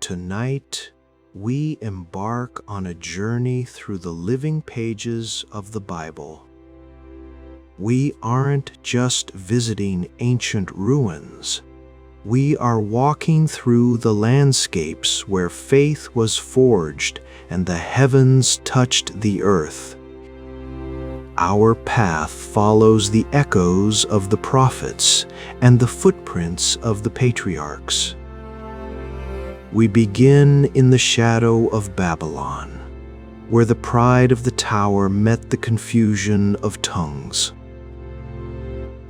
Tonight, we embark on a journey through the living pages of the Bible. We aren't just visiting ancient ruins. We are walking through the landscapes where faith was forged and the heavens touched the earth. Our path follows the echoes of the prophets and the footprints of the patriarchs. We begin in the shadow of Babylon, where the pride of the tower met the confusion of tongues.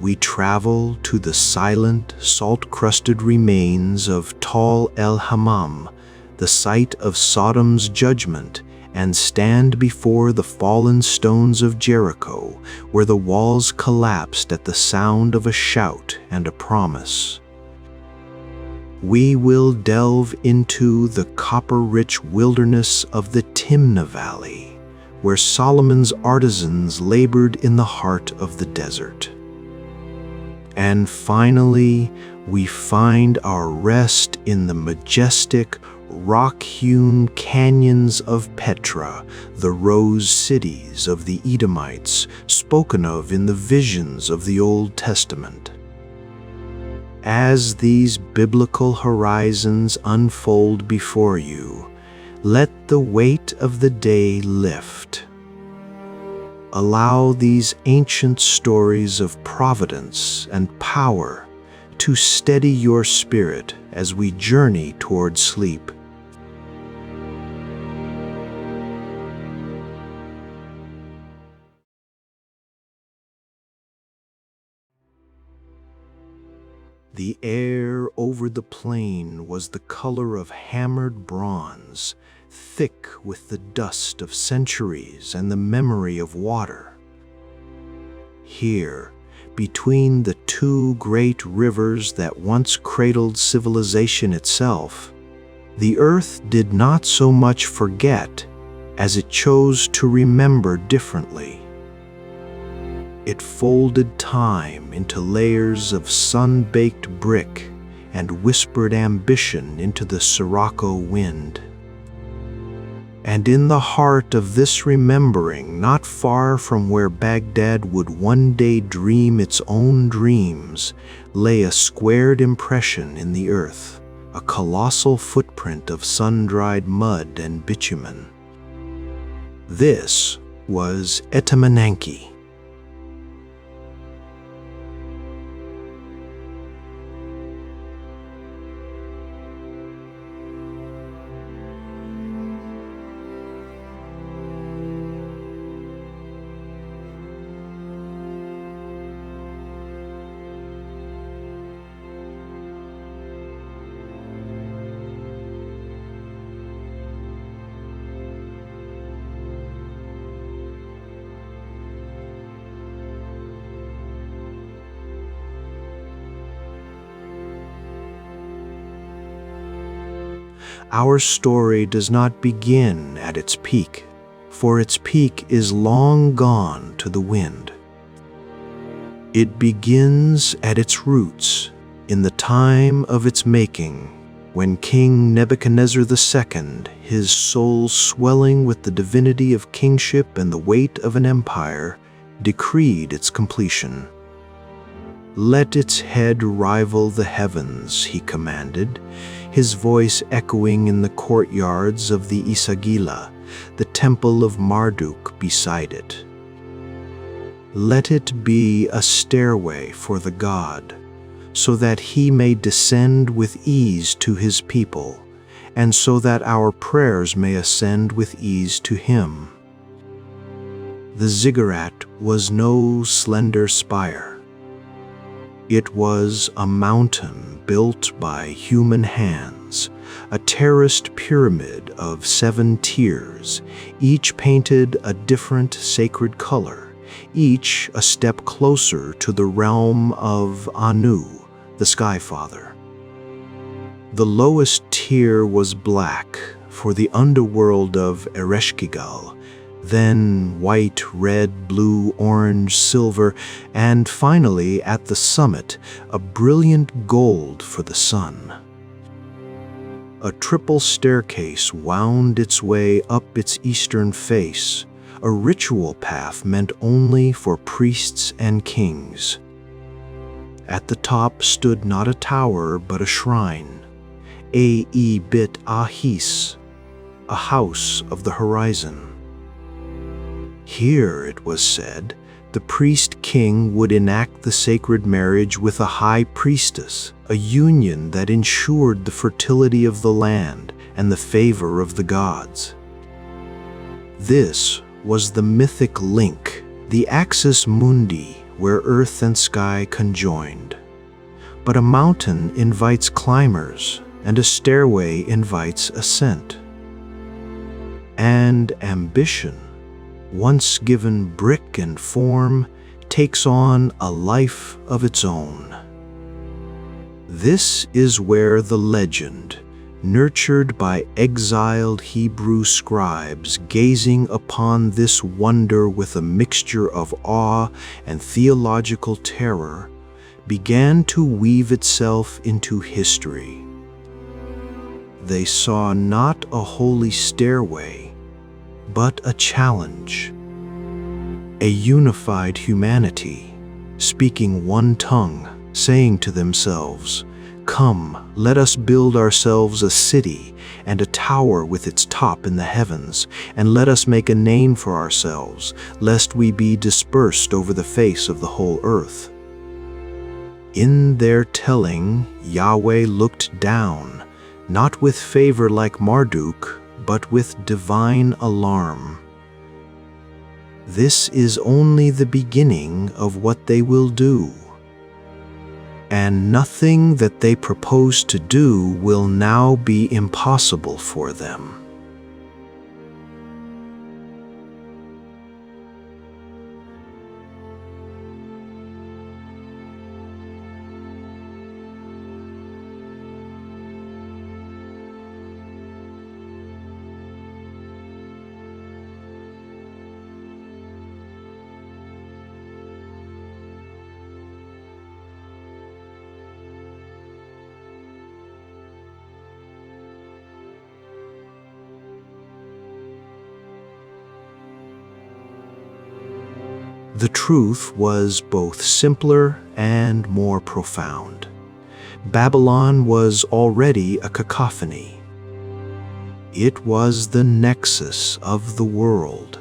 We travel to the silent, salt-crusted remains of Tal el-Hammam, the site of Sodom's judgment, and stand before the fallen stones of Jericho, where the walls collapsed at the sound of a shout and a promise. We will delve into the copper-rich wilderness of the Timna Valley, where Solomon's artisans labored in the heart of the desert. And finally, we find our rest in the majestic, rock-hewn canyons of Petra, the Rose Cities of the Edomites, spoken of in the visions of the Old Testament. As these biblical horizons unfold before you, let the weight of the day lift. Allow these ancient stories of providence and power to steady your spirit as we journey toward sleep. The air over the plain was the color of hammered bronze, thick with the dust of centuries and the memory of water. Here, between the two great rivers that once cradled civilization itself, the earth did not so much forget as it chose to remember differently. It folded time into layers of sun-baked brick and whispered ambition into the sirocco wind. And in the heart of this remembering, not far from where Baghdad would one day dream its own dreams, lay a squared impression in the earth, a colossal footprint of sun-dried mud and bitumen. This was Etemenanki. Our story does not begin at its peak, for its peak is long gone to the wind. It begins at its roots, in the time of its making, when King Nebuchadnezzar II, his soul swelling with the divinity of kingship and the weight of an empire, decreed its completion. "Let its head rival the heavens," he commanded, his voice echoing in the courtyards of the Isagila, the temple of Marduk beside it. "Let it be a stairway for the god, so that he may descend with ease to his people, and so that our prayers may ascend with ease to him." The ziggurat was no slender spire. It was a mountain built by human hands, a terraced pyramid of 7 tiers, each painted a different sacred color, each a step closer to the realm of Anu, the Sky Father. The lowest tier was black for the underworld of Ereshkigal, then white, red, blue, orange, silver, and finally, at the summit, a brilliant gold for the sun. A triple staircase wound its way up its eastern face, a ritual path meant only for priests and kings. At the top stood not a tower but a shrine, bit Ahis, a house of the horizon. Here, it was said, the priest-king would enact the sacred marriage with a high priestess, a union that ensured the fertility of the land and the favor of the gods. This was the mythic link, the axis mundi, where earth and sky conjoined. But a mountain invites climbers, and a stairway invites ascent. And ambition, once given brick and form, takes on a life of its own. This is where the legend, nurtured by exiled Hebrew scribes gazing upon this wonder with a mixture of awe and theological terror, began to weave itself into history. They saw not a holy stairway, but a challenge. A unified humanity, speaking one tongue, saying to themselves, "Come, let us build ourselves a city and a tower with its top in the heavens, and let us make a name for ourselves, lest we be dispersed over the face of the whole earth." In their telling, Yahweh looked down, not with favor like Marduk, but with divine alarm. This is only the beginning of what they will do. And nothing that they propose to do will now be impossible for them. The truth was both simpler and more profound. Babylon was already a cacophony. It was the nexus of the world,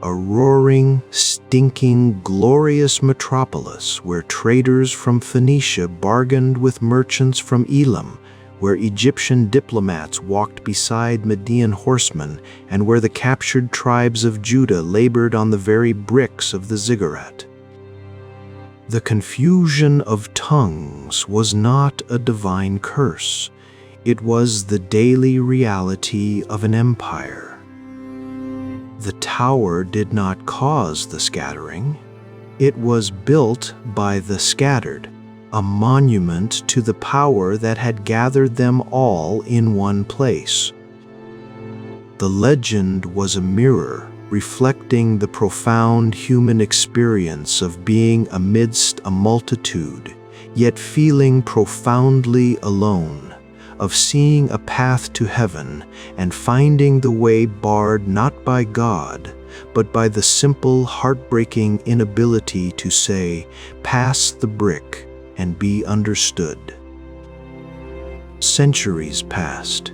a roaring, stinking, glorious metropolis where traders from Phoenicia bargained with merchants from Elam, where Egyptian diplomats walked beside Median horsemen, and where the captured tribes of Judah labored on the very bricks of the ziggurat. The confusion of tongues was not a divine curse. It was the daily reality of an empire. The tower did not cause the scattering. It was built by the scattered, a monument to the power that had gathered them all in one place. The legend was a mirror reflecting the profound human experience of being amidst a multitude, yet feeling profoundly alone, of seeing a path to heaven and finding the way barred not by God, but by the simple, heartbreaking inability to say, "Pass the brick," and be understood. Centuries passed.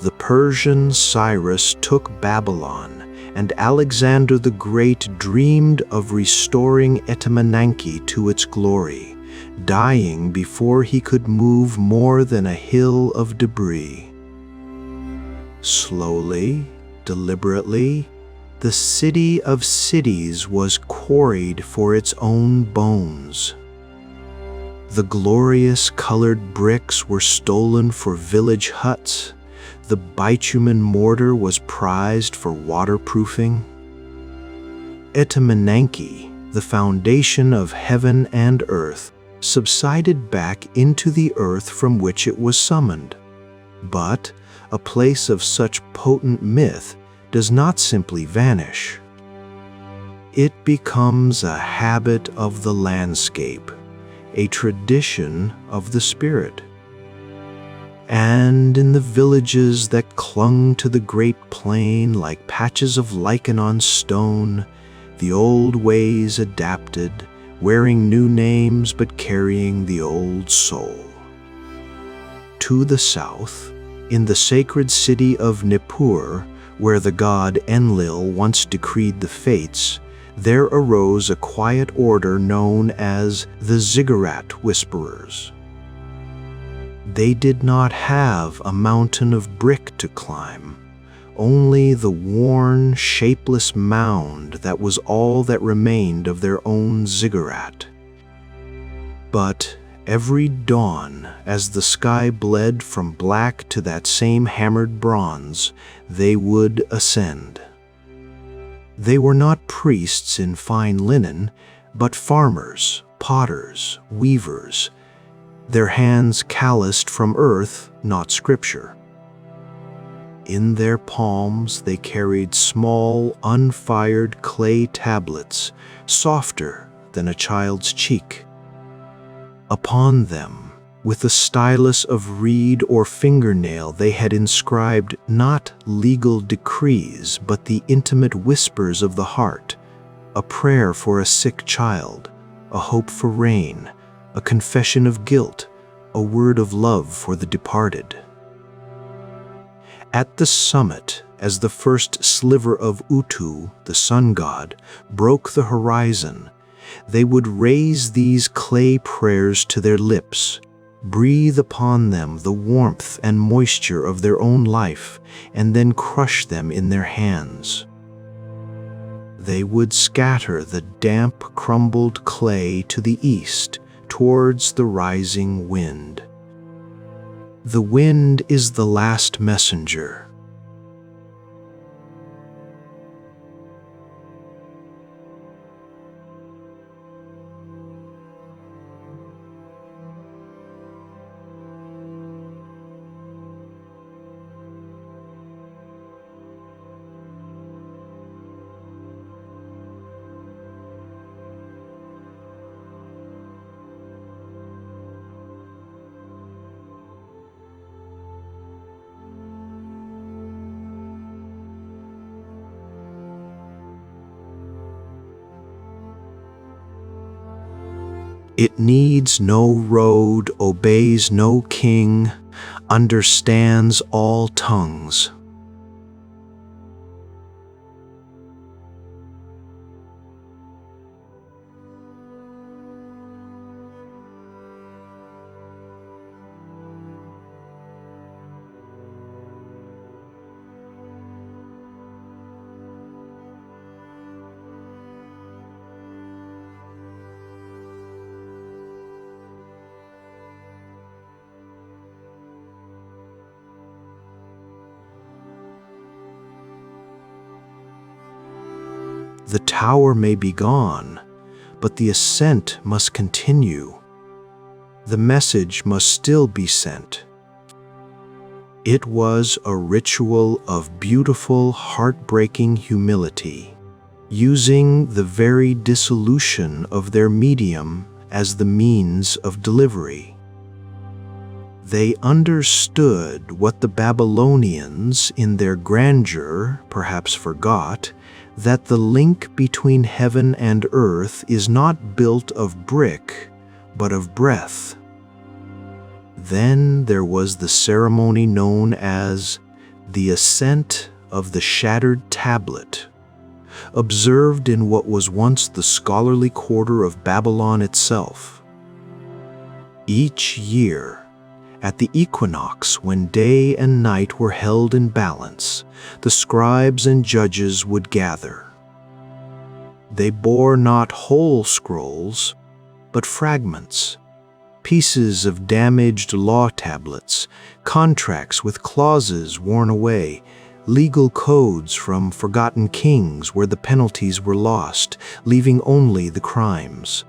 The Persian Cyrus took Babylon, and Alexander the Great dreamed of restoring Etemenanki to its glory, dying before he could move more than a hill of debris. Slowly, deliberately, the city of cities was quarried for its own bones. The glorious colored bricks were stolen for village huts. The bitumen mortar was prized for waterproofing. Etemenanki, the foundation of heaven and earth, subsided back into the earth from which it was summoned. But a place of such potent myth does not simply vanish. It becomes a habit of the landscape, a tradition of the spirit. And in the villages that clung to the great plain like patches of lichen on stone, the old ways adapted, wearing new names but carrying the old soul. To the south, in the sacred city of Nippur, where the god Enlil once decreed the fates, there arose a quiet order known as the Ziggurat Whisperers. They did not have a mountain of brick to climb, only the worn, shapeless mound that was all that remained of their own ziggurat. But every dawn, as the sky bled from black to that same hammered bronze, they would ascend. They were not priests in fine linen, but farmers, potters, weavers, their hands calloused from earth, not scripture. In their palms they carried small, unfired clay tablets, softer than a child's cheek. Upon them, with a stylus of reed or fingernail, they had inscribed not legal decrees, but the intimate whispers of the heart, a prayer for a sick child, a hope for rain, a confession of guilt, a word of love for the departed. At the summit, as the first sliver of Utu, the sun god, broke the horizon, they would raise these clay prayers to their lips, breathe upon them the warmth and moisture of their own life, and then crush them in their hands. They would scatter the damp, crumbled clay to the east, towards the rising wind. The wind is the last messenger. It needs no road, obeys no king, understands all tongues. The tower may be gone, but the ascent must continue. The message must still be sent. It was a ritual of beautiful, heartbreaking humility, using the very dissolution of their medium as the means of delivery. They understood what the Babylonians, in their grandeur, perhaps forgot, that the link between heaven and earth is not built of brick, but of breath. Then there was the ceremony known as the ascent of the shattered tablet, observed in what was once the scholarly quarter of Babylon itself. Each year, At the equinox, when day and night were held in balance, the scribes and judges would gather. They bore not whole scrolls, but fragments, pieces of damaged law tablets, contracts with clauses worn away, legal codes from forgotten kings where the penalties were lost, leaving only the crimes.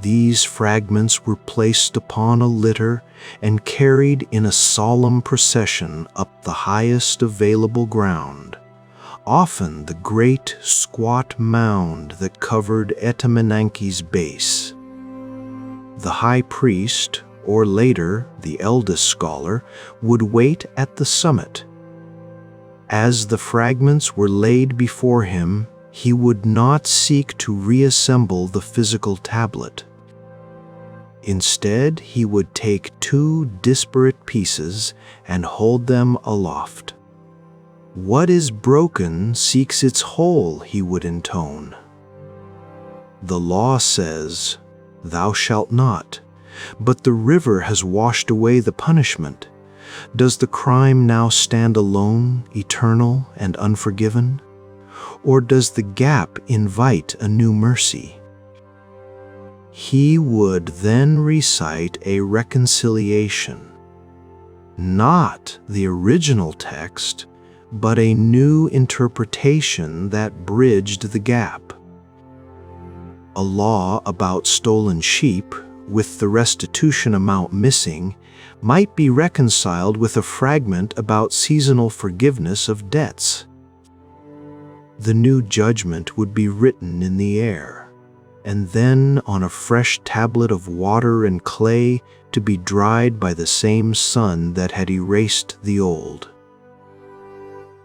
These fragments were placed upon a litter and carried in a solemn procession up the highest available ground, often the great squat mound that covered Etemenanki's base. The high priest, or later the eldest scholar, would wait at the summit. As the fragments were laid before him, he would not seek to reassemble the physical tablet. Instead, he would take two disparate pieces and hold them aloft. "What is broken seeks its whole," he would intone. The law says, "Thou shalt not," but the river has washed away the punishment. Does the crime now stand alone, eternal and unforgiven? Or does the gap invite a new mercy? He would then recite a reconciliation, not the original text, but a new interpretation that bridged the gap. A law about stolen sheep, with the restitution amount missing, might be reconciled with a fragment about seasonal forgiveness of debts. The new judgment would be written in the air, and then on a fresh tablet of water and clay to be dried by the same sun that had erased the old.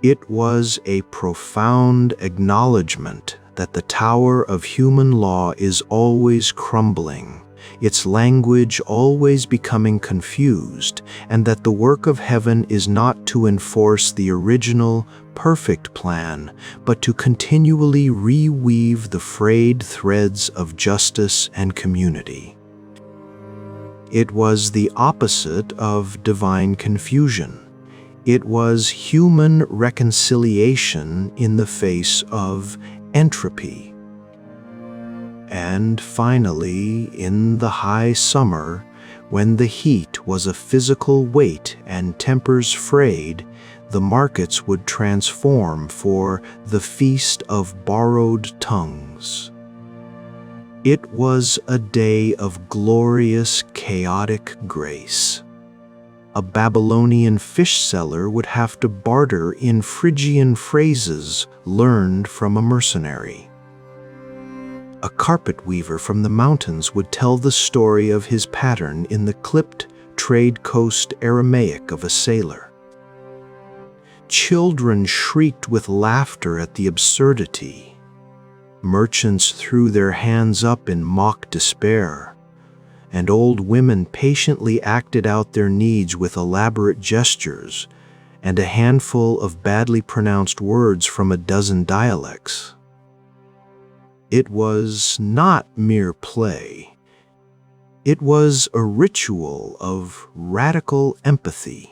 It was a profound acknowledgement that the tower of human law is always crumbling, its language always becoming confused, and that the work of heaven is not to enforce the original, perfect plan, but to continually reweave the frayed threads of justice and community. It was the opposite of divine confusion. It was human reconciliation in the face of entropy. And finally, in the high summer, when the heat was a physical weight and tempers frayed, the markets would transform for the Feast of Borrowed Tongues. It was a day of glorious, chaotic grace. A Babylonian fish seller would have to barter in Phrygian phrases learned from a mercenary. A carpet weaver from the mountains would tell the story of his pattern in the clipped trade coast Aramaic of a sailor. Children shrieked with laughter at the absurdity. Merchants threw their hands up in mock despair, and old women patiently acted out their needs with elaborate gestures and a handful of badly pronounced words from a dozen dialects. It was not mere play. It was a ritual of radical empathy.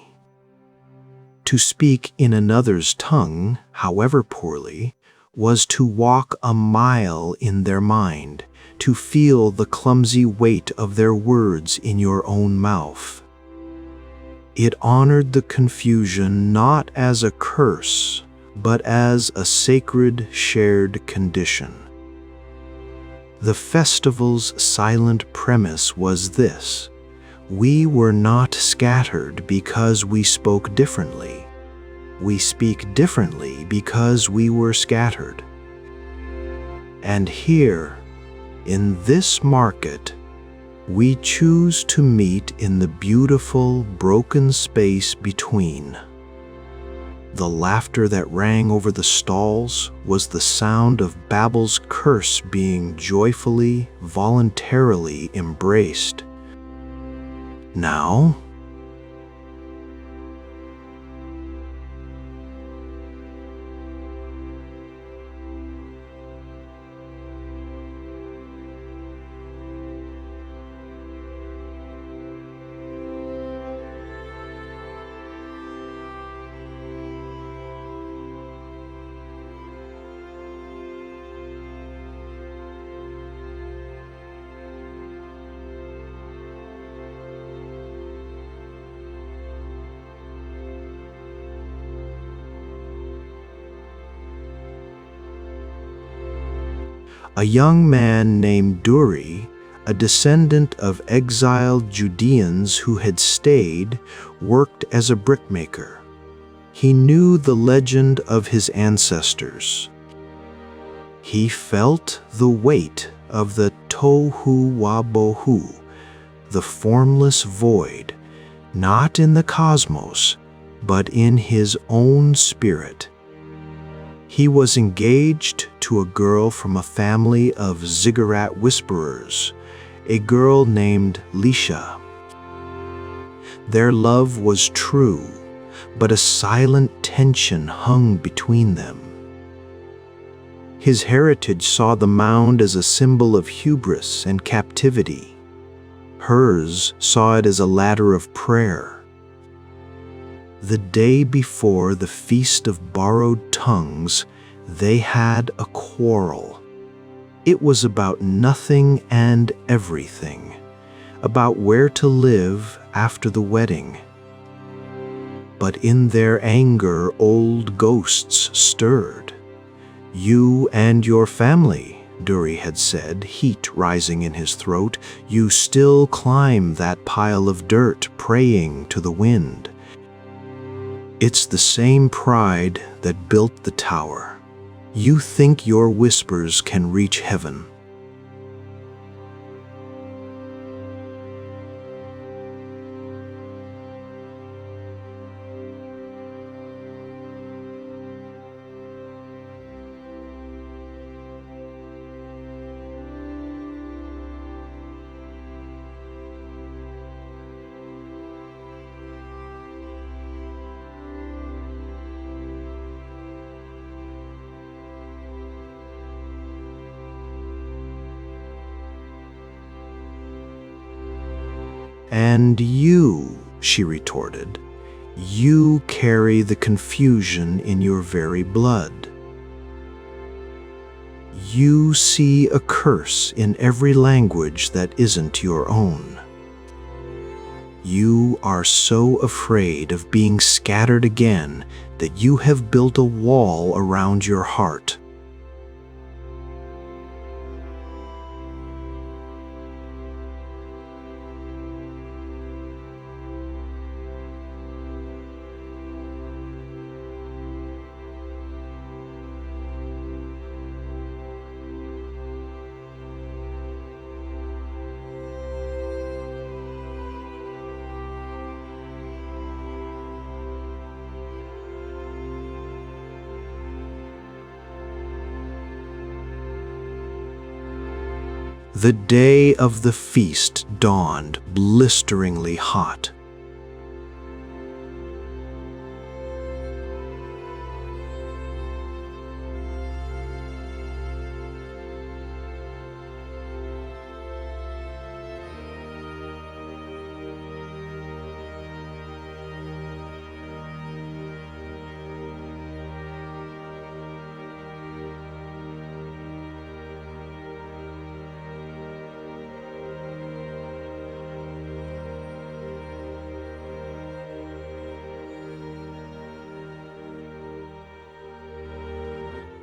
To speak in another's tongue, however poorly, was to walk a mile in their mind, to feel the clumsy weight of their words in your own mouth. It honored the confusion not as a curse, but as a sacred shared condition. The festival's silent premise was this: we were not scattered because we spoke differently. We speak differently because we were scattered. And here, in this market, we choose to meet in the beautiful, broken space between. The laughter that rang over the stalls was the sound of Babel's curse being joyfully, voluntarily embraced. Now, A young man named Duri, a descendant of exiled Judeans who had stayed, worked as a brickmaker. He knew the legend of his ancestors. He felt the weight of the tohu wabohu, the formless void, not in the cosmos, but in his own spirit. He was engaged to a girl from a family of ziggurat whisperers, a girl named Lisha. Their love was true, but a silent tension hung between them. His heritage saw the mound as a symbol of hubris and captivity. Hers saw it as a ladder of prayer. The day before the Feast of Borrowed Tongues, they had a quarrel. It was about nothing and everything, about where to live after the wedding. But in their anger, old ghosts stirred. "You and your family," Duri had said, heat rising in his throat, "you still climb that pile of dirt, praying to the wind. It's the same pride that built the tower. You think your whispers can reach heaven." "And you," she retorted, "you carry the confusion in your very blood. You see a curse in every language that isn't your own. You are so afraid of being scattered again that you have built a wall around your heart." The day of the feast dawned blisteringly hot.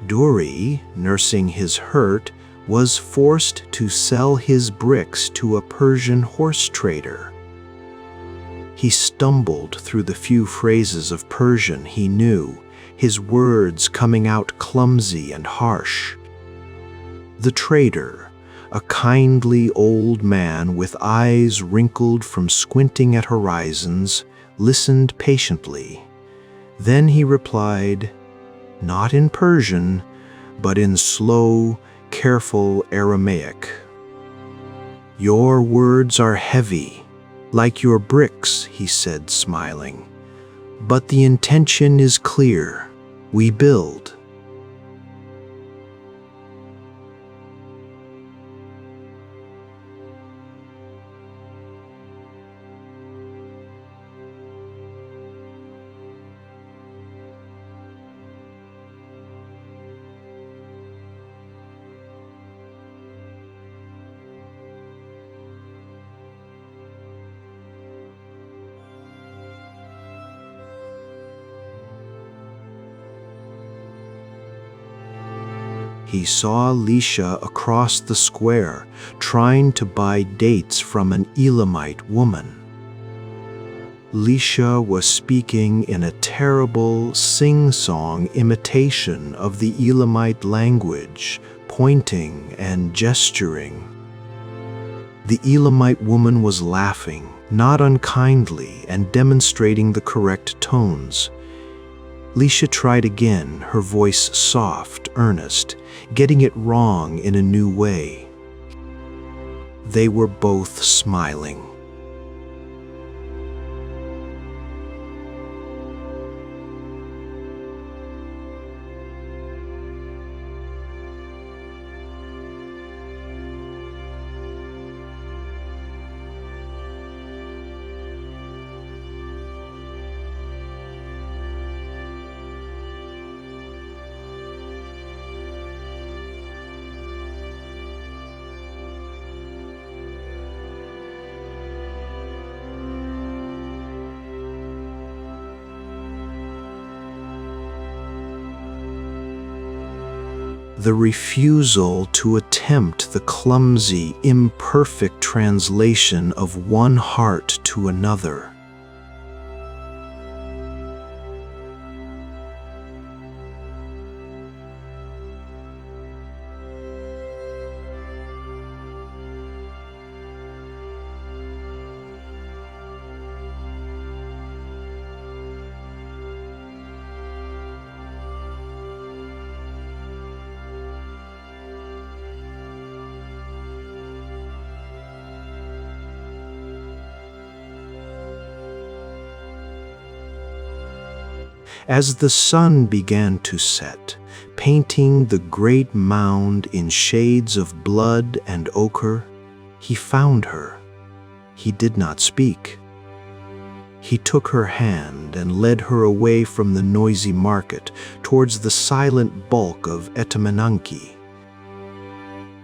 Duri, nursing his hurt, was forced to sell his bricks to a Persian horse trader. He stumbled through the few phrases of Persian he knew, his words coming out clumsy and harsh. The trader, a kindly old man with eyes wrinkled from squinting at horizons, listened patiently. Then he replied, not in Persian, but in slow, careful Aramaic. "Your words are heavy, like your bricks," he said, smiling. "But the intention is clear. We build." he saw Elisha across the square trying to buy dates from an Elamite woman. Elisha was speaking in a terrible sing-song imitation of the Elamite language, pointing and gesturing. The Elamite woman was laughing, not unkindly, and demonstrating the correct tones. Elisha tried again, her voice soft, earnest, getting it wrong in a new way. They were both smiling. The refusal to attempt the clumsy, imperfect translation of one heart to another. As the sun began to set, painting the great mound in shades of blood and ochre, he found her. He did not speak. He took her hand and led her away from the noisy market towards the silent bulk of Etemenanki.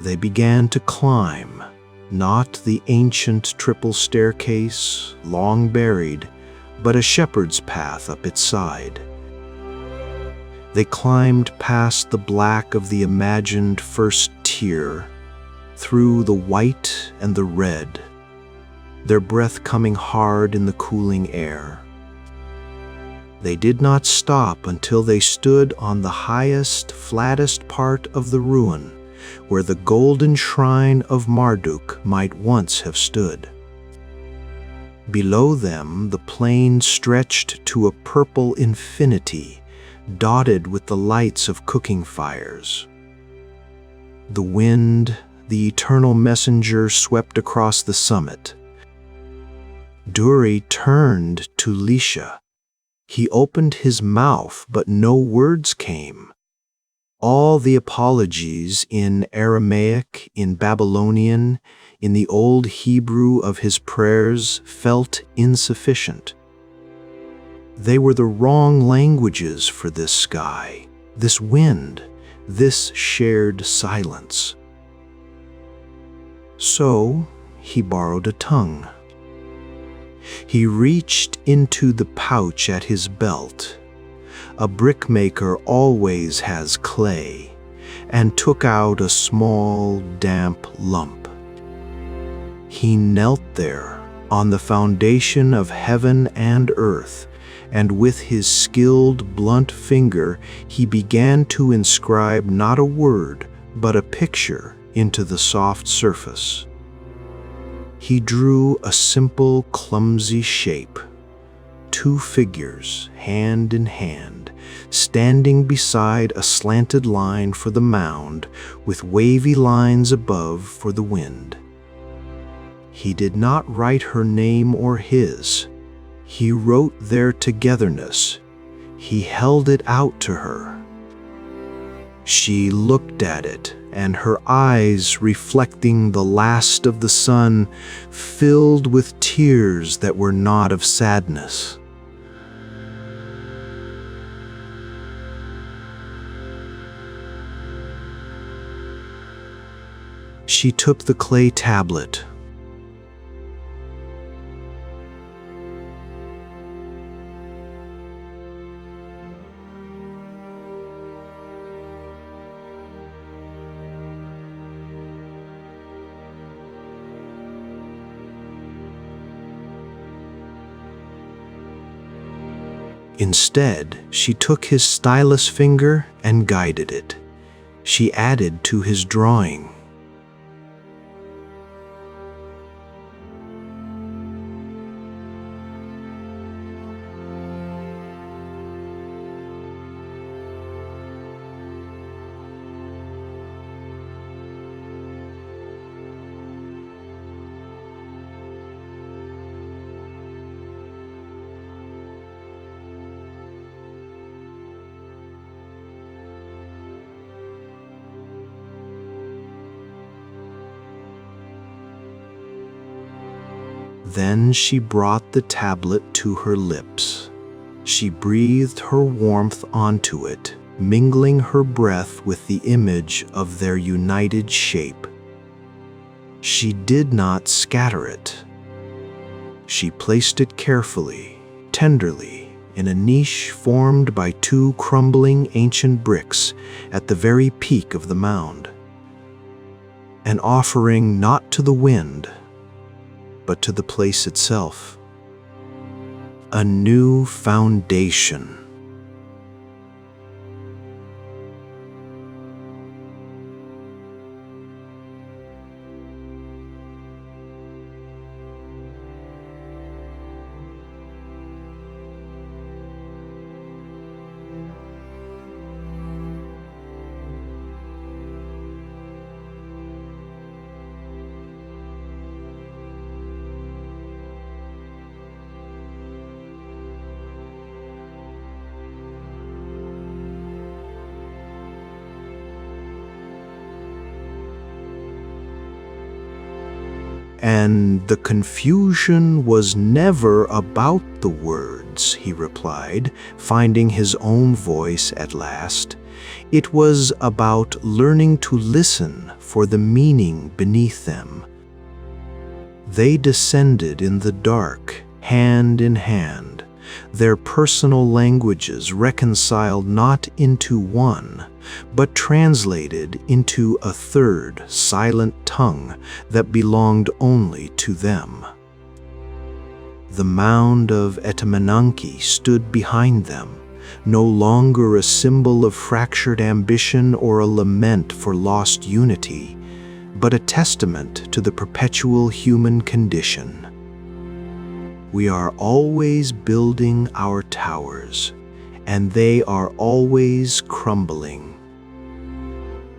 They began to climb, not the ancient triple staircase, long buried, but a shepherd's path up its side. They climbed past the black of the imagined first tier, through the white and the red, their breath coming hard in the cooling air. They did not stop until they stood on the highest, flattest part of the ruin, where the golden shrine of Marduk might once have stood. Below them, the plain stretched to a purple infinity, dotted with the lights of cooking fires. The wind, the eternal messenger, swept across the summit. Duri turned to Elisha. He opened his mouth, but no words came. All the apologies in Aramaic, in Babylonian, in the old Hebrew of his prayers felt insufficient. They were the wrong languages for this sky, this wind, this shared silence. So he borrowed a tongue. He reached into the pouch at his belt. A brickmaker always has clay, and took out a small, damp lump. He knelt there on the foundation of heaven and earth, and with his skilled, blunt finger he began to inscribe not a word, but a picture into the soft surface. He drew a simple, clumsy shape. Two figures, hand in hand, standing beside a slanted line for the mound, with wavy lines above for the wind. He did not write her name or his. He wrote their togetherness. He held it out to her. She looked at it, and her eyes, reflecting the last of the sun, filled with tears that were not of sadness. She took the clay tablet. Instead, she took his stylus finger and guided it. She added to his drawing. Then she brought the tablet to her lips. She breathed her warmth onto it, mingling her breath with the image of their united shape. She did not scatter it. She placed it carefully, tenderly, in a niche formed by two crumbling ancient bricks at the very peak of the mound. An offering not to the wind, but to the place itself. A new foundation. And the confusion was never about the words, he replied, finding his own voice at last. It was about learning to listen for the meaning beneath them. They descended in the dark, hand in hand, their personal languages reconciled not into one, but translated into a third silent tongue that belonged only to them. The mound of Etemenanki stood behind them, no longer a symbol of fractured ambition or a lament for lost unity, but a testament to the perpetual human condition. We are always building our towers, and they are always crumbling.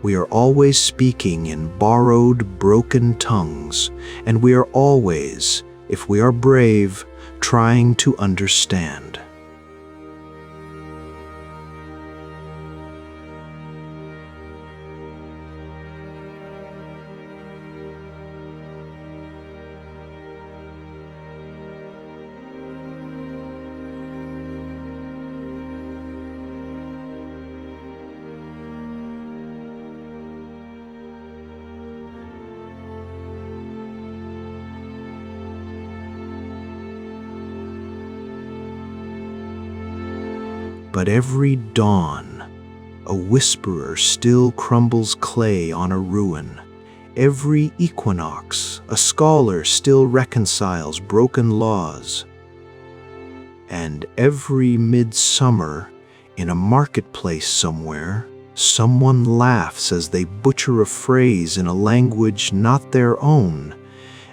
We are always speaking in borrowed, broken tongues, and we are always, if we are brave, trying to understand. But every dawn, a whisperer still crumbles clay on a ruin. Every equinox, a scholar still reconciles broken laws. And every midsummer, in a marketplace somewhere, someone laughs as they butcher a phrase in a language not their own.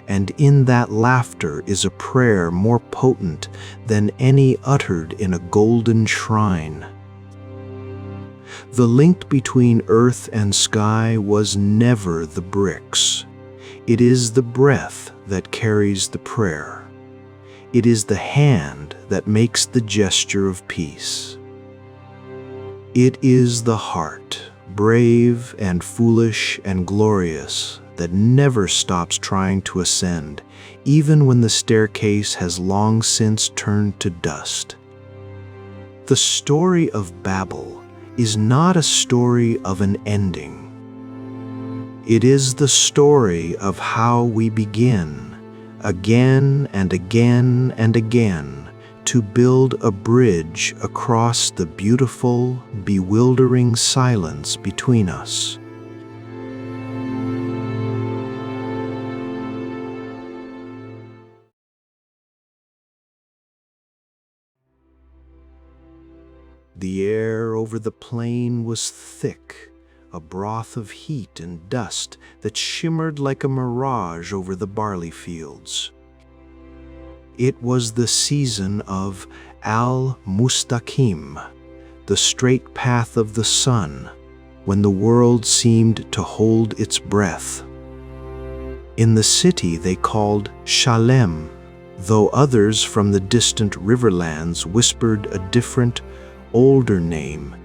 And in that laughter is a prayer more potent than any uttered in a golden shrine. The link between earth and sky was never the bricks. It is the breath that carries the prayer. It is the hand that makes the gesture of peace. It is the heart, brave and foolish and glorious, that never stops trying to ascend, even when the staircase has long since turned to dust. The story of Babel is not a story of an ending. It is the story of how we begin, again and again and again, to build a bridge across the beautiful, bewildering silence between us. The air over the plain was thick, a broth of heat and dust that shimmered like a mirage over the barley fields. It was the season of al-Mustaqim, the straight path of the sun, when the world seemed to hold its breath. In the city they called Shalem, though others from the distant riverlands whispered a different, older name.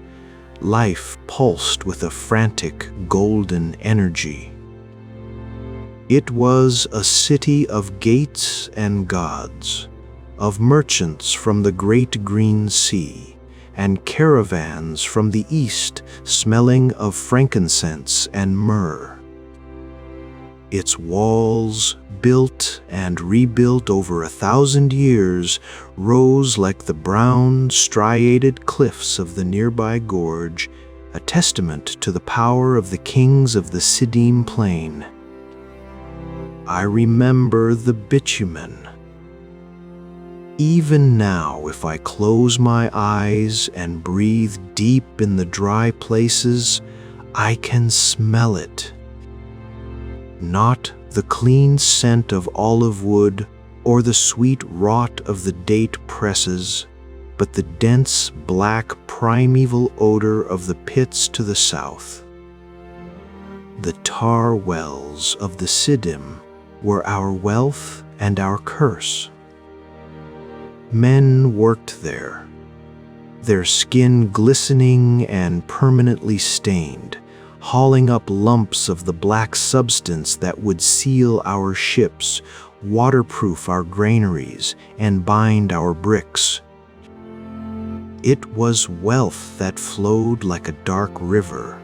Life pulsed with a frantic, golden energy. It was a city of gates and gods, of merchants from the great green sea, and caravans from the east smelling of frankincense and myrrh. Its walls, built and rebuilt over 1,000 years, rose like the brown, striated cliffs of the nearby gorge, a testament to the power of the kings of the Siddim Plain. I remember the bitumen. Even now, if I close my eyes and breathe deep in the dry places, I can smell it. Not the clean scent of olive wood or the sweet rot of the date presses, but the dense, black, primeval odor of the pits to the south. The tar wells of the Siddim were our wealth and our curse. Men worked there, their skin glistening and permanently stained, hauling up lumps of the black substance that would seal our ships, waterproof our granaries, and bind our bricks. It was wealth that flowed like a dark river,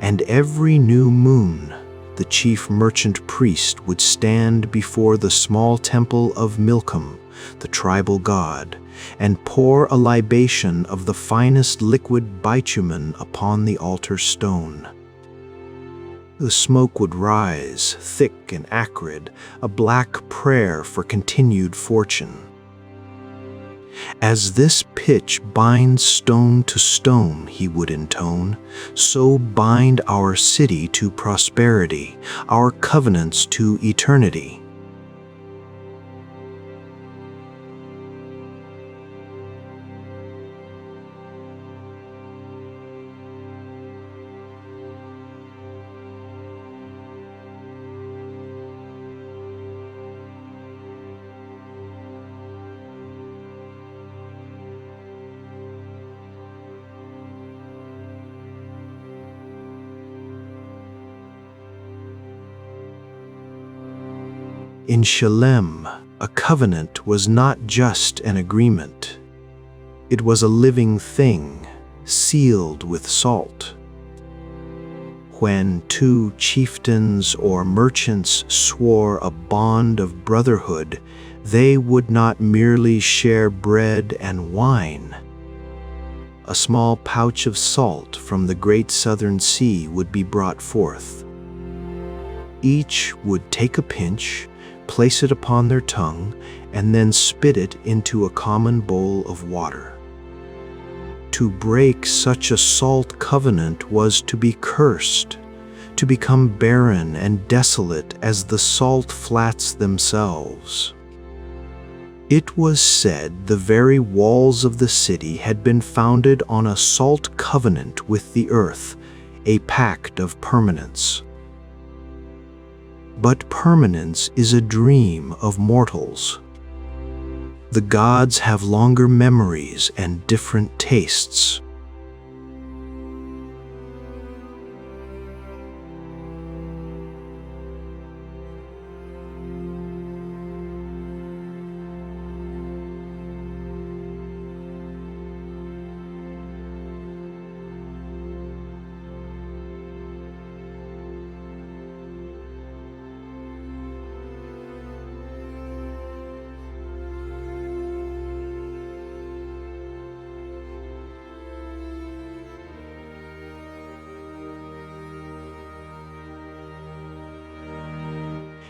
and every new moon, the chief merchant priest would stand before the small temple of Milcom, the tribal god, and pour a libation of the finest liquid bitumen upon the altar stone. The smoke would rise, thick and acrid, a black prayer for continued fortune. As this pitch binds stone to stone, he would intone, so bind our city to prosperity, our covenants to eternity. In Shalem, a covenant was not just an agreement. It was a living thing, sealed with salt. When two chieftains or merchants swore a bond of brotherhood, they would not merely share bread and wine. A small pouch of salt from the great southern sea would be brought forth. Each would take a pinch, place it upon their tongue, and then spit it into a common bowl of water. To break such a salt covenant was to be cursed, to become barren and desolate as the salt flats themselves. It was said the very walls of the city had been founded on a salt covenant with the earth, a pact of permanence. But permanence is a dream of mortals. The gods have longer memories and different tastes.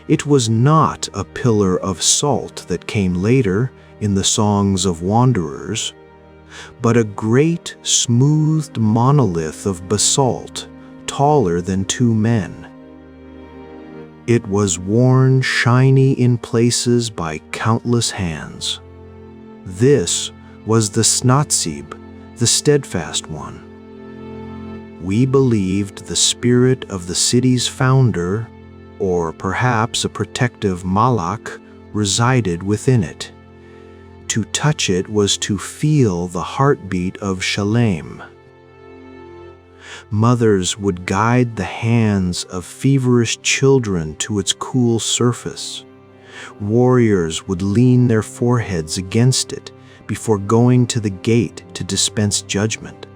It was not a pillar of salt that came later in the songs of wanderers, but a great, smoothed monolith of basalt, taller than 2 men. It was worn shiny in places by countless hands. This was the Snatsib, the steadfast one. We believed the spirit of the city's founder, or perhaps a protective malak, resided within it. To touch it was to feel the heartbeat of Shalem. Mothers would guide the hands of feverish children to its cool surface. Warriors would lean their foreheads against it before going to the gate to dispense judgment.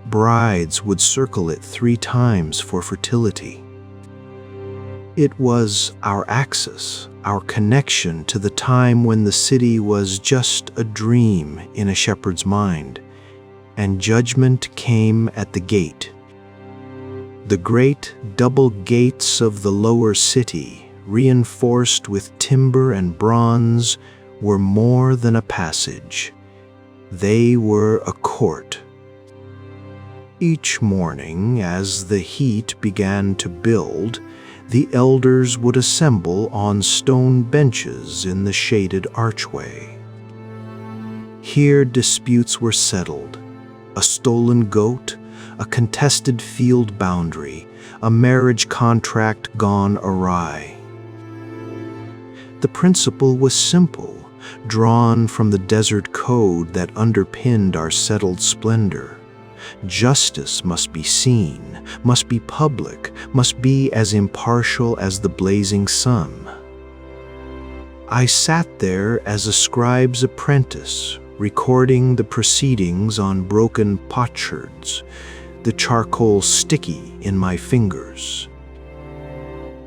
Brides would circle it 3 times for fertility. It was our axis, our connection to the time when the city was just a dream in a shepherd's mind, and judgment came at the gate. The great double gates of the lower city, reinforced with timber and bronze, were more than a passage. They were a court. Each morning, as the heat began to build, the elders would assemble on stone benches in the shaded archway. Here disputes were settled. A stolen goat, a contested field boundary, a marriage contract gone awry. The principle was simple, drawn from the desert code that underpinned our settled splendor. Justice must be seen, must be public, must be as impartial as the blazing sun. I sat there as a scribe's apprentice, recording the proceedings on broken potsherds, the charcoal sticky in my fingers.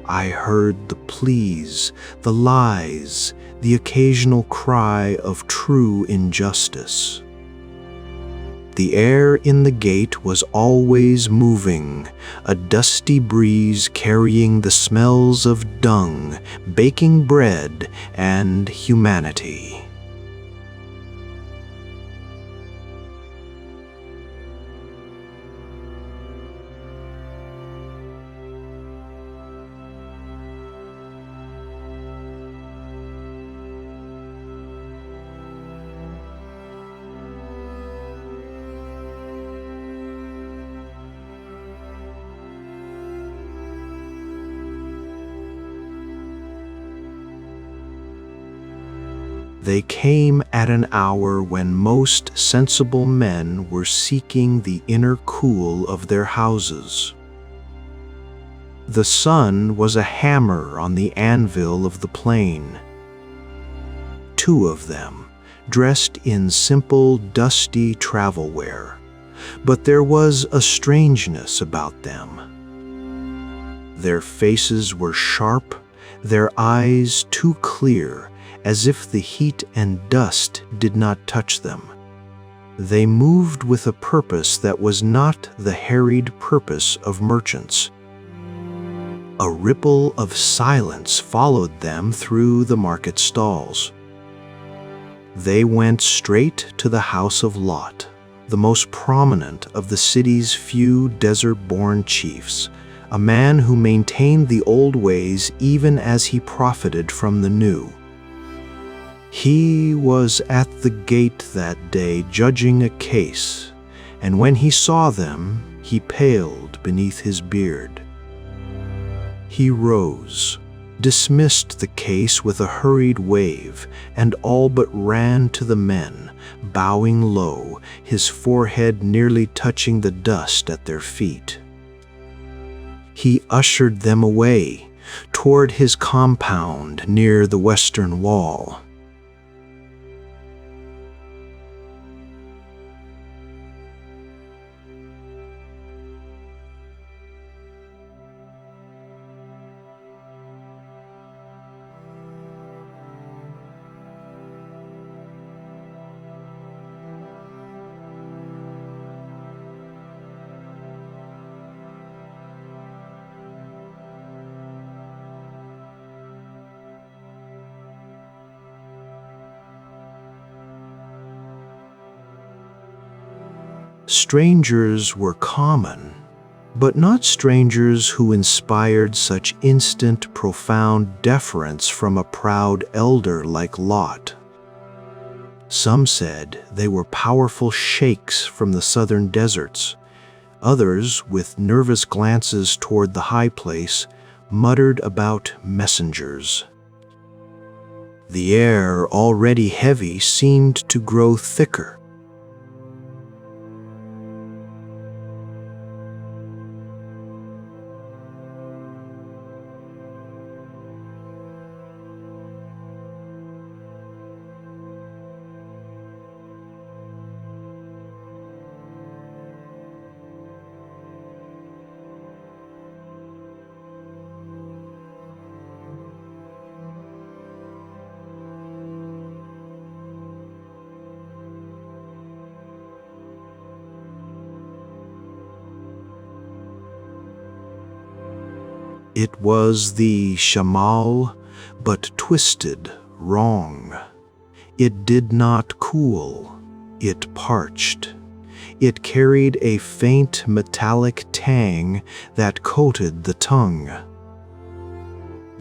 I heard the pleas, the lies, the occasional cry of true injustice. The air in the gate was always moving, a dusty breeze carrying the smells of dung, baking bread, and humanity. They came at an hour when most sensible men were seeking the inner cool of their houses. The sun was a hammer on the anvil of the plain. 2 of them, dressed in simple, dusty travel wear, but there was a strangeness about them. Their faces were sharp, their eyes too clear, as if the heat and dust did not touch them. They moved with a purpose that was not the harried purpose of merchants. A ripple of silence followed them through the market stalls. They went straight to the house of Lot, the most prominent of the city's few desert-born chiefs, a man who maintained the old ways even as he profited from the new. He was at the gate that day judging a case, and when he saw them, he paled beneath his beard. He rose, dismissed the case with a hurried wave, and all but ran to the men, bowing low, his forehead nearly touching the dust at their feet. He ushered them away, toward his compound near the western wall. Strangers were common, but not strangers who inspired such instant, profound deference from a proud elder like Lot. Some said they were powerful sheikhs from the southern deserts. Others, with nervous glances toward the high place, muttered about messengers. The air, already heavy, seemed to grow thicker. It was the shamal, but twisted wrong. It did not cool, it parched. It carried a faint metallic tang that coated the tongue.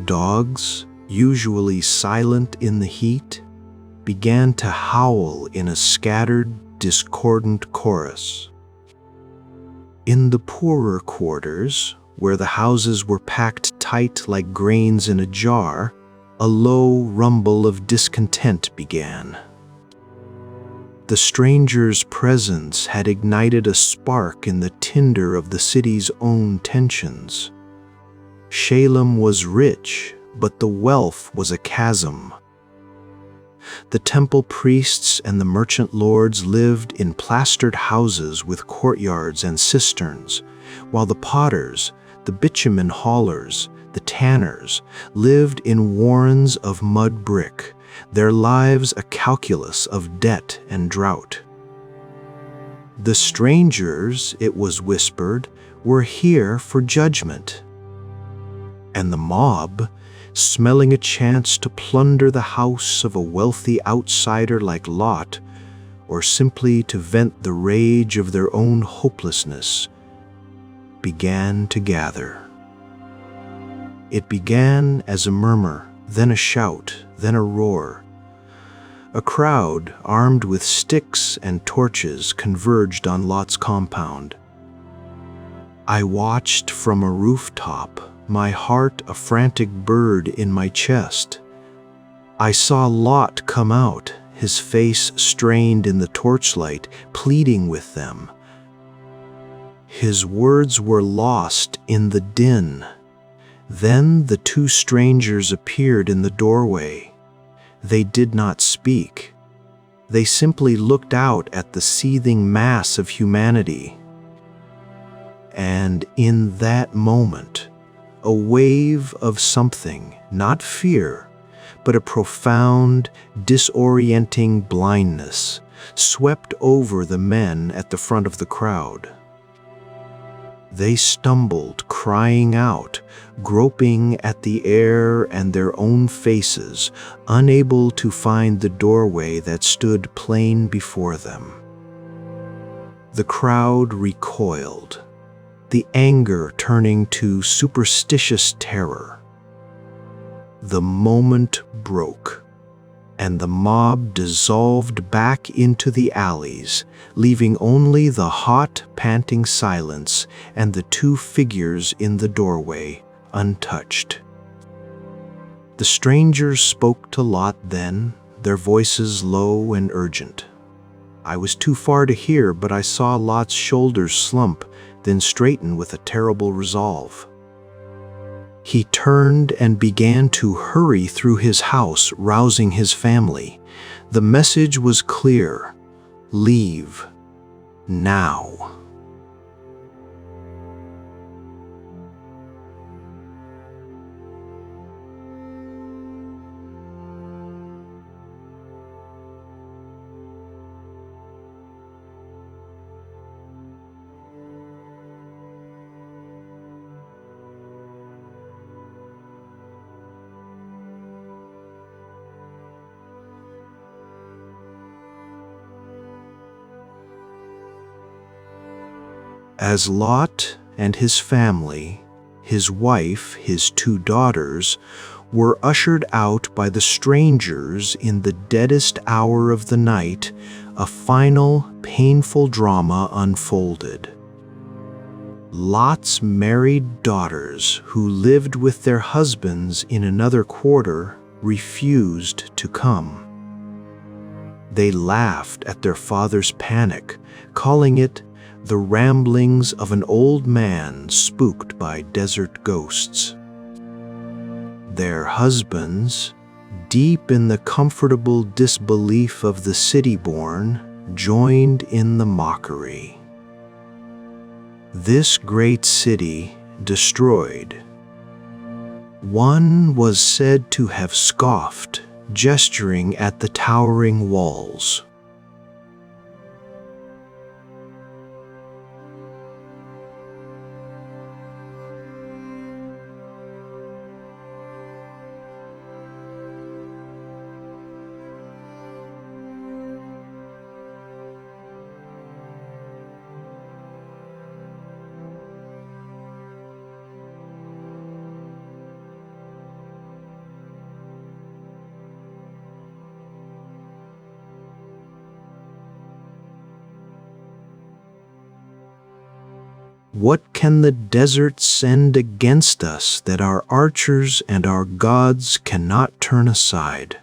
Dogs, usually silent in the heat, began to howl in a scattered, discordant chorus. In the poorer quarters, where the houses were packed tight like grains in a jar, a low rumble of discontent began. The stranger's presence had ignited a spark in the tinder of the city's own tensions. Shalem was rich, but the wealth was a chasm. The temple priests and the merchant lords lived in plastered houses with courtyards and cisterns, while the potters, the bitumen haulers, the tanners, lived in warrens of mud brick, their lives a calculus of debt and drought. The strangers, it was whispered, were here for judgment. And the mob, smelling a chance to plunder the house of a wealthy outsider like Lot, or simply to vent the rage of their own hopelessness, began to gather. It began as a murmur, then a shout, then a roar. A crowd, armed with sticks and torches, converged on Lot's compound. I watched from a rooftop, my heart a frantic bird in my chest. I saw Lot come out, his face strained in the torchlight, pleading with them. His words were lost in the din. Then the two strangers appeared in the doorway. They did not speak. They simply looked out at the seething mass of humanity. And in that moment, a wave of something, not fear, but a profound, disorienting blindness, swept over the men at the front of the crowd. They stumbled, crying out, groping at the air and their own faces, unable to find the doorway that stood plain before them. The crowd recoiled, the anger turning to superstitious terror. The moment broke, and the mob dissolved back into the alleys, leaving only the hot, panting silence and the two figures in the doorway untouched. The strangers spoke to Lot then, their voices low and urgent. I was too far to hear, but I saw Lot's shoulders slump, then straighten with a terrible resolve. He turned and began to hurry through his house, rousing his family. The message was clear: leave now. As Lot and his family, his wife, his 2 daughters, were ushered out by the strangers in the deadest hour of the night, a final, painful drama unfolded. Lot's married daughters, who lived with their husbands in another quarter, refused to come. They laughed at their father's panic, calling it the ramblings of an old man spooked by desert ghosts. Their husbands, deep in the comfortable disbelief of the city-born, joined in the mockery. This great city destroyed. One was said to have scoffed, gesturing at the towering walls. What can the desert send against us that our archers and our gods cannot turn aside?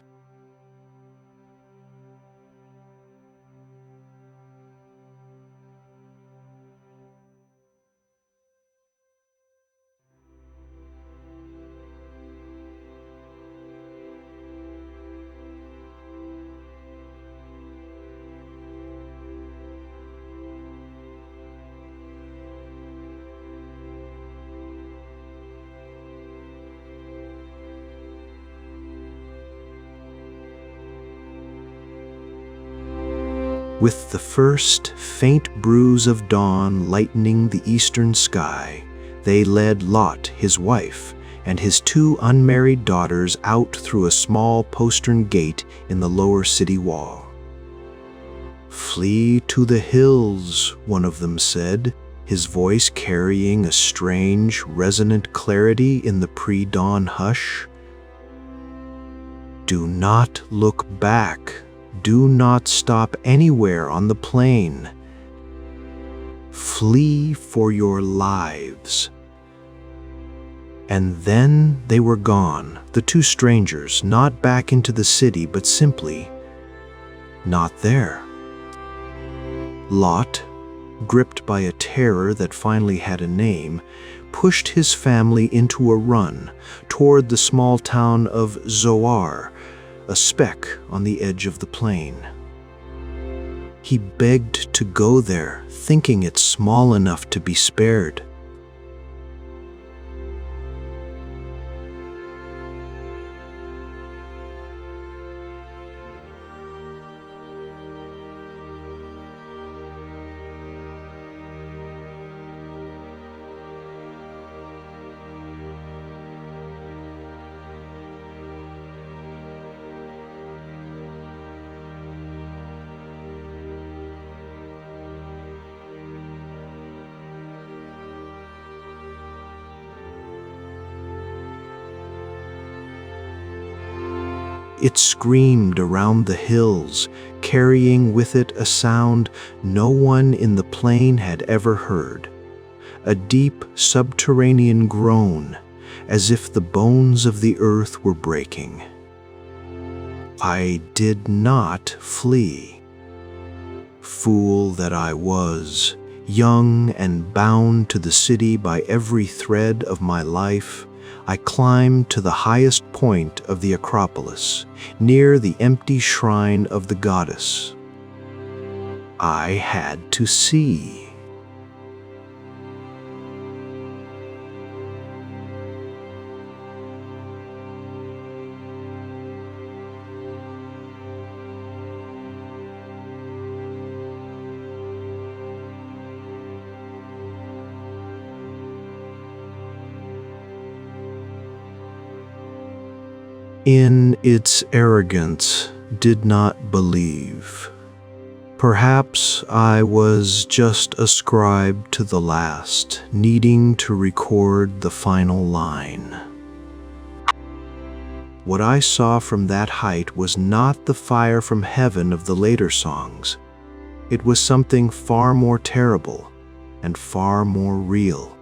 With the first faint bruise of dawn lightening the eastern sky, they led Lot, his wife, and his 2 unmarried daughters out through a small postern gate in the lower city wall. "Flee to the hills," one of them said, his voice carrying a strange, resonant clarity in the pre-dawn hush. "Do not look back. Do not stop anywhere on the plain. Flee for your lives." And then they were gone, the 2 strangers, not back into the city, but simply not there. Lot, gripped by a terror that finally had a name, pushed his family into a run toward the small town of Zoar, a speck on the edge of the plain. He begged to go there, thinking it small enough to be spared. It screamed around the hills, carrying with it a sound no one in the plain had ever heard, a deep subterranean groan, as if the bones of the earth were breaking. I did not flee. Fool that I was, young and bound to the city by every thread of my life, I climbed to the highest point of the Acropolis, near the empty shrine of the goddess. I had to see. In its arrogance, did not believe. Perhaps I was just a scribe to the last, needing to record the final line. What I saw from that height was not the fire from heaven of the later songs. It was something far more terrible and far more real.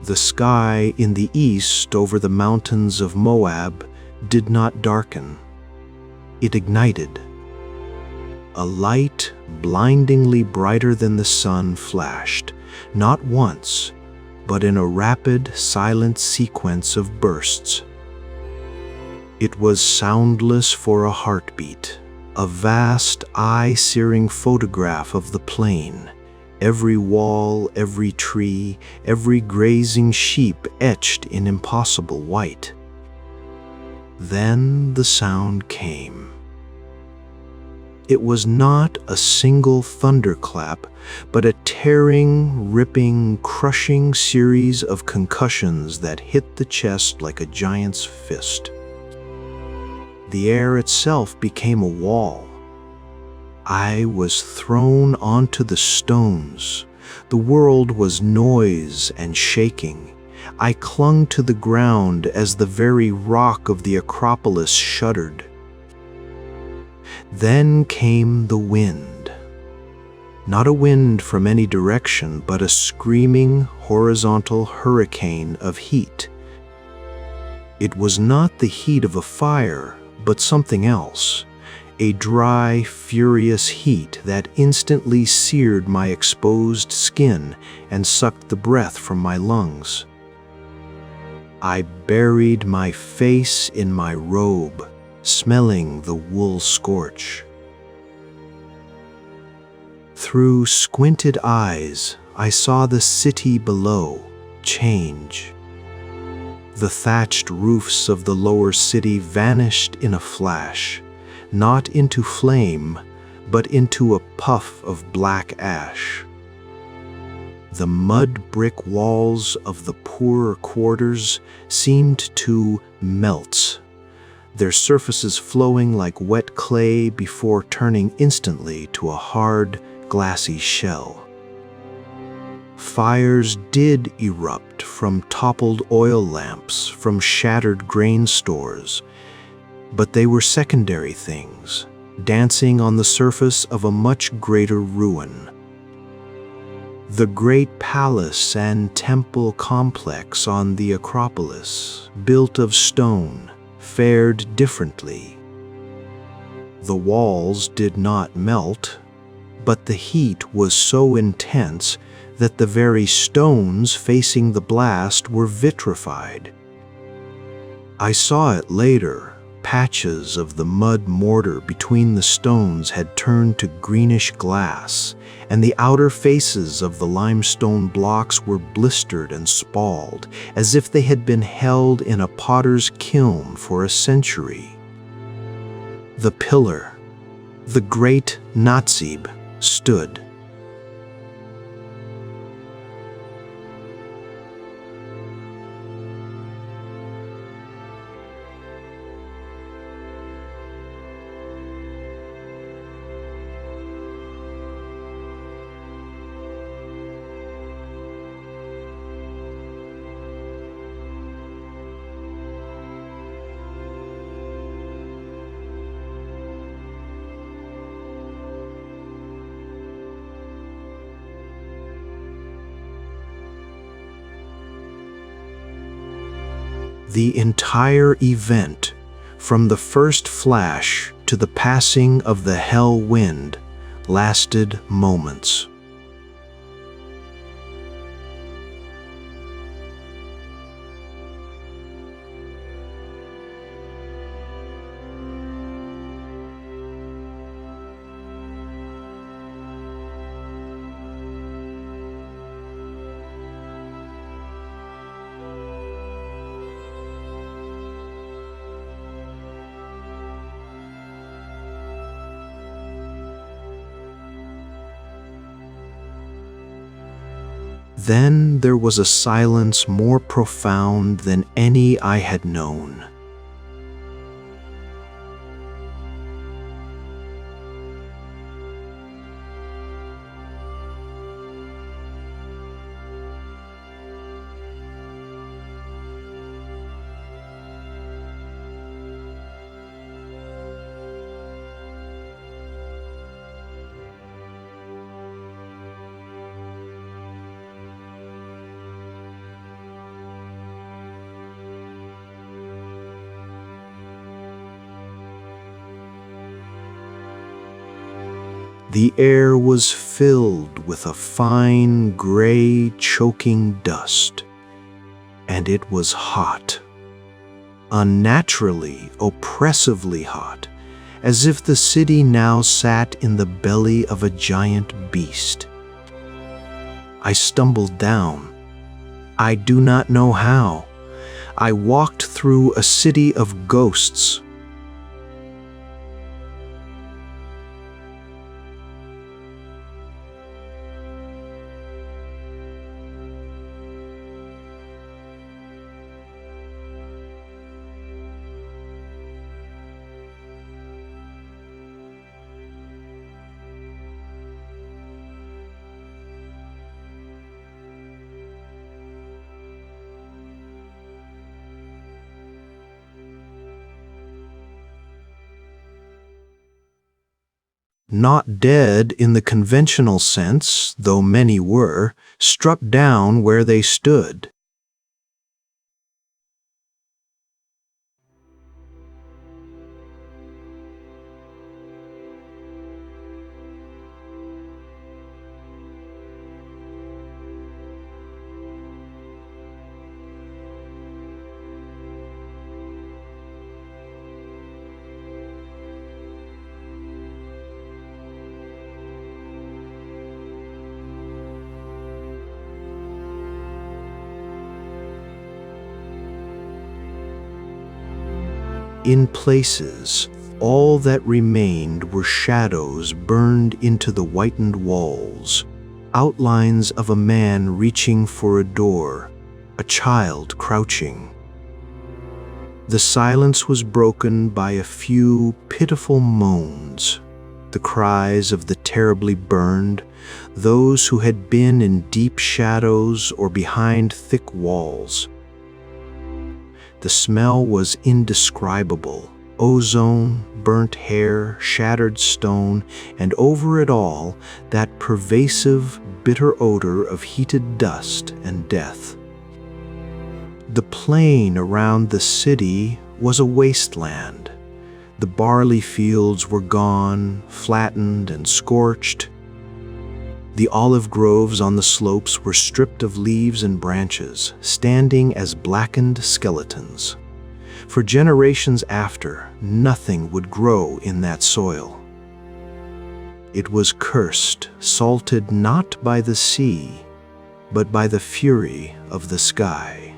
The sky in the east over the mountains of Moab did not darken. It ignited. A light blindingly brighter than the sun flashed, not once, but in a rapid, silent sequence of bursts. It was soundless for a heartbeat, a vast, eye-searing photograph of the plain, every wall, every tree, every grazing sheep etched in impossible white. Then the sound came. It was not a single thunderclap, but a tearing, ripping, crushing series of concussions that hit the chest like a giant's fist. The air itself became a wall. I was thrown onto the stones. The world was noise and shaking. I clung to the ground as the very rock of the Acropolis shuddered. Then came the wind. Not a wind from any direction, but a screaming, horizontal hurricane of heat. It was not the heat of a fire, but something else. A dry, furious heat that instantly seared my exposed skin and sucked the breath from my lungs. I buried my face in my robe, smelling the wool scorch. Through squinted eyes, I saw the city below change. The thatched roofs of the lower city vanished in a flash, not into flame, but into a puff of black ash. The mud brick walls of the poorer quarters seemed to melt, their surfaces flowing like wet clay before turning instantly to a hard, glassy shell. Fires did erupt from toppled oil lamps, from shattered grain stores, but they were secondary things, dancing on the surface of a much greater ruin. The great palace and temple complex on the Acropolis, built of stone, fared differently. The walls did not melt, but the heat was so intense that the very stones facing the blast were vitrified. I saw it later. Patches of the mud mortar between the stones had turned to greenish glass, and the outer faces of the limestone blocks were blistered and spalled, as if they had been held in a potter's kiln for a century. The pillar, the great Natsib, stood. The entire event, from the first flash to the passing of the hell wind, lasted moments. Then there was a silence more profound than any I had known. The air was filled with a fine, gray, choking dust, and it was hot. Unnaturally, oppressively hot, as if the city now sat in the belly of a giant beast. I stumbled down. I do not know how. I walked through a city of ghosts. Not dead in the conventional sense, though many were, struck down where they stood. In places, all that remained were shadows burned into the whitened walls, outlines of a man reaching for a door, a child crouching. The silence was broken by a few pitiful moans, the cries of the terribly burned, those who had been in deep shadows or behind thick walls. The smell was indescribable. Ozone, burnt hair, shattered stone, and over it all, that pervasive, bitter odor of heated dust and death. The plain around the city was a wasteland. The barley fields were gone, flattened and scorched. The olive groves on the slopes were stripped of leaves and branches, standing as blackened skeletons. For generations after, nothing would grow in that soil. It was cursed, salted not by the sea, but by the fury of the sky.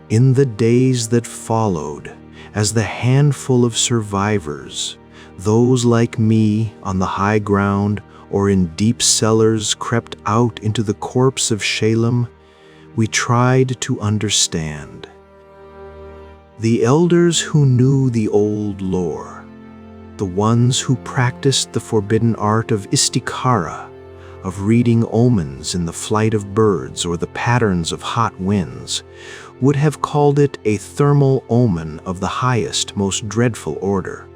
In the days that followed, as the handful of survivors, those like me on the high ground or in deep cellars crept out into the corpse of Shalem, we tried to understand. The elders who knew the old lore, the ones who practiced the forbidden art of istikhara, of reading omens in the flight of birds or the patterns of hot winds, would have called it a thermal omen of the highest, most dreadful order.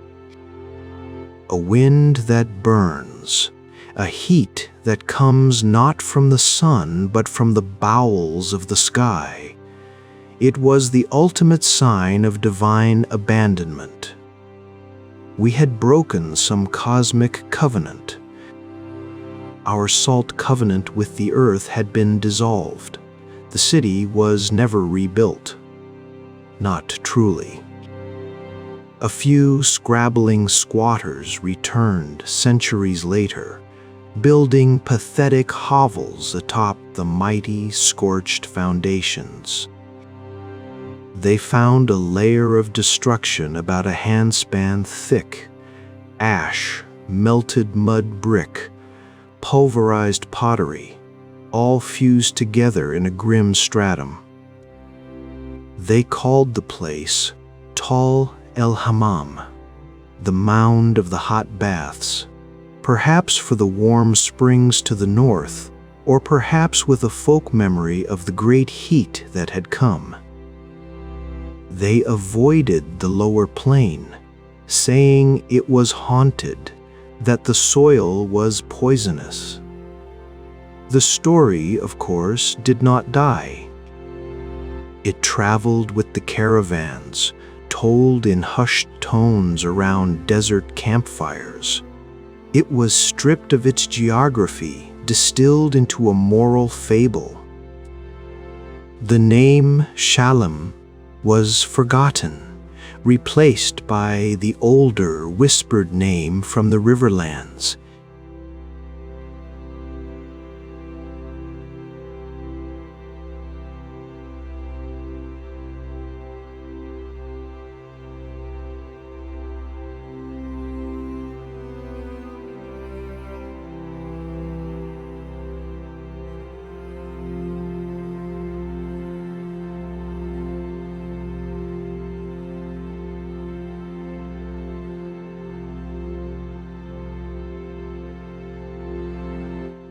A wind that burns, a heat that comes not from the sun but from the bowels of the sky. It was the ultimate sign of divine abandonment. We had broken some cosmic covenant. Our salt covenant with the earth had been dissolved. The city was never rebuilt. Not truly. A few scrabbling squatters returned centuries later, building pathetic hovels atop the mighty, scorched foundations. They found a layer of destruction about a handspan thick, ash, melted mud brick, pulverized pottery, all fused together in a grim stratum. They called the place Tal el-Hammam, the mound of the hot baths, perhaps for the warm springs to the north, or perhaps with a folk memory of the great heat that had come. They avoided the lower plain, saying it was haunted, that the soil was poisonous. The story, of course, did not die. It traveled with the caravans, told in hushed tones around desert campfires. It was stripped of its geography, distilled into a moral fable. The name Shalem was forgotten, replaced by the older, whispered name from the Riverlands.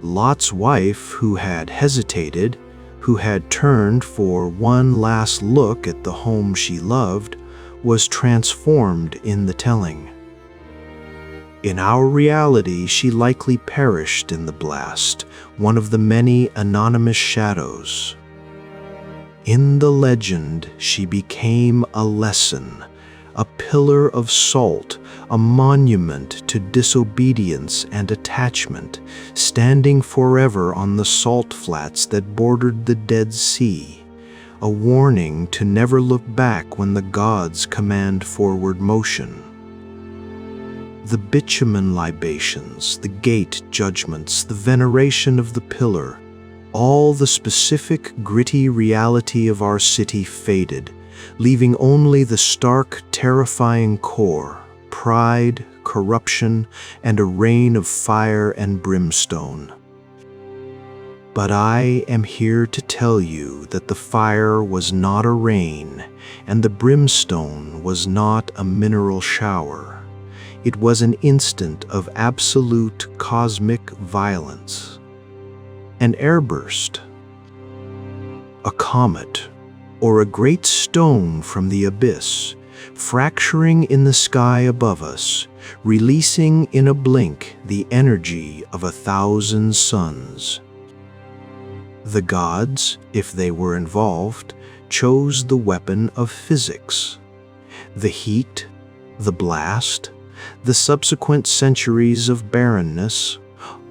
Lot's wife, who had hesitated, who had turned for one last look at the home she loved, was transformed in the telling. In our reality, she likely perished in the blast, one of the many anonymous shadows. In the legend, she became a lesson, a pillar of salt, a monument to disobedience and attachment, standing forever on the salt flats that bordered the Dead Sea, a warning to never look back when the gods command forward motion. The bitumen libations, the gate judgments, the veneration of the pillar, all the specific, gritty reality of our city faded, leaving only the stark, terrifying core, pride, corruption, and a rain of fire and brimstone. But I am here to tell you that the fire was not a rain, and the brimstone was not a mineral shower. It was an instant of absolute cosmic violence. An airburst, a comet, or a great stone from the abyss, fracturing in the sky above us, releasing in a blink the energy of 1,000 suns. The gods, if they were involved, chose the weapon of physics. The heat, the blast, the subsequent centuries of barrenness,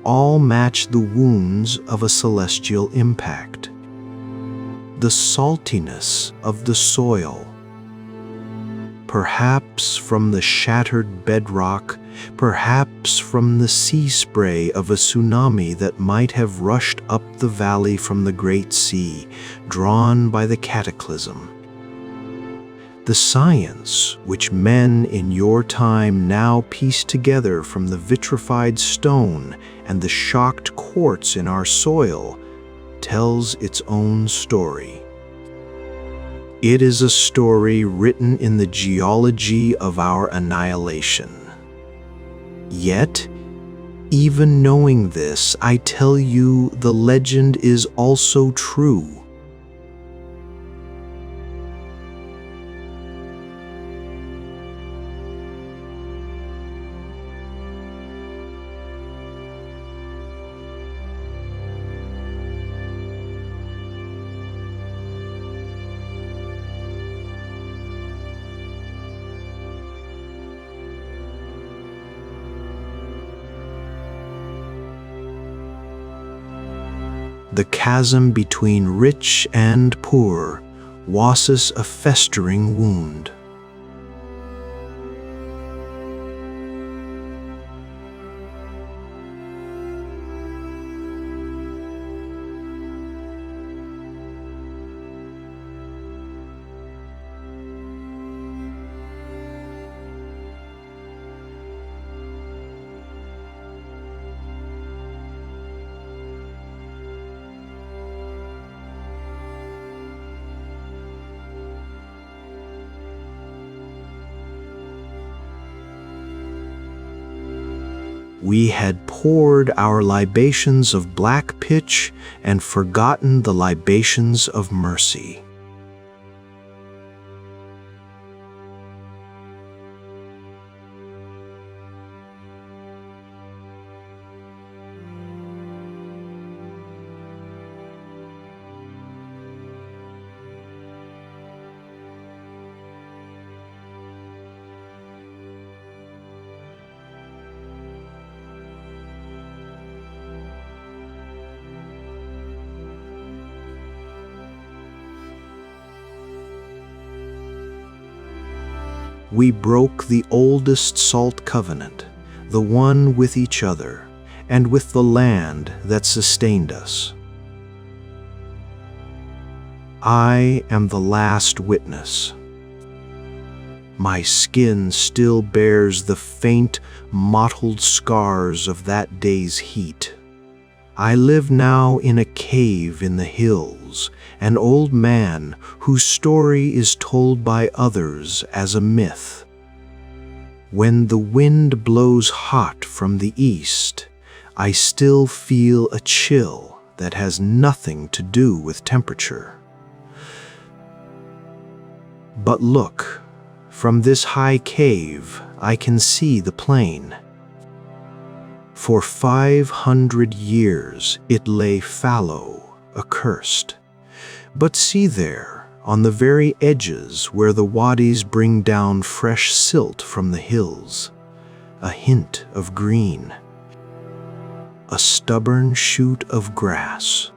all match the wounds of a celestial impact. The saltiness of the soil, perhaps from the shattered bedrock, perhaps from the sea spray of a tsunami that might have rushed up the valley from the Great Sea, drawn by the cataclysm. The science which men in your time now piece together from the vitrified stone and the shocked quartz in our soil tells its own story. It is a story written in the geology of our annihilation. Yet, even knowing this, I tell you the legend is also true. The chasm between rich and poor washes a festering wound. We had poured our libations of black pitch and forgotten the libations of mercy. we broke the oldest salt covenant, the one with each other, and with the land that sustained us. I am the last witness. My skin still bears the faint, mottled scars of that day's heat. I live now in a cave in the hills, an old man whose story is told by others as a myth. When the wind blows hot from the east, I still feel a chill that has nothing to do with temperature. But look, from this high cave I can see the plain. For 500 years it lay fallow, accursed. But see there, on the very edges where the wadis bring down fresh silt from the hills, a hint of green, a stubborn shoot of grass.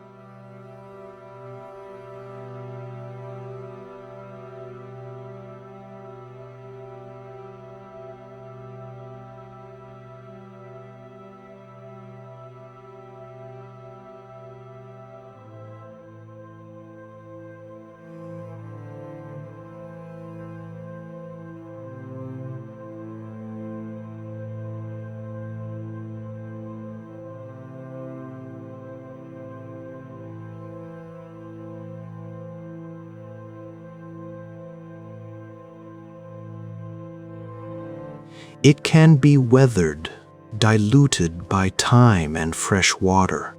It can be weathered, diluted by time and fresh water.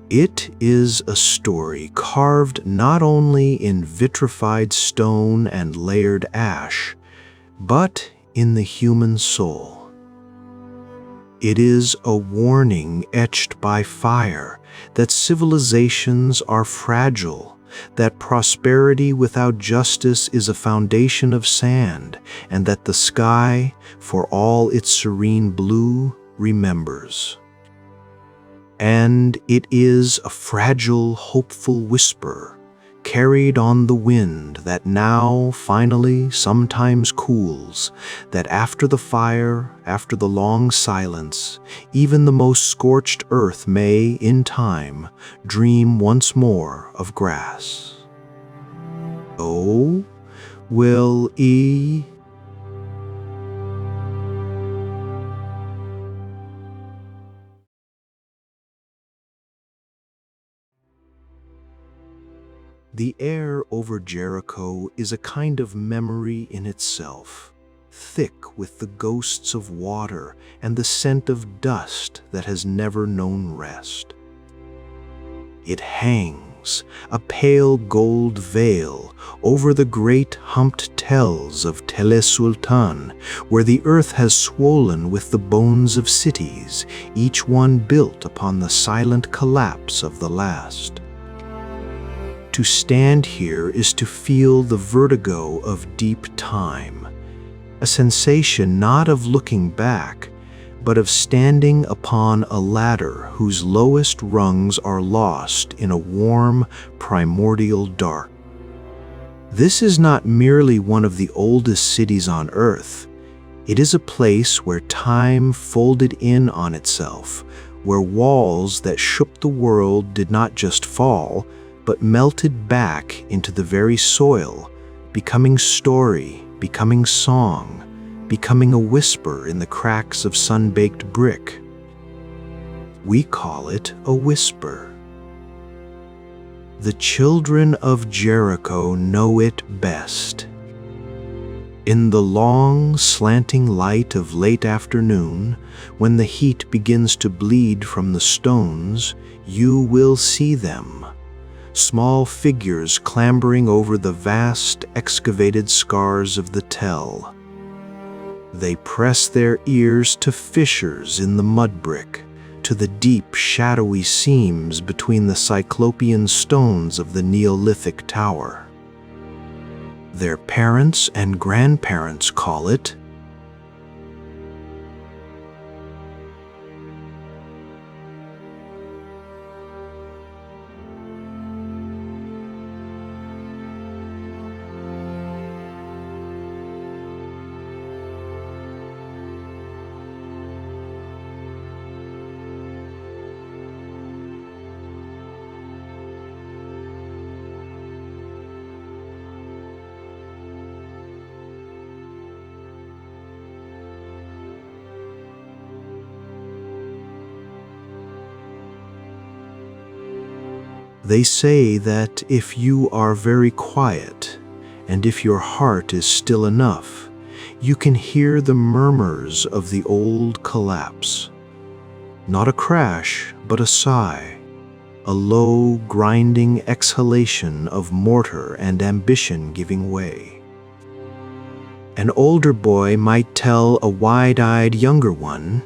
It is a story carved not only in vitrified stone and layered ash, but in the human soul. It is a warning etched by fire that civilizations are fragile, that prosperity without justice is a foundation of sand, and that the sky, for all its serene blue, remembers. And it is a fragile, hopeful whisper, carried on the wind that now, finally, sometimes cools, that after the fire, after the long silence, even the most scorched earth may, in time, dream once more of grass. Oh, will The air over Jericho is a kind of memory in itself, thick with the ghosts of water and the scent of dust that has never known rest. It hangs, a pale gold veil, over the great humped tells of el-Sultan, where the earth has swollen with the bones of cities, each one built upon the silent collapse of the last. To stand here is to feel the vertigo of deep time, a sensation not of looking back, but of standing upon a ladder whose lowest rungs are lost in a warm, primordial dark. This is not merely one of the oldest cities on earth. It is a place where time folded in on itself, where walls that shook the world did not just fall, but melted back into the very soil, becoming story, becoming song, becoming a whisper in the cracks of sun-baked brick. We call it a whisper. The children of Jericho know it best. In the long, slanting light of late afternoon, when the heat begins to bleed from the stones, you will see them, small figures clambering over the vast excavated scars of the tell. They press their ears to fissures in the mud brick, to the deep, shadowy seams between the cyclopean stones of the Neolithic tower. Their parents and grandparents call it They say that if you are very quiet, and if your heart is still enough, you can hear the murmurs of the old collapse. Not a crash, but a sigh, a low, grinding exhalation of mortar and ambition giving way. An older boy might tell a wide-eyed younger one,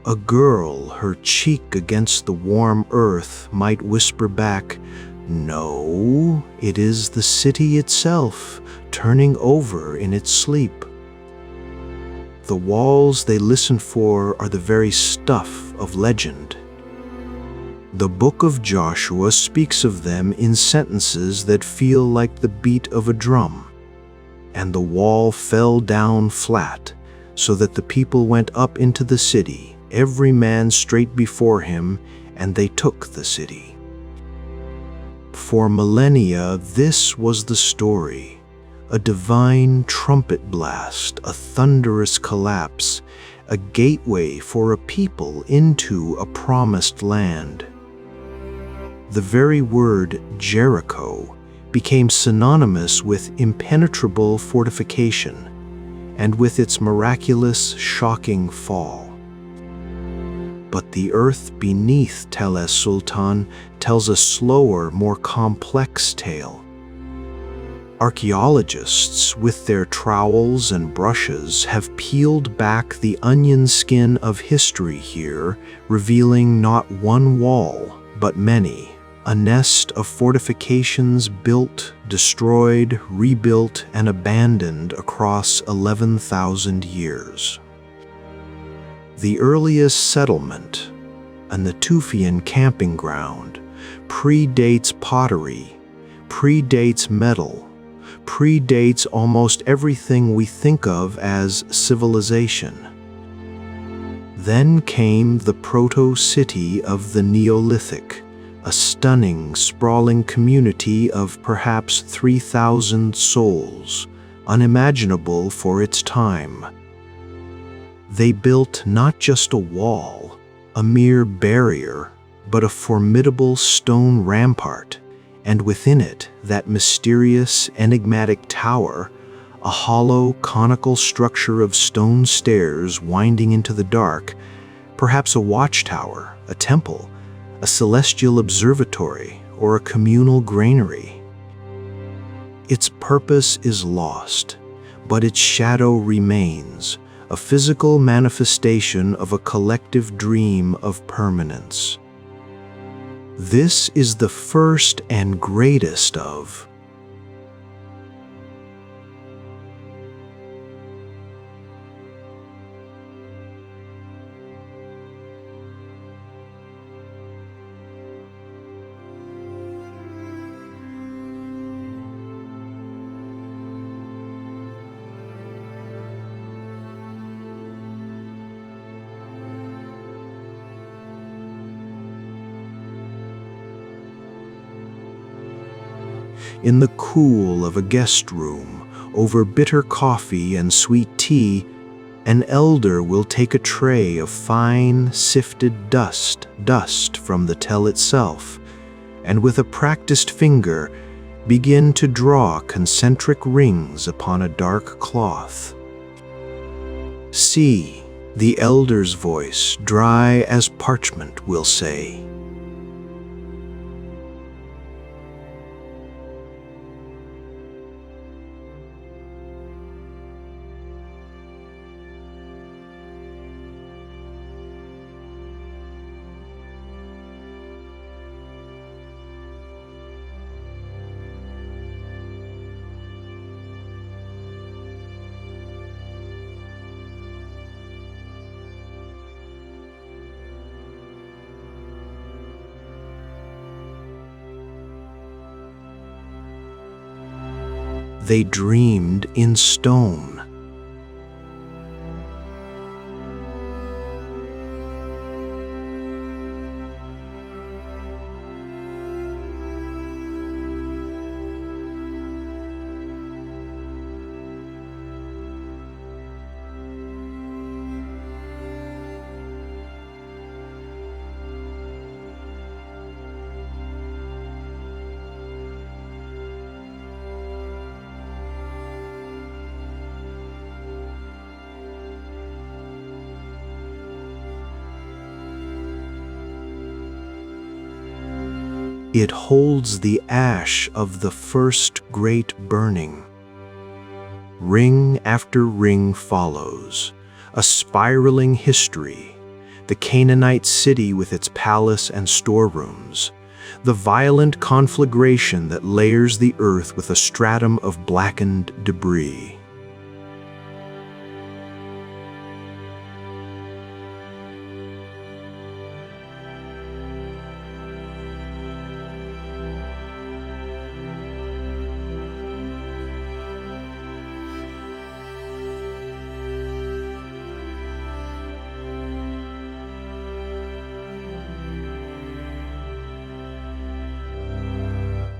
a girl, her cheek against the warm earth, might whisper back, "No, it is the city itself, turning over in its sleep." The walls they listen for are the very stuff of legend. The book of Joshua speaks of them in sentences that feel like the beat of a drum. And the wall fell down flat, so that the people went up into the city, every man straight before him, and they took the city. For millennia, this was the story, a divine trumpet blast, a thunderous collapse, a gateway for a people into a promised land. The very word Jericho became synonymous with impenetrable fortification, and with its miraculous, shocking fall. But the earth beneath es-Sultan tells a slower, more complex tale. Archaeologists, with their trowels and brushes, have peeled back the onion skin of history here, revealing not one wall, but many. A nest of fortifications built, destroyed, rebuilt, and abandoned across 11,000 years. The earliest settlement, a Natufian camping ground, predates pottery, predates metal, predates almost everything we think of as civilization. Then came the proto-city of the Neolithic, a stunning, sprawling community of perhaps 3,000 souls, unimaginable for its time. They built not just a wall, a mere barrier, but a formidable stone rampart, and within it that mysterious, enigmatic tower, a hollow, conical structure of stone stairs winding into the dark, perhaps a watchtower, a temple, a celestial observatory, or a communal granary. Its purpose is lost, but its shadow remains, a physical manifestation of a collective dream of permanence. This is the first and greatest of in the cool of a guest room, over bitter coffee and sweet tea, an elder will take a tray of fine, sifted dust from the tell itself, and with a practiced finger begin to draw concentric rings upon a dark cloth. See, the elder's voice, dry as parchment, will say, they dreamed in stone. It holds the ash of the first great burning. Ring after ring follows, a spiraling history, the Canaanite city with its palace and storerooms, the violent conflagration that layers the earth with a stratum of blackened debris.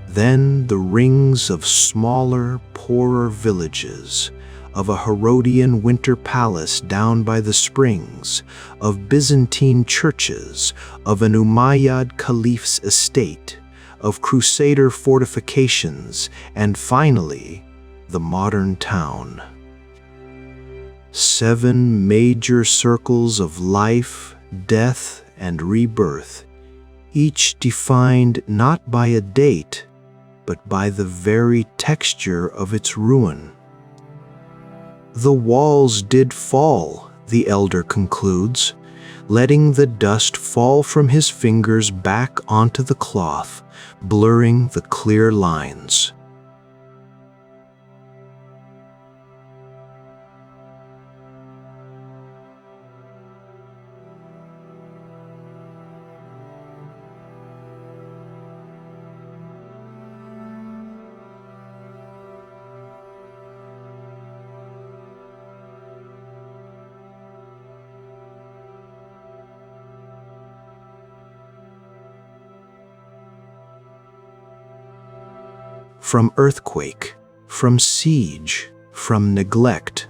Then the rings of smaller, poorer villages, of a Herodian winter palace down by the springs, of Byzantine churches, of an Umayyad caliph's estate, of Crusader fortifications, and finally, the modern town. 7 major circles of life, death, and rebirth, each defined not by a date, but by the very texture of its ruin. The walls did fall, the elder concludes, letting the dust fall from his fingers back onto the cloth, blurring the clear lines. From earthquake, from siege, from neglect.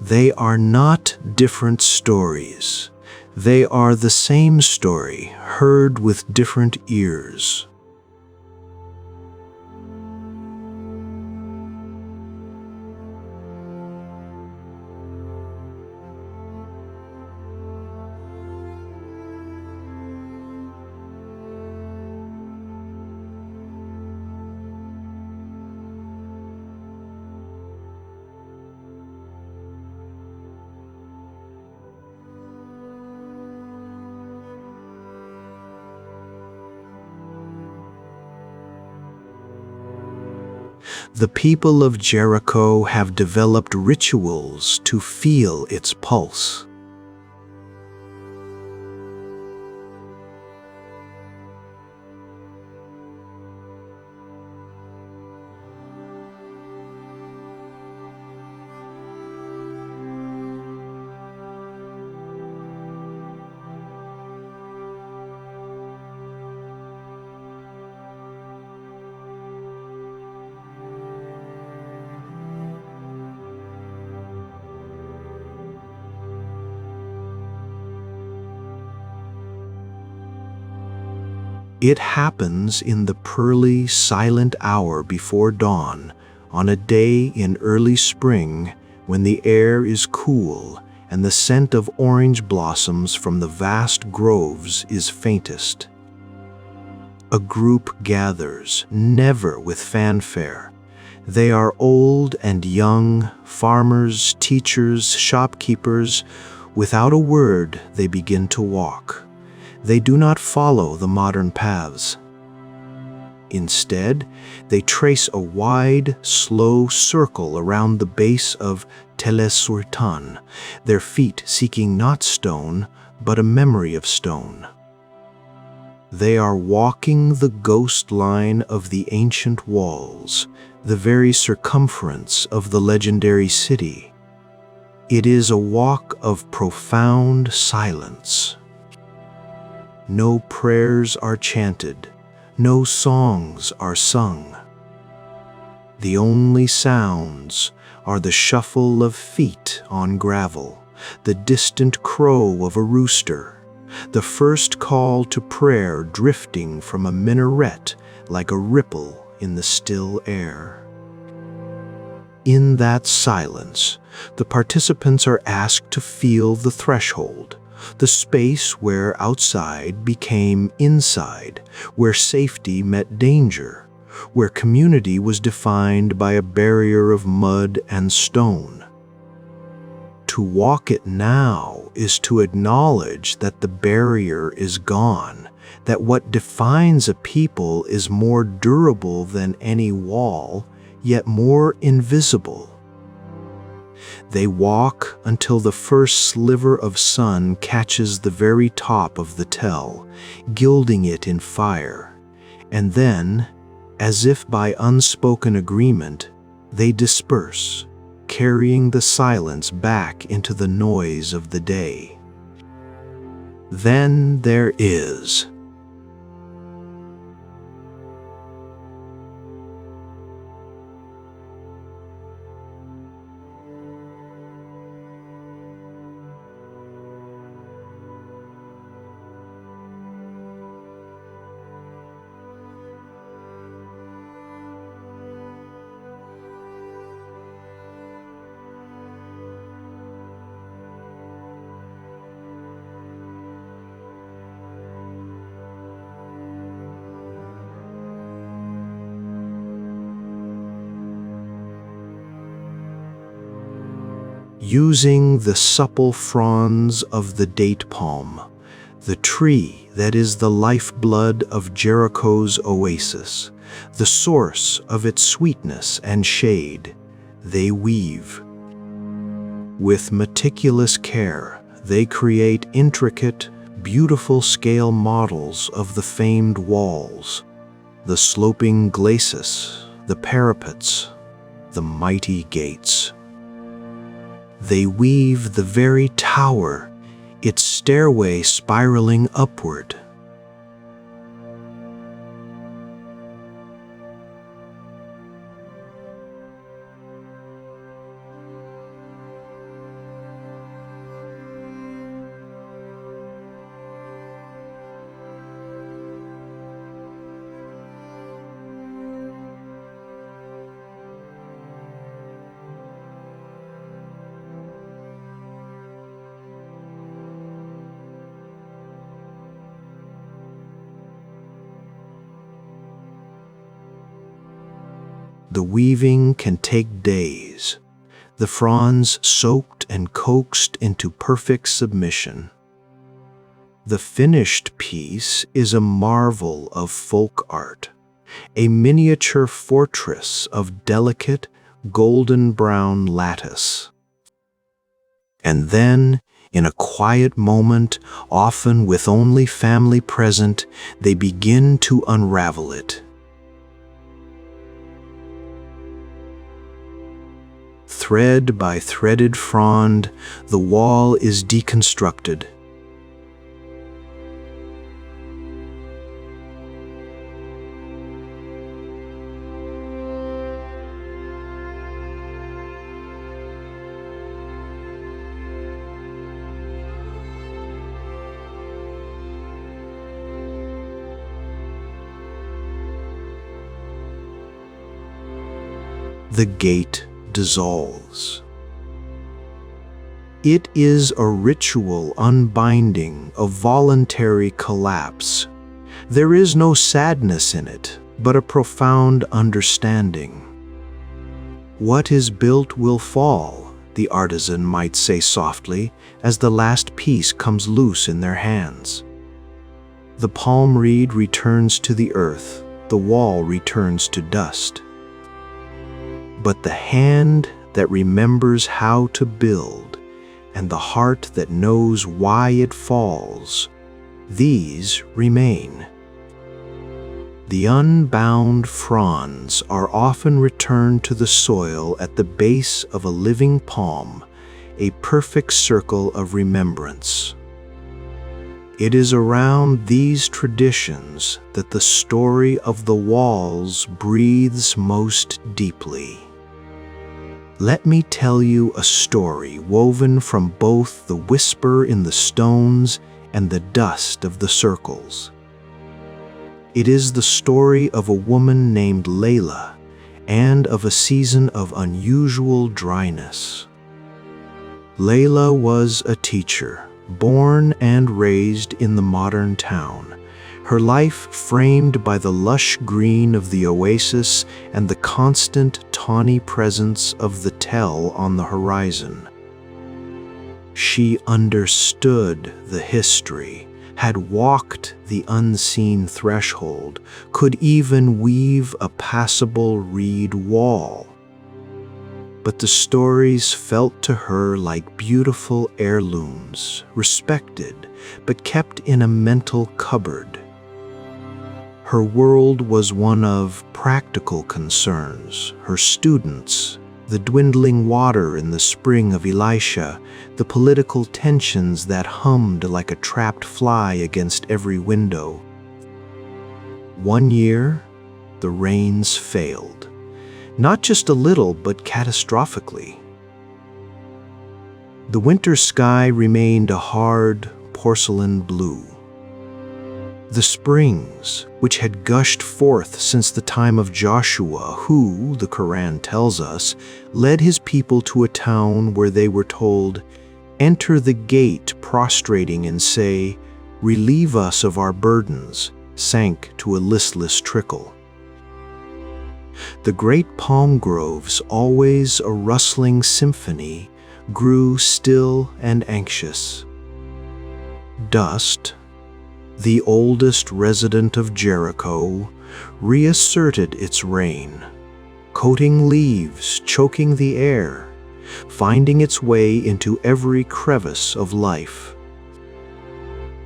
They are not different stories. They are the same story, heard with different ears. The people of Jericho have developed rituals to feel its pulse. It happens in the pearly, silent hour before dawn, on a day in early spring when the air is cool and the scent of orange blossoms from the vast groves is faintest. A group gathers, never with fanfare. They are old and young, farmers, teachers, shopkeepers. Without a word, they begin to walk. They do not follow the modern paths. Instead, they trace a wide, slow circle around the base of el-Sultan, their feet seeking not stone, but a memory of stone. They are walking the ghost line of the ancient walls, the very circumference of the legendary city. It is a walk of profound silence. No prayers are chanted, no songs are sung. The only sounds are the shuffle of feet on gravel, the distant crow of a rooster, the first call to prayer drifting from a minaret like a ripple in the still air. In that silence, the participants are asked to feel the threshold, the space where outside became inside, where safety met danger, where community was defined by a barrier of mud and stone. To walk it now is to acknowledge that the barrier is gone, that what defines a people is more durable than any wall, yet more invisible. They walk until the first sliver of sun catches the very top of the tell, gilding it in fire, and then, as if by unspoken agreement, they disperse, carrying the silence back into the noise of the day. Then there is using the supple fronds of the date palm, the tree that is the lifeblood of Jericho's oasis, the source of its sweetness and shade, they weave. With meticulous care, they create intricate, beautiful scale models of the famed walls, the sloping glacis, the parapets, the mighty gates. They weave the very tower, its stairway spiraling upward. The weaving can take days, the fronds soaked and coaxed into perfect submission. The finished piece is a marvel of folk art, a miniature fortress of delicate, golden-brown lattice. And then, in a quiet moment, often with only family present, they begin to unravel it. Thread by threaded frond, the wall is deconstructed. The gate dissolves. It is a ritual unbinding of voluntary collapse. There is no sadness in it, but a profound understanding. What is built will fall, the artisan might say softly, as the last piece comes loose in their hands. The palm reed returns to the earth, the wall returns to dust. But the hand that remembers how to build, and the heart that knows why it falls, these remain. The unbound fronds are often returned to the soil at the base of a living palm, a perfect circle of remembrance. It is around these traditions that the story of the walls breathes most deeply. Let me tell you a story woven from both the whisper in the stones and the dust of the circles. It is the story of a woman named Sela and of a season of unusual dryness. Sela was a teacher, born and raised in the modern town, her life framed by the lush green of the oasis and the constant tawny presence of the tell on the horizon. She understood the history, had walked the unseen threshold, could even weave a passable reed wall. But the stories felt to her like beautiful heirlooms, respected, but kept in a mental cupboard. Her world was one of practical concerns, her students, the dwindling water in the spring of Elisha, the political tensions that hummed like a trapped fly against every window. One year, the rains failed, not just a little, but catastrophically. The winter sky remained a hard porcelain blue. The springs, which had gushed forth since the time of Joshua, who, the Quran tells us, led his people to a town where they were told, "Enter the gate prostrating and say, 'Relieve us of our burdens,' sank to a listless trickle. The great palm groves, always a rustling symphony, grew still and anxious. Dust, the oldest resident of Jericho, reasserted its reign, coating leaves, choking the air, finding its way into every crevice of life.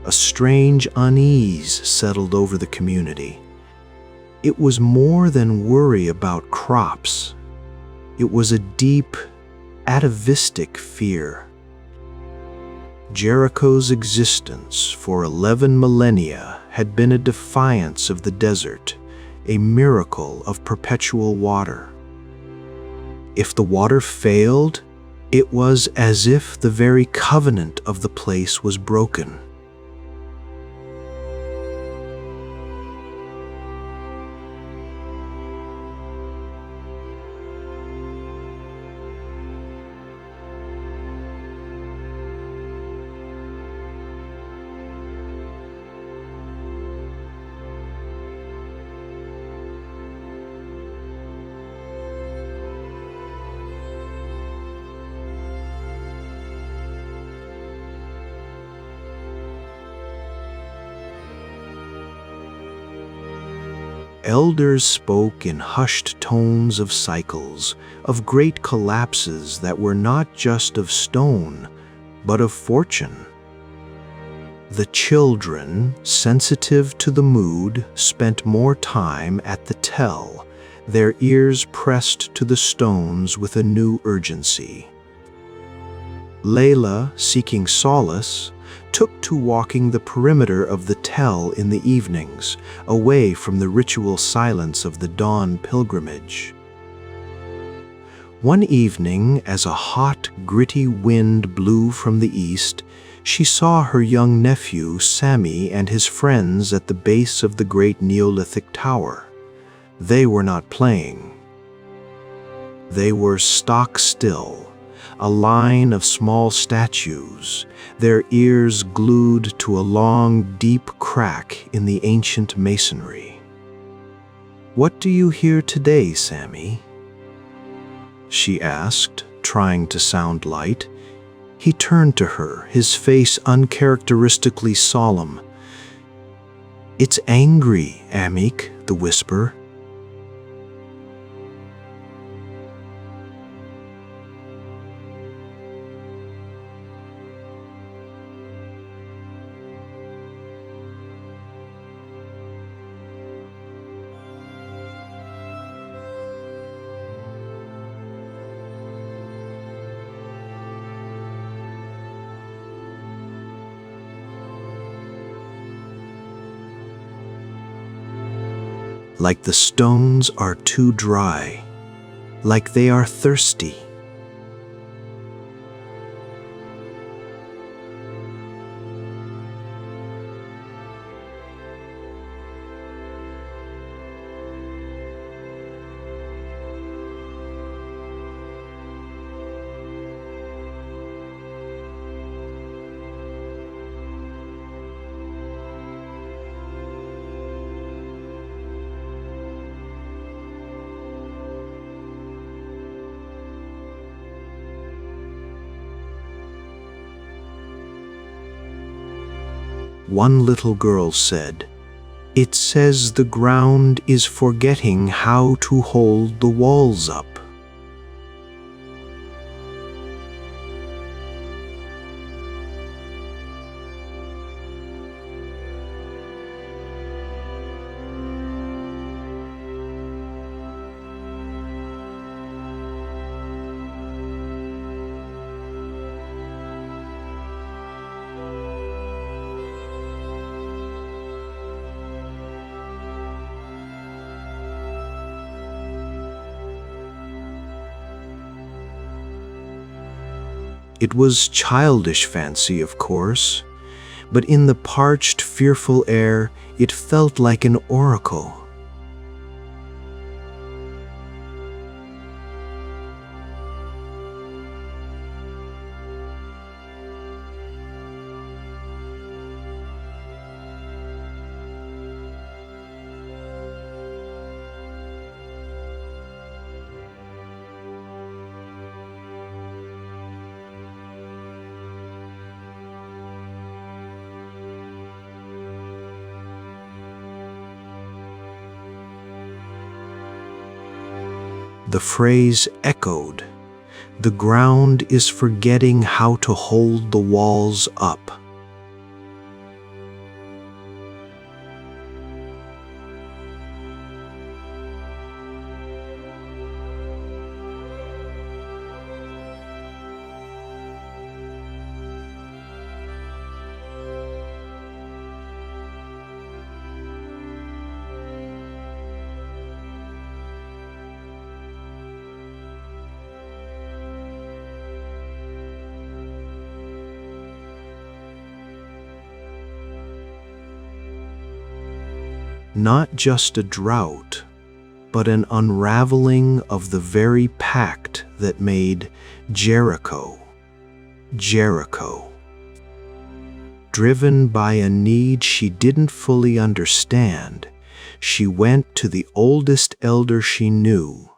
A strange unease settled over the community. It was more than worry about crops. It was a deep, atavistic fear. Jericho's existence for 11 millennia had been a defiance of the desert, a miracle of perpetual water. If the water failed, it was as if the very covenant of the place was broken. Elders spoke in hushed tones of cycles, of great collapses that were not just of stone, but of fortune. The children, sensitive to the mood, spent more time at the tell, their ears pressed to the stones with a new urgency. Layla, seeking solace, took to walking the perimeter of the tell in the evenings, away from the ritual silence of the dawn pilgrimage. One evening, as a hot, gritty wind blew from the east, she saw her young nephew, Sammy, and his friends at the base of the great Neolithic tower. They were not playing. They were stock still, a line of small statues, their ears glued to a long, deep crack in the ancient masonry. "What do you hear today, Sammy?" she asked, trying to sound light. He turned to her, his face uncharacteristically solemn. "It's angry, Amik," the whisper. Like the stones are too dry, like they are thirsty. One little girl said, "It says the ground is forgetting how to hold the walls up." It was childish fancy, of course, but in the parched, fearful air, it felt like an oracle. The phrase echoed, "The ground is forgetting how to hold the walls up." Not just a drought, but an unraveling of the very pact that made Jericho, Jericho. Driven by a need she didn't fully understand, she went to the oldest elder she knew,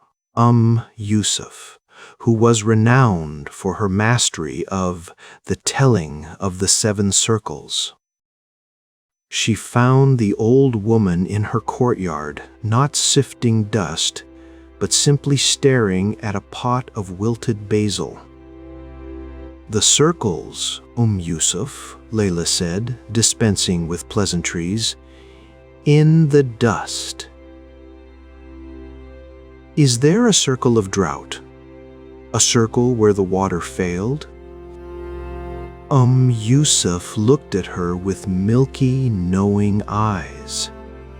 Yusuf, who was renowned for her mastery of the telling of the 7 circles. She found the old woman in her courtyard, not sifting dust, but simply staring at a pot of wilted basil. "The circles, Yusuf," Layla said, dispensing with pleasantries, "in the dust. Is there a circle of drought? A circle where the water failed?" Yusuf looked at her with milky, knowing eyes.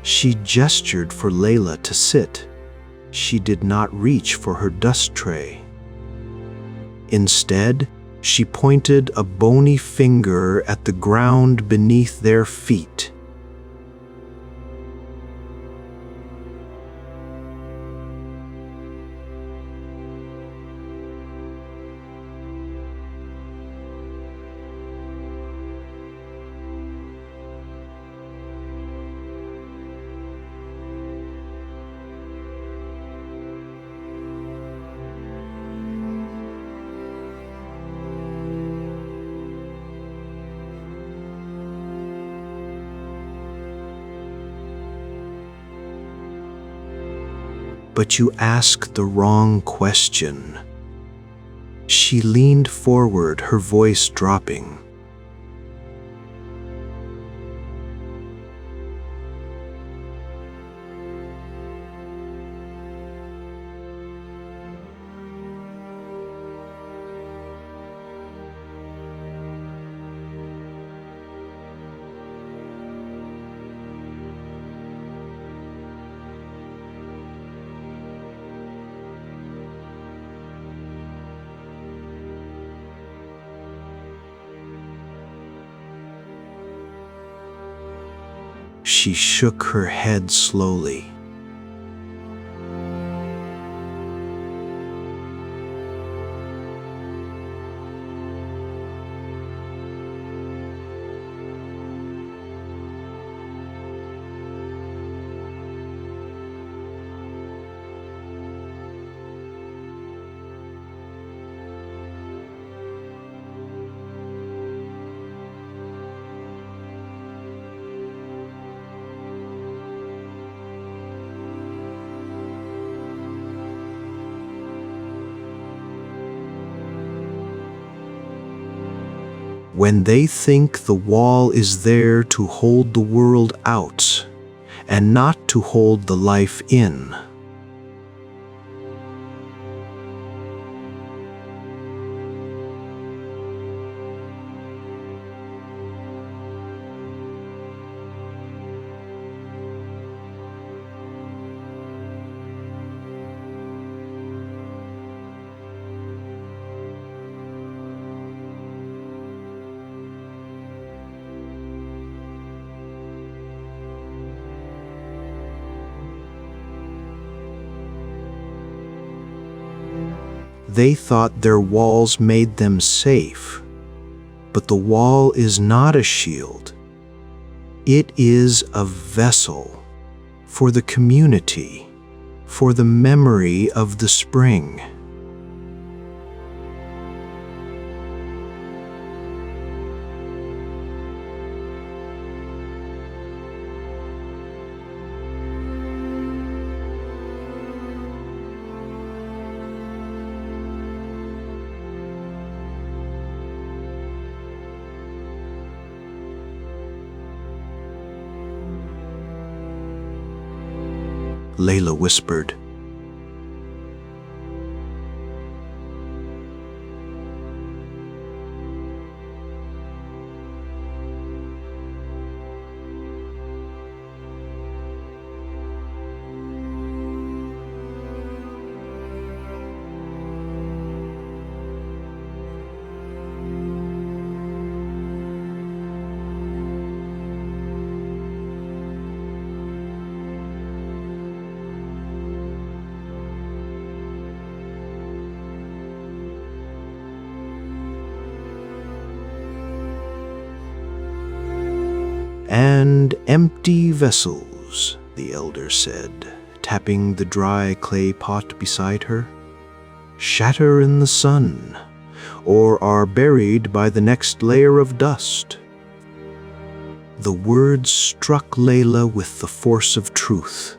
She gestured for Layla to sit. She did not reach for her dust tray. Instead, she pointed a bony finger at the ground beneath their feet. "But you asked the wrong question." She leaned forward, her voice dropping. She shook her head slowly. When they think the wall is there to hold the world out and not to hold the life in. They thought their walls made them safe, but the wall is not a shield. It is a vessel for the community, for the memory of the spring. Layla whispered. "And empty vessels," the elder said, tapping the dry clay pot beside her, "shatter in the sun, or are buried by the next layer of dust." The words struck Layla with the force of truth.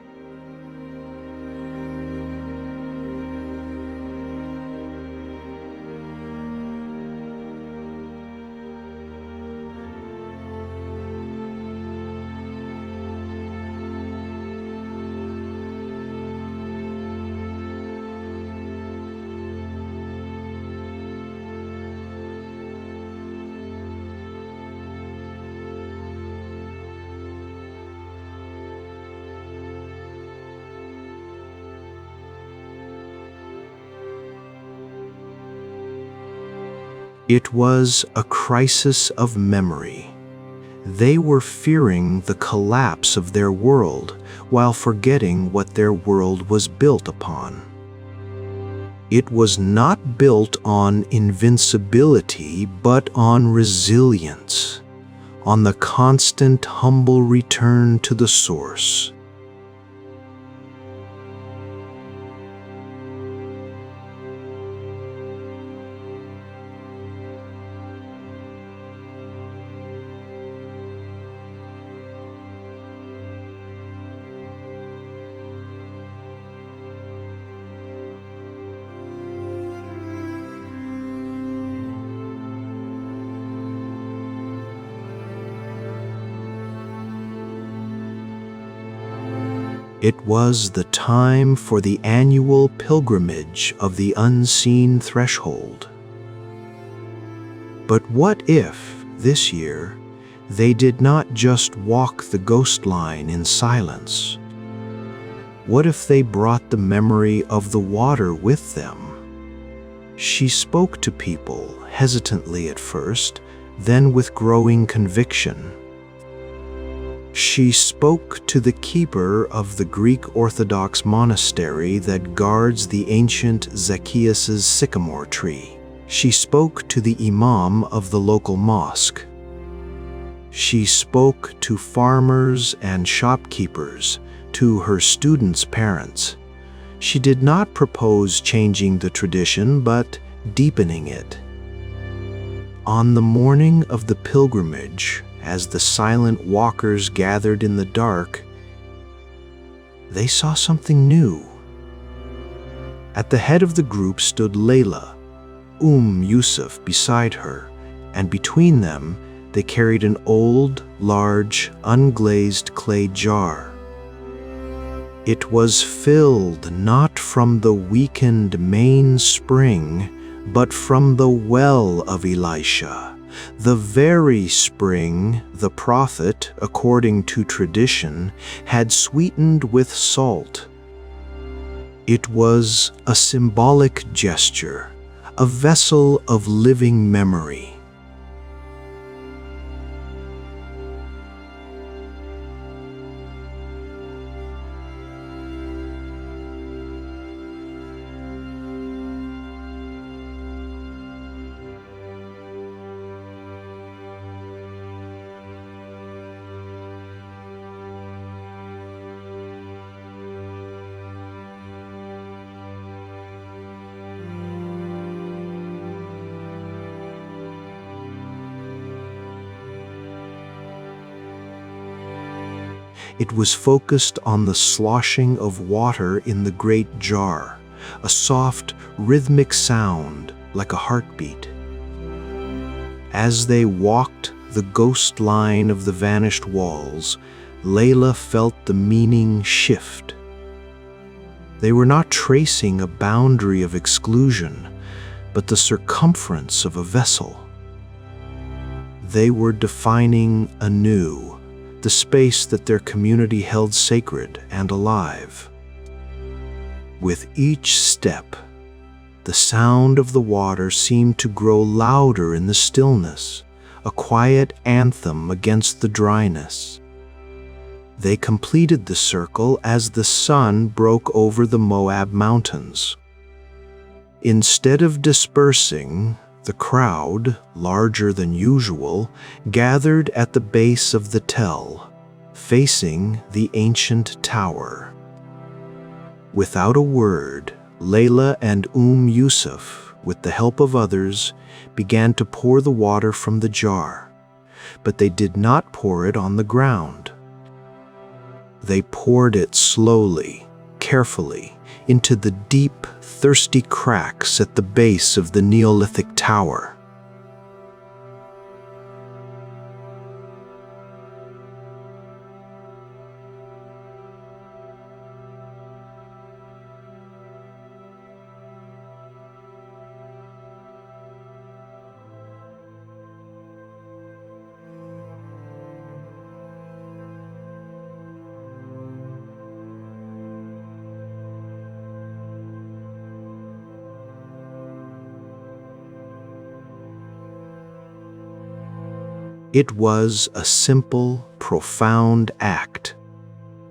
It was a crisis of memory. They were fearing the collapse of their world while forgetting what their world was built upon. It was not built on invincibility, but on resilience, on the constant, humble return to the source. It was the time for the annual pilgrimage of the unseen threshold. But what if, this year, they did not just walk the ghost line in silence? What if they brought the memory of the water with them? She spoke to people, hesitantly at first, then with growing conviction. She spoke to the keeper of the Greek Orthodox monastery that guards the ancient Zacchaeus' sycamore tree. She spoke to the imam of the local mosque. She spoke to farmers and shopkeepers, to her students' parents. She did not propose changing the tradition, but deepening it. On the morning of the pilgrimage, as the silent walkers gathered in the dark, they saw something new. At the head of the group stood Layla, Yusuf beside her, and between them they carried an old, large, unglazed clay jar. It was filled not from the weakened main spring, but from the well of Elisha, the very spring the prophet, according to tradition, had sweetened with salt. It was a symbolic gesture, a vessel of living memory. It was focused on the sloshing of water in the great jar, a soft, rhythmic sound like a heartbeat. As they walked the ghost line of the vanished walls, Layla felt the meaning shift. They were not tracing a boundary of exclusion, but the circumference of a vessel. They were defining anew the space that their community held sacred and alive. With each step, the sound of the water seemed to grow louder in the stillness, a quiet anthem against the dryness. They completed the circle as the sun broke over the Moab mountains. Instead of dispersing, the crowd, larger than usual, gathered at the base of the tell, facing the ancient tower. Without a word, Layla and Yusuf, with the help of others, began to pour the water from the jar. but they did not pour it on the ground. They poured it slowly, carefully, into the deep, thirsty cracks at the base of the Neolithic tower. It was a simple, profound act.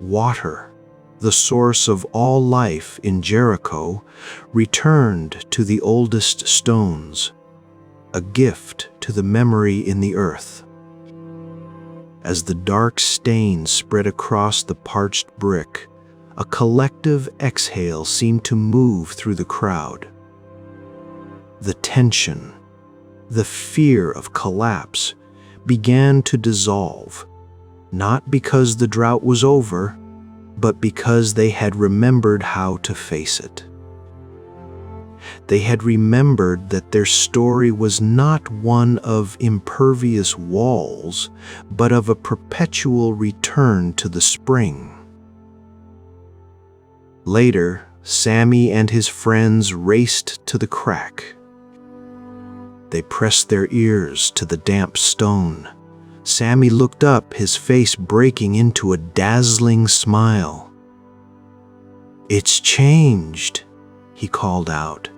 Water, the source of all life in Jericho, returned to the oldest stones, a gift to the memory in the earth. As the dark stain spread across the parched brick, a collective exhale seemed to move through the crowd. The tension, the fear of collapse, began to dissolve, not because the drought was over, but because they had remembered how to face it. They had remembered that their story was not one of impervious walls, but of a perpetual return to the spring. Later, Sammy and his friends raced to the crack. They pressed their ears to the damp stone. Sammy looked up, his face breaking into a dazzling smile. "It's changed," he called out.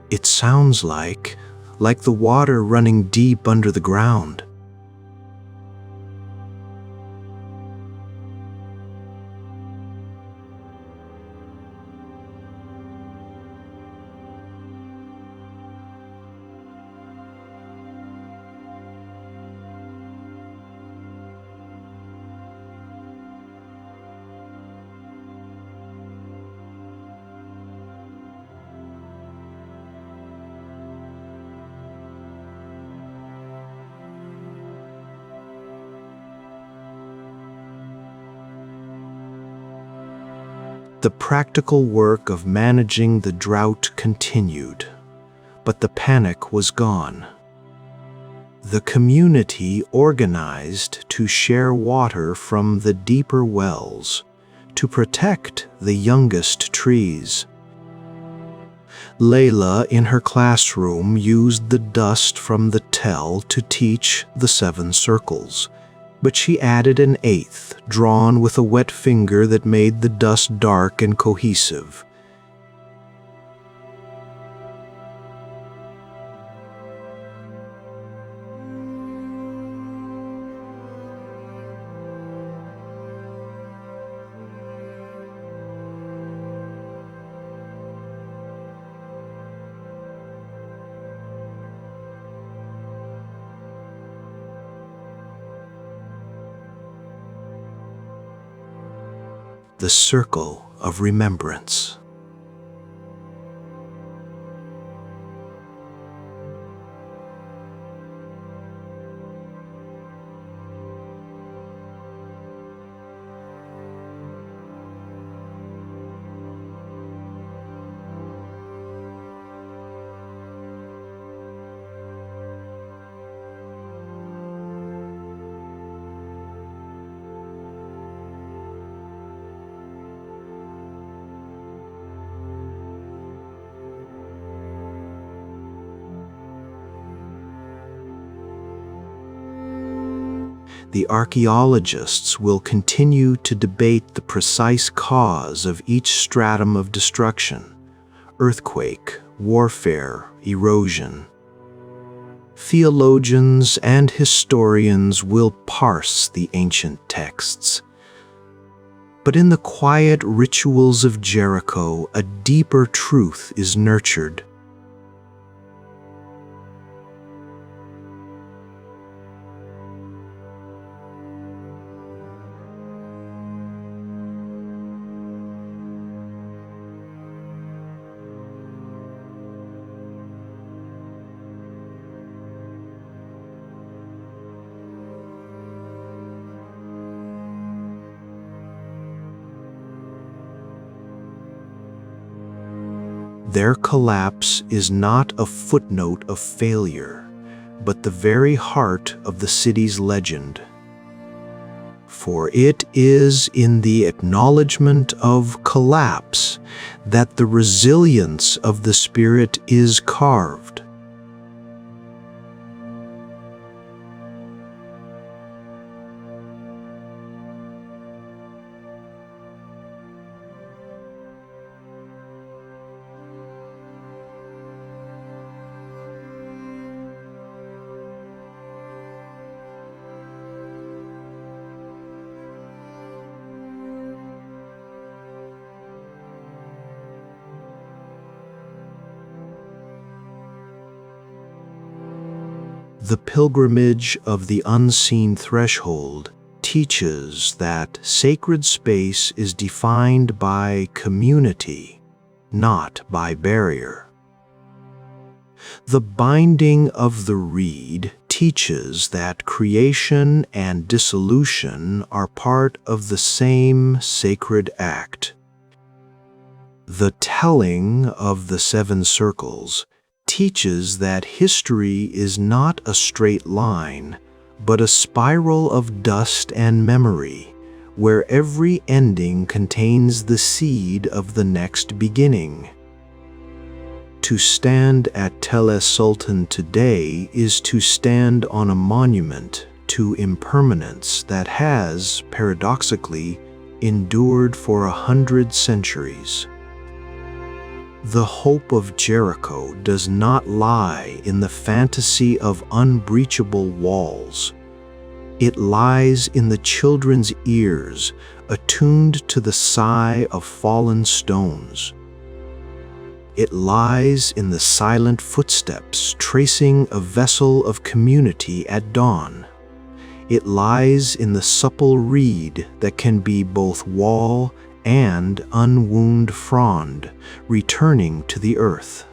It sounds like the water running deep under the ground. The practical work of managing the drought continued, but the panic was gone. The community organized to share water from the deeper wells, to protect the youngest trees. Layla, in her classroom, used the dust from the tell to teach the 7 circles, but she added an 8th, drawn with a wet finger that made the dust dark and cohesive. The circle of remembrance. The archaeologists will continue to debate the precise cause of each stratum of destruction: earthquake, warfare, erosion. Theologians and historians will parse the ancient texts. But in the quiet rituals of Jericho, a deeper truth is nurtured. Their collapse is not a footnote of failure, but the very heart of the city's legend. For it is in the acknowledgement of collapse that the resilience of the spirit is carved. The pilgrimage of the unseen threshold teaches that sacred space is defined by community, not by barrier. The binding of the reed teaches that creation and dissolution are part of the same sacred act. The telling of the seven circles teaches that history is not a straight line, but a spiral of dust and memory, where every ending contains the seed of the next beginning. To stand at es-Sultan today is to stand on a monument to impermanence that has, paradoxically, endured for 100 centuries. The hope of Jericho does not lie in the fantasy of unbreachable walls. It lies in the children's ears, attuned to the sigh of fallen stones. It lies in the silent footsteps tracing a vessel of community at dawn. It lies in the supple reed that can be both wall and unwound frond, returning to the earth.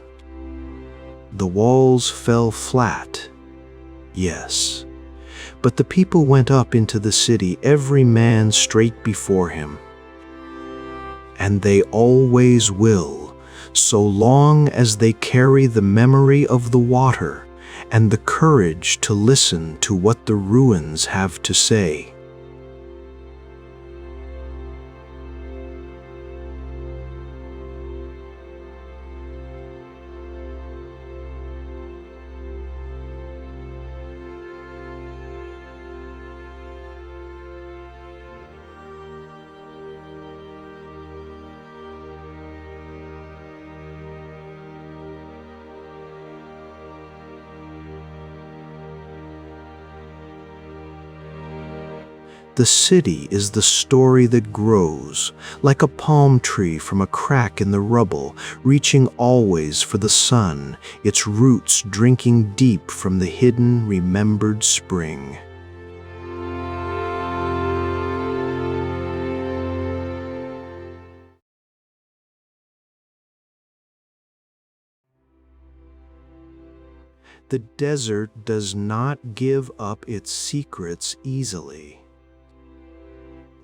The walls fell flat, yes, but the people went up into the city, every man straight before him. And they always will, so long as they carry the memory of the water and the courage to listen to what the ruins have to say. The city is the story that grows, like a palm tree from a crack in the rubble, reaching always for the sun, its roots drinking deep from the hidden, remembered spring. The desert does not give up its secrets easily.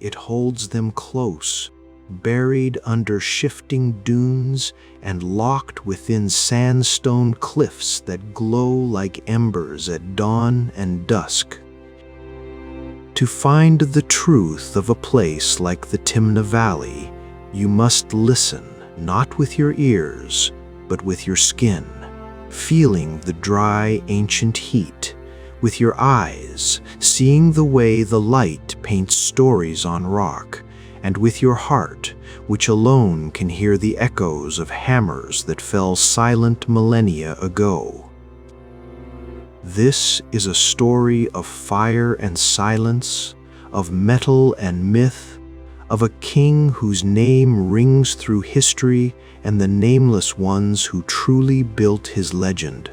It holds them close, buried under shifting dunes and locked within sandstone cliffs that glow like embers at dawn and dusk. To find the truth of a place like the Timna Valley, you must listen, not with your ears, but with your skin, feeling the dry, ancient heat, with your eyes, seeing the way the light paints stories on rock, and with your heart, which alone can hear the echoes of hammers that fell silent millennia ago. This is a story of fire and silence, of metal and myth, of a king whose name rings through history and the nameless ones who truly built his legend.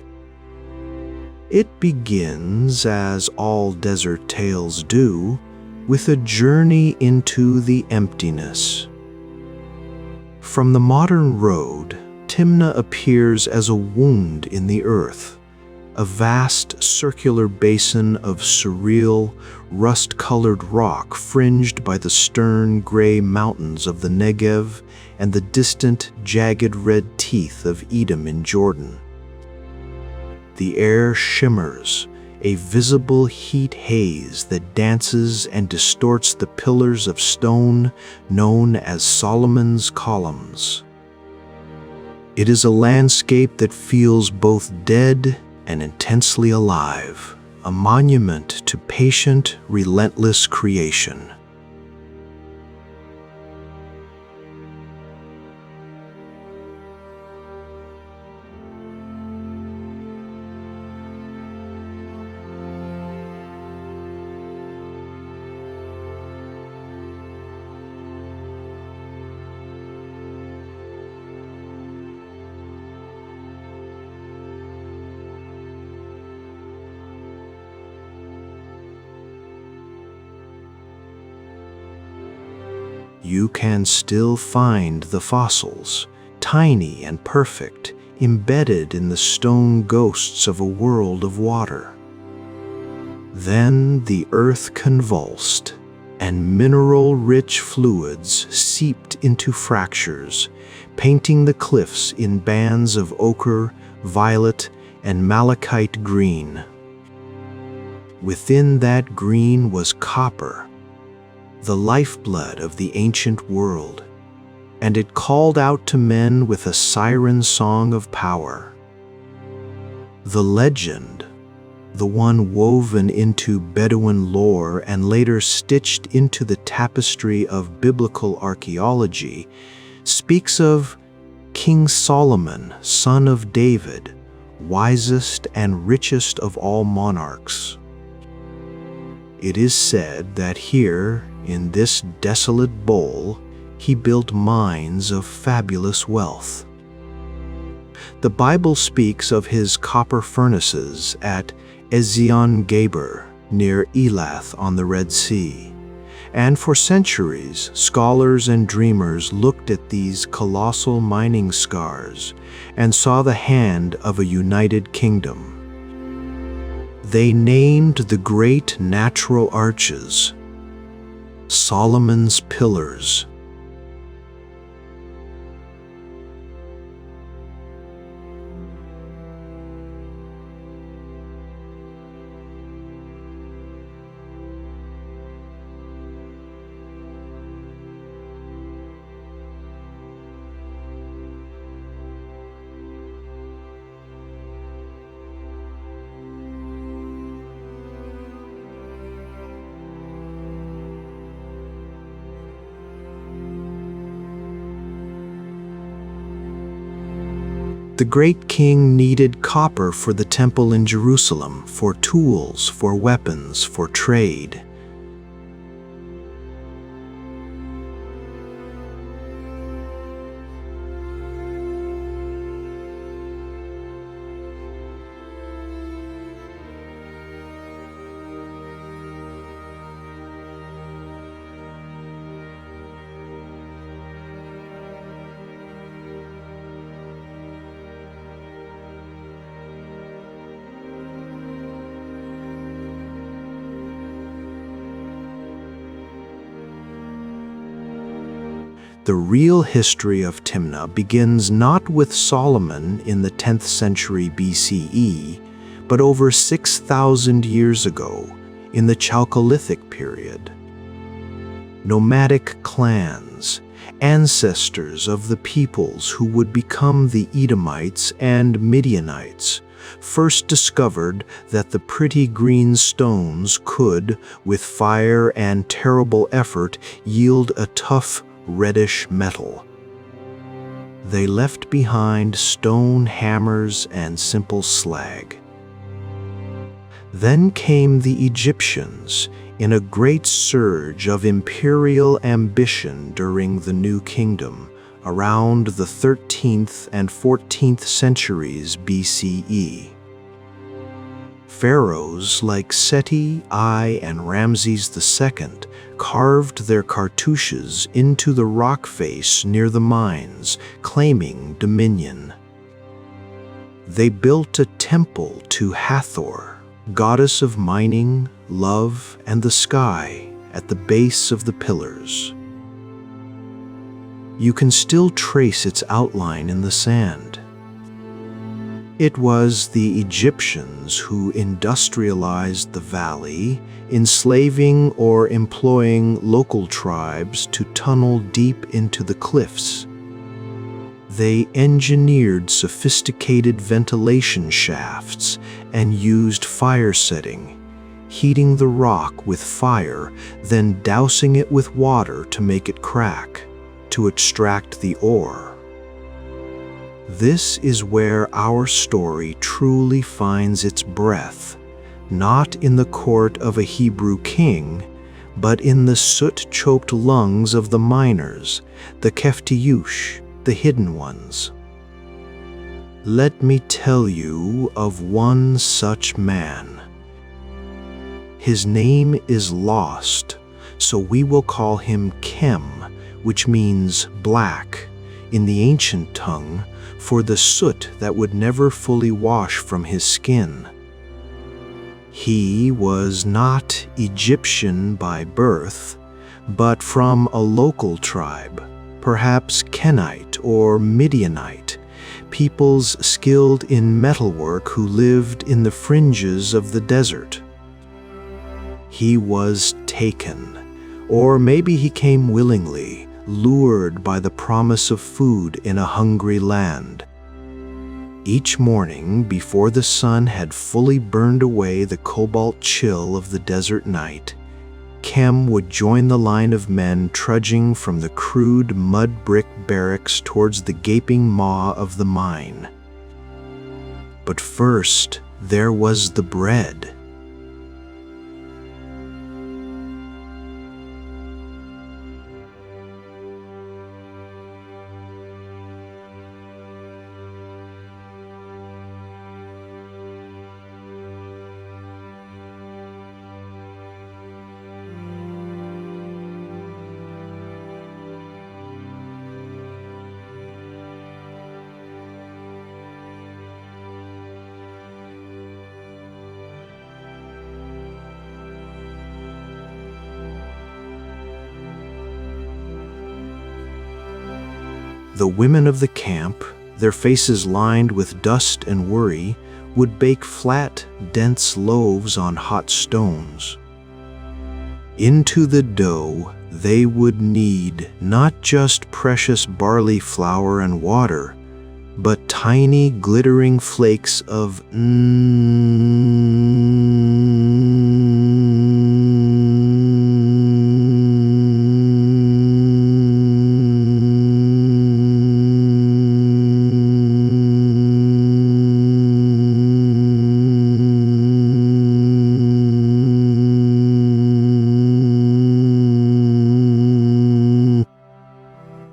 It begins, as all desert tales do, with a journey into the emptiness. From the modern road, Timna appears as a wound in the earth, a vast circular basin of surreal, rust-colored rock fringed by the stern gray mountains of the Negev and the distant, jagged red teeth of Edom in Jordan. The air shimmers, a visible heat haze that dances and distorts the pillars of stone known as Solomon's columns. It is a landscape that feels both dead and intensely alive, a monument to patient, relentless creation. You can still find the fossils, tiny and perfect, embedded in the stone ghosts of a world of water. Then the earth convulsed, and mineral-rich fluids seeped into fractures, painting the cliffs in bands of ochre, violet, and malachite green. Within that green was copper, the lifeblood of the ancient world, and it called out to men with a siren song of power. The legend, the one woven into Bedouin lore and later stitched into the tapestry of biblical archaeology, speaks of King Solomon, son of David, wisest and richest of all monarchs. It is said that here, in this desolate bowl, he built mines of fabulous wealth. The Bible speaks of his copper furnaces at Ezion-Geber, near Elath on the Red Sea. And for centuries, scholars and dreamers looked at these colossal mining scars and saw the hand of a united kingdom. They named the great natural arches Solomon's Pillars. The great king needed copper for the temple in Jerusalem, for tools, for weapons, for trade. The real history of Timna begins not with Solomon in the 10th century BCE, but over 6,000 years ago, in the Chalcolithic period. Nomadic clans, ancestors of the peoples who would become the Edomites and Midianites, first discovered that the pretty green stones could, with fire and terrible effort, yield a tough, reddish metal. They left behind stone hammers and simple slag. Then came the Egyptians in a great surge of imperial ambition during the New Kingdom, around the 13th and 14th centuries BCE. Pharaohs like Seti I and Ramses II carved their cartouches into the rock face near the mines, claiming dominion. They built a temple to Hathor, goddess of mining, love, and the sky, at the base of the pillars. You can still trace its outline in the sand. It was the Egyptians who industrialized the valley, enslaving or employing local tribes to tunnel deep into the cliffs. They engineered sophisticated ventilation shafts and used fire setting, heating the rock with fire, then dousing it with water to make it crack, to extract the ore. This is where our story truly finds its breath, not in the court of a Hebrew king, but in the soot-choked lungs of the miners, the Keftiyush, the hidden ones. Let me tell you of one such man. His name is lost, so we will call him Kem, which means black, in the ancient tongue, for the soot that would never fully wash from his skin. He was not Egyptian by birth, but from a local tribe, perhaps Kenite or Midianite, peoples skilled in metalwork who lived in the fringes of the desert. He was taken, or maybe he came willingly, lured by the promise of food in a hungry land. Each morning, before the sun had fully burned away the cobalt chill of the desert night, Kem would join the line of men trudging from the crude mud brick barracks towards the gaping maw of the mine. But first, there was the bread. The women of the camp, their faces lined with dust and worry, would bake flat, dense loaves on hot stones. Into the dough, they would knead not just precious barley flour and water, but tiny glittering flakes of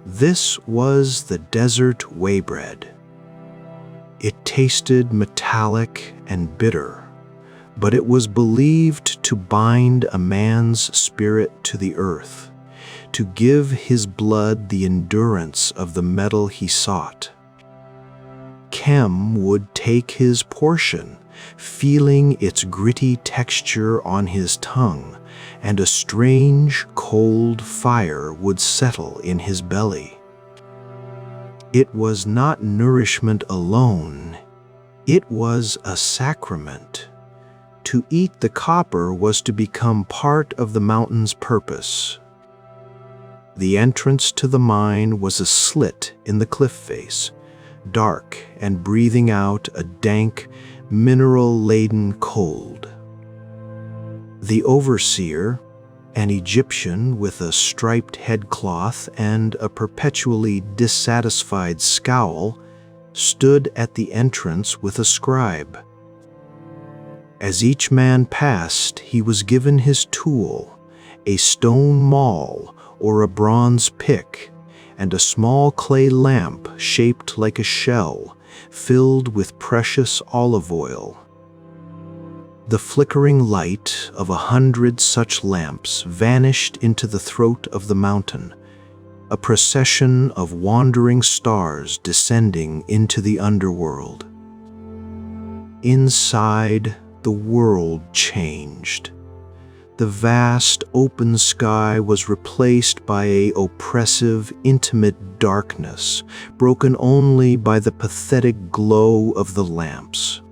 This was the desert way bread. It tasted metallic and bitter, but it was believed to bind a man's spirit to the earth, to give his blood the endurance of the metal he sought. Kem would take his portion, feeling its gritty texture on his tongue, and a strange, cold fire would settle in his belly. It was not nourishment alone, it was a sacrament. To eat the copper was to become part of the mountain's purpose. The entrance to the mine was a slit in the cliff face, dark and breathing out a dank, mineral-laden cold. The overseer, an Egyptian with a striped headcloth and a perpetually dissatisfied scowl, stood at the entrance with a scribe. As each man passed, he was given his tool, a stone maul or a bronze pick, and a small clay lamp shaped like a shell, filled with precious olive oil. The flickering light of 100 such lamps vanished into the throat of the mountain, a procession of wandering stars descending into the underworld. Inside, the world changed. The vast open sky was replaced by an oppressive, intimate darkness, broken only by the pathetic glow of the lamps.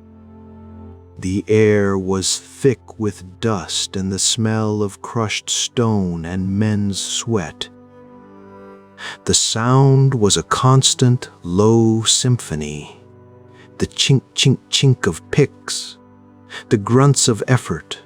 The air was thick with dust and the smell of crushed stone and men's sweat. The sound was a constant, low symphony. The chink, chink, chink of picks, the grunts of effort.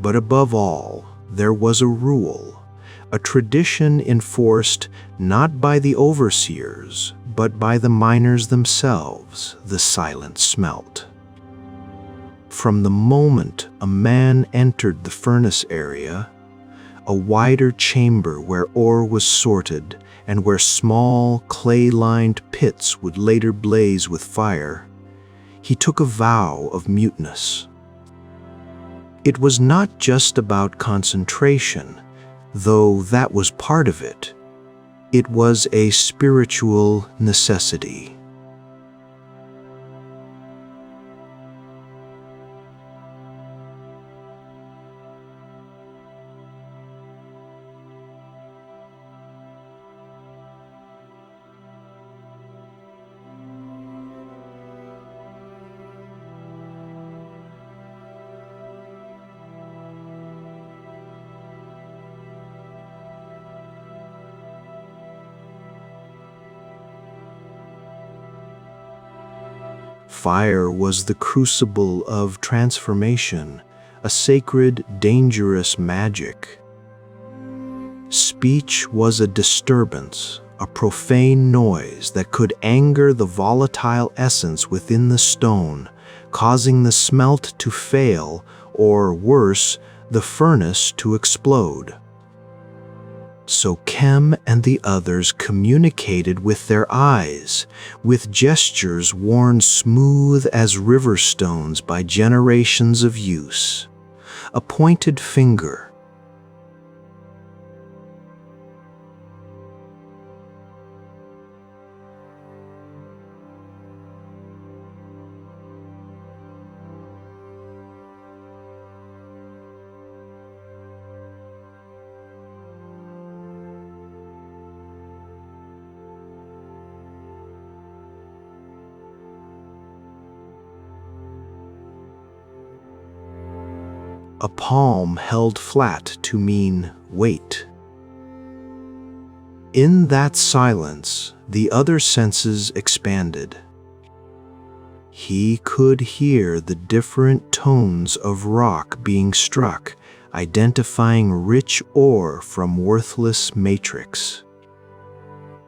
But above all, there was a rule, a tradition enforced not by the overseers, but by the miners themselves, the silent smelt. From the moment a man entered the furnace area, a wider chamber where ore was sorted and where small, clay-lined pits would later blaze with fire, he took a vow of muteness. It was not just about concentration, though that was part of it. It was a spiritual necessity. Fire was the crucible of transformation, a sacred, dangerous magic. Speech was a disturbance, a profane noise that could anger the volatile essence within the stone, causing the smelt to fail, or worse, the furnace to explode. So Kem and the others communicated with their eyes, with gestures worn smooth as river stones by generations of use. A pointed finger, a palm held flat to mean wait. In that silence, the other senses expanded. He could hear the different tones of rock being struck, identifying rich ore from worthless matrix.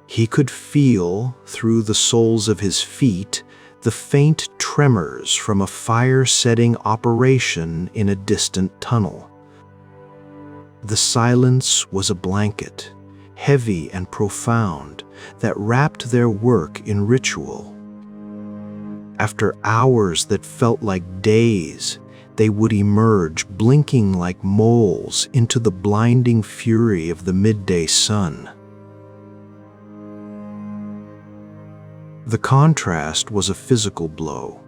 He could feel, through the soles of his feet, the faint tremors from a fire-setting operation in a distant tunnel. The silence was a blanket, heavy and profound, that wrapped their work in ritual. After hours that felt like days, they would emerge, blinking like moles, into the blinding fury of the midday sun. The contrast was a physical blow.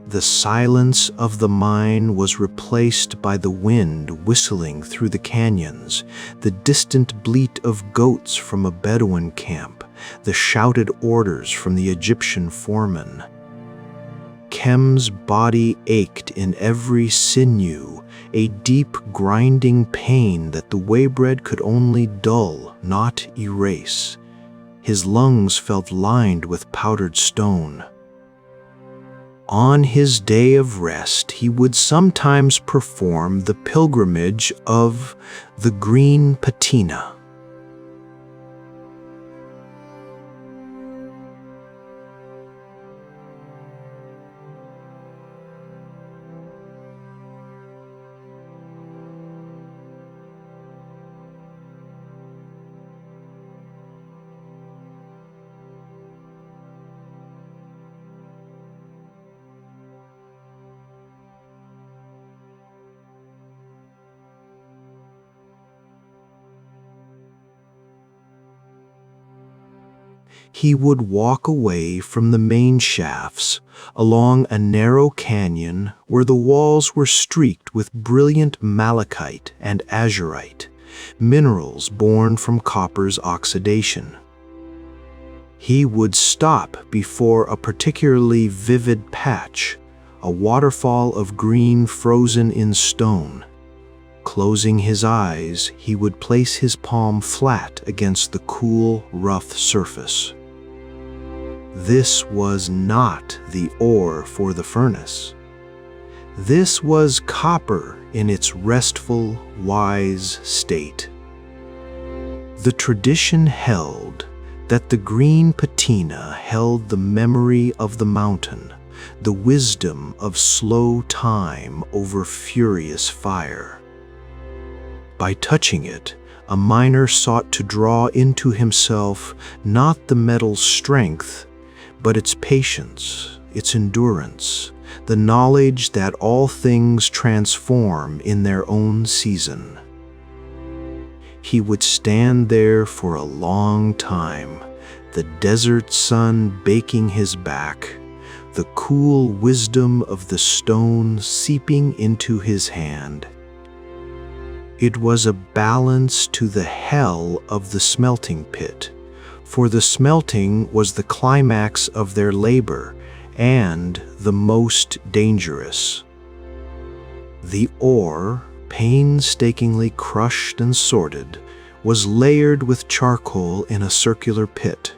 The silence of the mine was replaced by the wind whistling through the canyons, the distant bleat of goats from a Bedouin camp, the shouted orders from the Egyptian foreman. Shechem's body ached in every sinew, a deep grinding pain that the waybread could only dull, not erase. His lungs felt lined with powdered stone. On his day of rest, he would sometimes perform the pilgrimage of the green patina. He would walk away from the main shafts along a narrow canyon where the walls were streaked with brilliant malachite and azurite, minerals born from copper's oxidation. He would stop before a particularly vivid patch, a waterfall of green frozen in stone. Closing his eyes, he would place his palm flat against the cool, rough surface. This was not the ore for the furnace. This was copper in its restful, wise state. The tradition held that the green patina held the memory of the mountain, the wisdom of slow time over furious fire. By touching it, a miner sought to draw into himself not the metal's strength, but its patience, its endurance, the knowledge that all things transform in their own season. He would stand there for a long time, the desert sun baking his back, the cool wisdom of the stone seeping into his hand. It was a balance to the hell of the smelting pit, for the smelting was the climax of their labor and the most dangerous. The ore, painstakingly crushed and sorted, was layered with charcoal in a circular pit.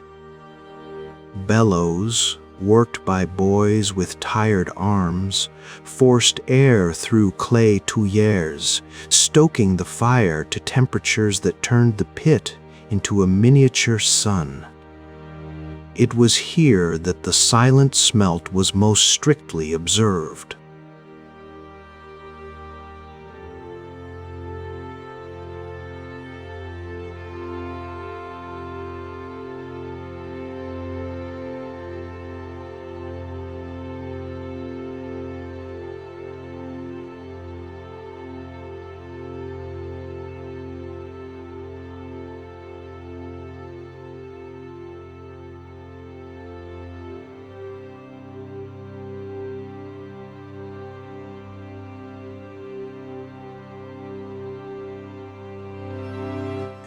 Bellows, worked by boys with tired arms, forced air through clay tuyères, stoking the fire to temperatures that turned the pit into a miniature sun. It was here that the silent smelt was most strictly observed.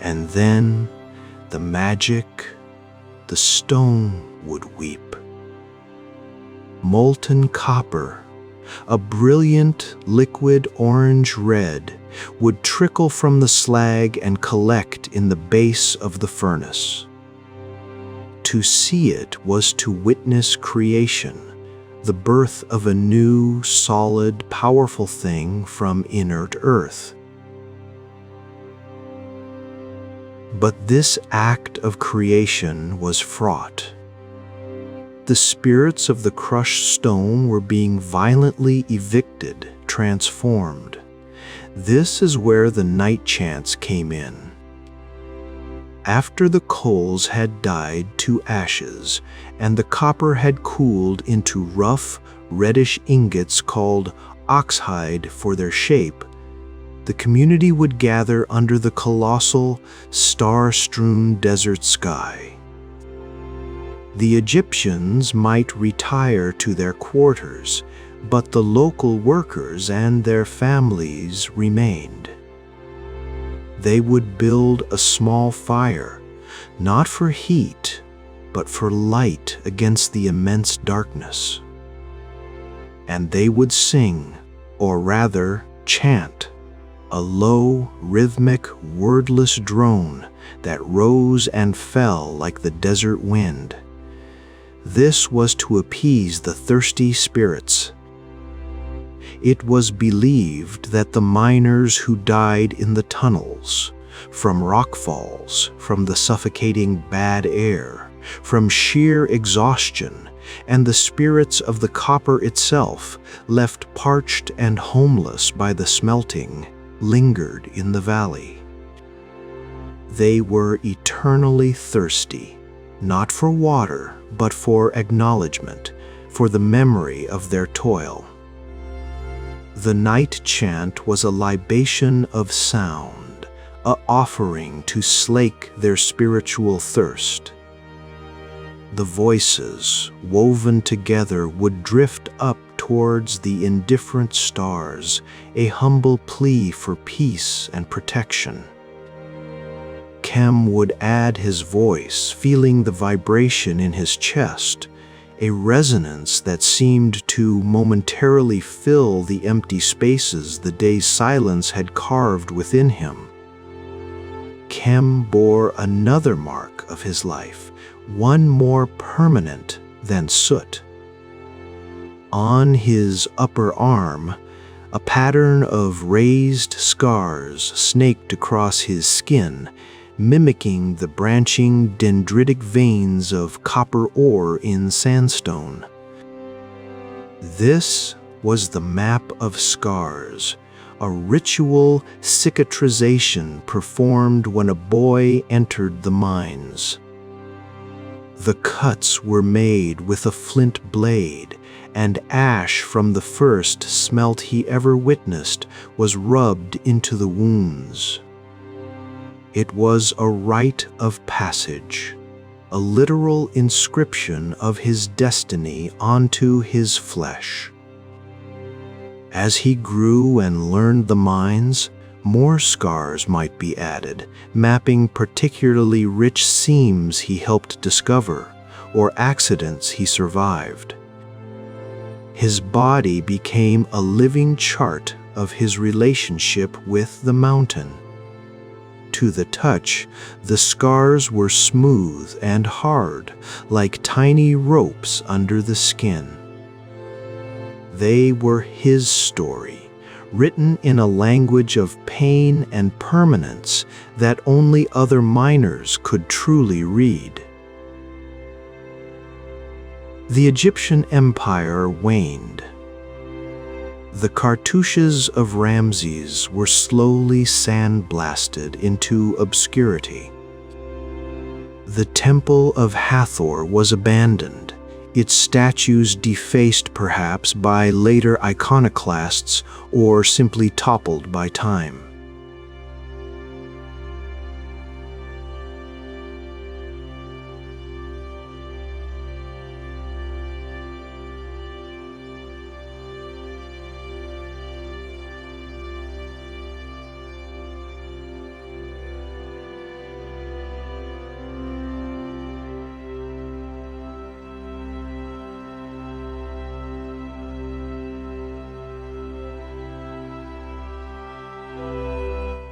And then the magic, the stone would weep. Molten copper, a brilliant liquid orange red, would trickle from the slag and collect in the base of the furnace. To see it was to witness creation, the birth of a new, solid, powerful thing from inert earth. But this act of creation was fraught. The spirits of the crushed stone were being violently evicted, transformed. This is where the night chants came in. After the coals had died to ashes and the copper had cooled into rough, reddish ingots called oxhide for their shape, the community would gather under the colossal, star-strewn desert sky. The Egyptians might retire to their quarters, but the local workers and their families remained. They would build a small fire, not for heat, but for light against the immense darkness. and they would sing, or rather chant, a low, rhythmic, wordless drone that rose and fell like the desert wind. This was to appease the thirsty spirits. It was believed that the miners who died in the tunnels, from rockfalls, from the suffocating bad air, from sheer exhaustion, and the spirits of the copper itself, left parched and homeless by the smelting, lingered in the valley. They were eternally thirsty, not for water, but for acknowledgement, for the memory of their toil. The night chant was a libation of sound, a offering to slake their spiritual thirst. The voices, woven together, would drift up towards the indifferent stars, a humble plea for peace and protection. Kem would add his voice, feeling the vibration in his chest, a resonance that seemed to momentarily fill the empty spaces the day's silence had carved within him. Kem bore another mark of his life, one more permanent than soot. On his upper arm, a pattern of raised scars snaked across his skin, mimicking the branching dendritic veins of copper ore in sandstone. This was the map of scars, a ritual cicatrization performed when a boy entered the mines. The cuts were made with a flint blade, and ash from the first smelt he ever witnessed was rubbed into the wounds. It was a rite of passage, a literal inscription of his destiny onto his flesh. As he grew and learned the mines, more scars might be added, mapping particularly rich seams he helped discover, or accidents he survived. His body became a living chart of his relationship with the mountain. To the touch, the scars were smooth and hard, like tiny ropes under the skin. They were his story, written in a language of pain and permanence that only other miners could truly read. The Egyptian Empire waned. The cartouches of Ramses were slowly sandblasted into obscurity. The Temple of Hathor was abandoned, its statues defaced perhaps by later iconoclasts or simply toppled by time.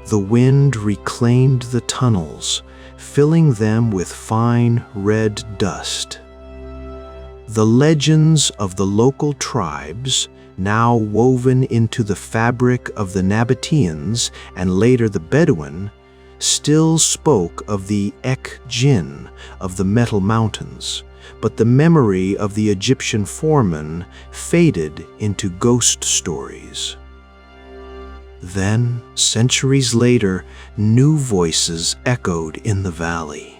The wind reclaimed the tunnels, filling them with fine red dust. The legends of the local tribes, now woven into the fabric of the Nabataeans and later the Bedouin, still spoke of the Ek-Jinn of the Metal Mountains, but the memory of the Egyptian foreman faded into ghost stories. Then, centuries later, new voices echoed in the valley.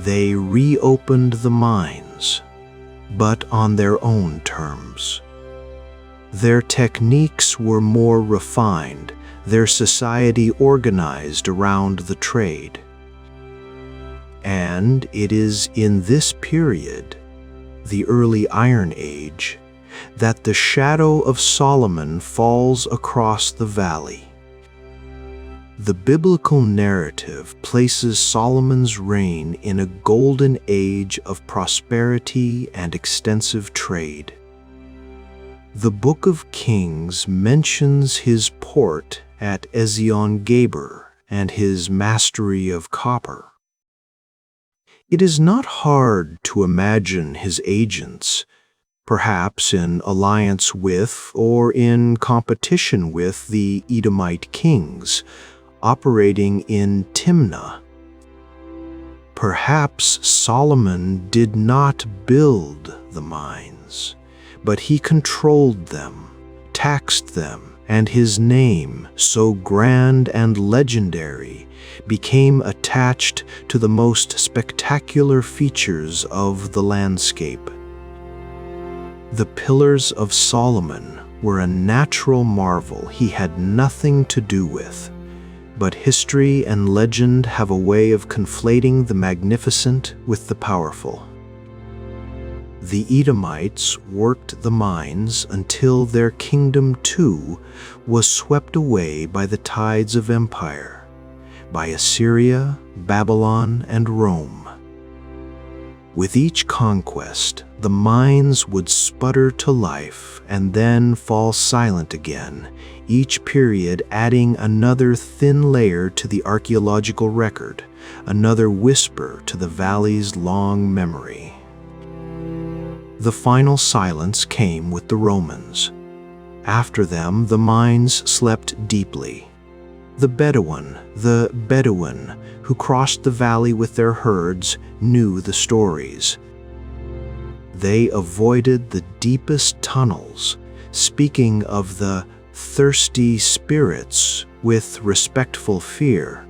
They reopened the mines, but on their own terms. Their techniques were more refined, their society organized around the trade. And it is in this period, the early Iron Age, that the shadow of Solomon falls across the valley. The biblical narrative places Solomon's reign in a golden age of prosperity and extensive trade. The Book of Kings mentions his port at Ezion-Geber and his mastery of copper. It is not hard to imagine his agents, perhaps in alliance with or in competition with the Edomite kings, operating in Timna. Perhaps Solomon did not build the mines, but he controlled them, taxed them, and his name, so grand and legendary, became attached to the most spectacular features of the landscape. The Pillars of Solomon were a natural marvel he had nothing to do with, but history and legend have a way of conflating the magnificent with the powerful. The Edomites worked the mines until their kingdom too was swept away by the tides of empire, by Assyria, Babylon, and Rome. With each conquest, the mines would sputter to life and then fall silent again, each period adding another thin layer to the archaeological record, another whisper to the valley's long memory. The final silence came with the Romans. After them, the mines slept deeply. The Bedouin, who crossed the valley with their herds, knew the stories. They avoided the deepest tunnels, speaking of the thirsty spirits with respectful fear.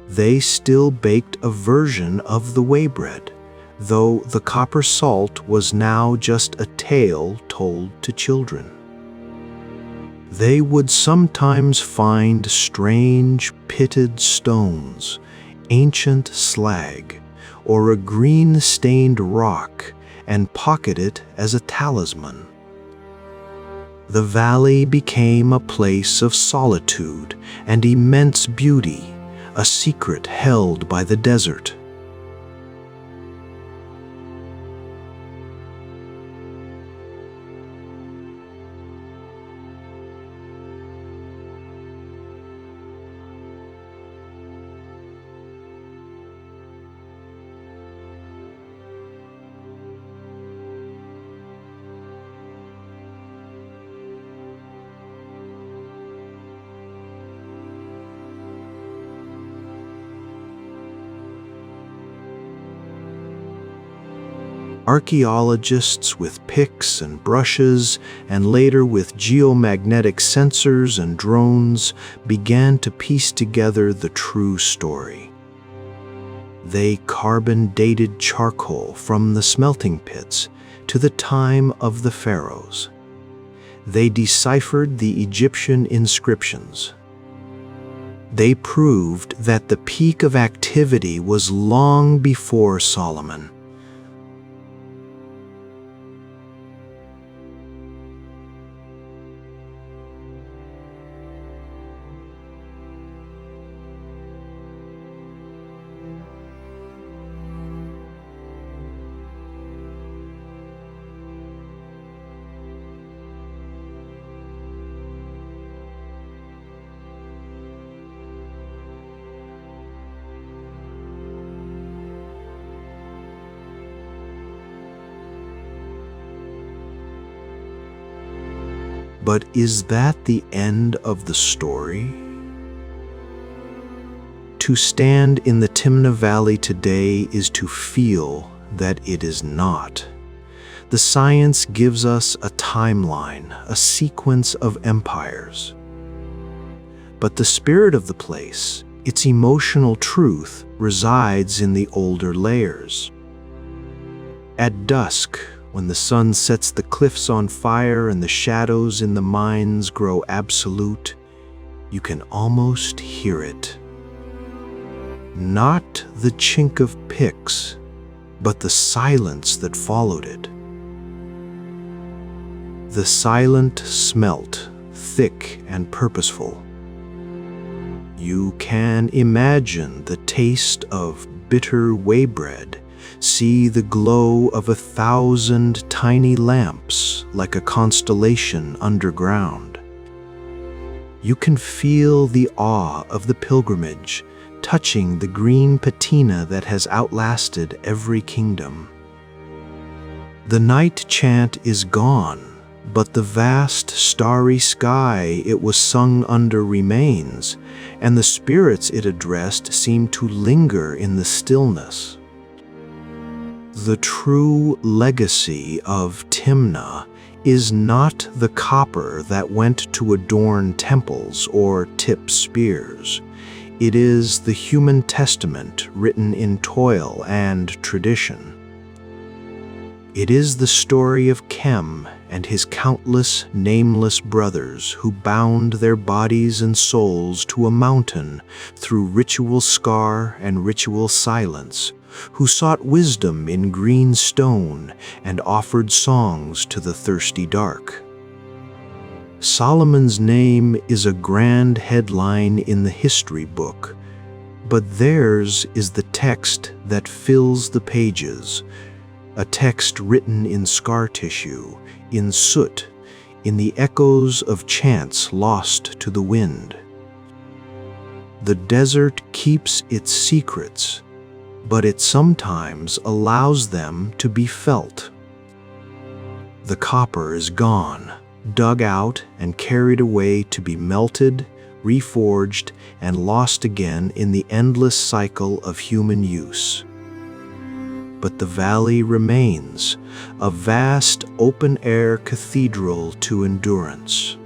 They still baked a version of the waybread, though the copper salt was now just a tale told to children. They would sometimes find strange pitted stones, ancient slag, or a green-stained rock and pocket it as a talisman. The valley became a place of solitude and immense beauty, a secret held by the desert. Archaeologists with picks and brushes, and later with geomagnetic sensors and drones, began to piece together the true story. They carbon-dated charcoal from the smelting pits to the time of the pharaohs. They deciphered the Egyptian inscriptions. They proved that the peak of activity was long before Solomon. But is that the end of the story? To stand in the Timna Valley today is to feel that it is not. The science gives us a timeline, a sequence of empires. But the spirit of the place Its emotional truth resides in the older layers. At dusk, when the sun sets the cliffs on fire and the shadows in the mines grow absolute, you can almost hear it. Not the chink of picks, but the silence that followed it. The silent smelt, thick and purposeful. You can imagine the taste of bitter whey bread, see the glow of 1,000 tiny lamps like a constellation underground. You can feel the awe of the pilgrimage, touching the green patina that has outlasted every kingdom. The night chant is gone, but the vast starry sky it was sung under remains, and the spirits it addressed seem to linger in the stillness. The true legacy of Timna is not the copper that went to adorn temples or tip spears. It is the human testament written in toil and tradition. It is the story of Kem and his countless nameless brothers who bound their bodies and souls to a mountain through ritual scar and ritual silence, who sought wisdom in green stone and offered songs to the thirsty dark. Solomon's name is a grand headline in the history book, but theirs is the text that fills the pages, a text written in scar tissue, in soot, in the echoes of chants lost to the wind. The desert keeps its secrets, but it sometimes allows them to be felt. The copper is gone, dug out and carried away to be melted, reforged, and lost again in the endless cycle of human use. But the valley remains, a vast open-air cathedral to endurance.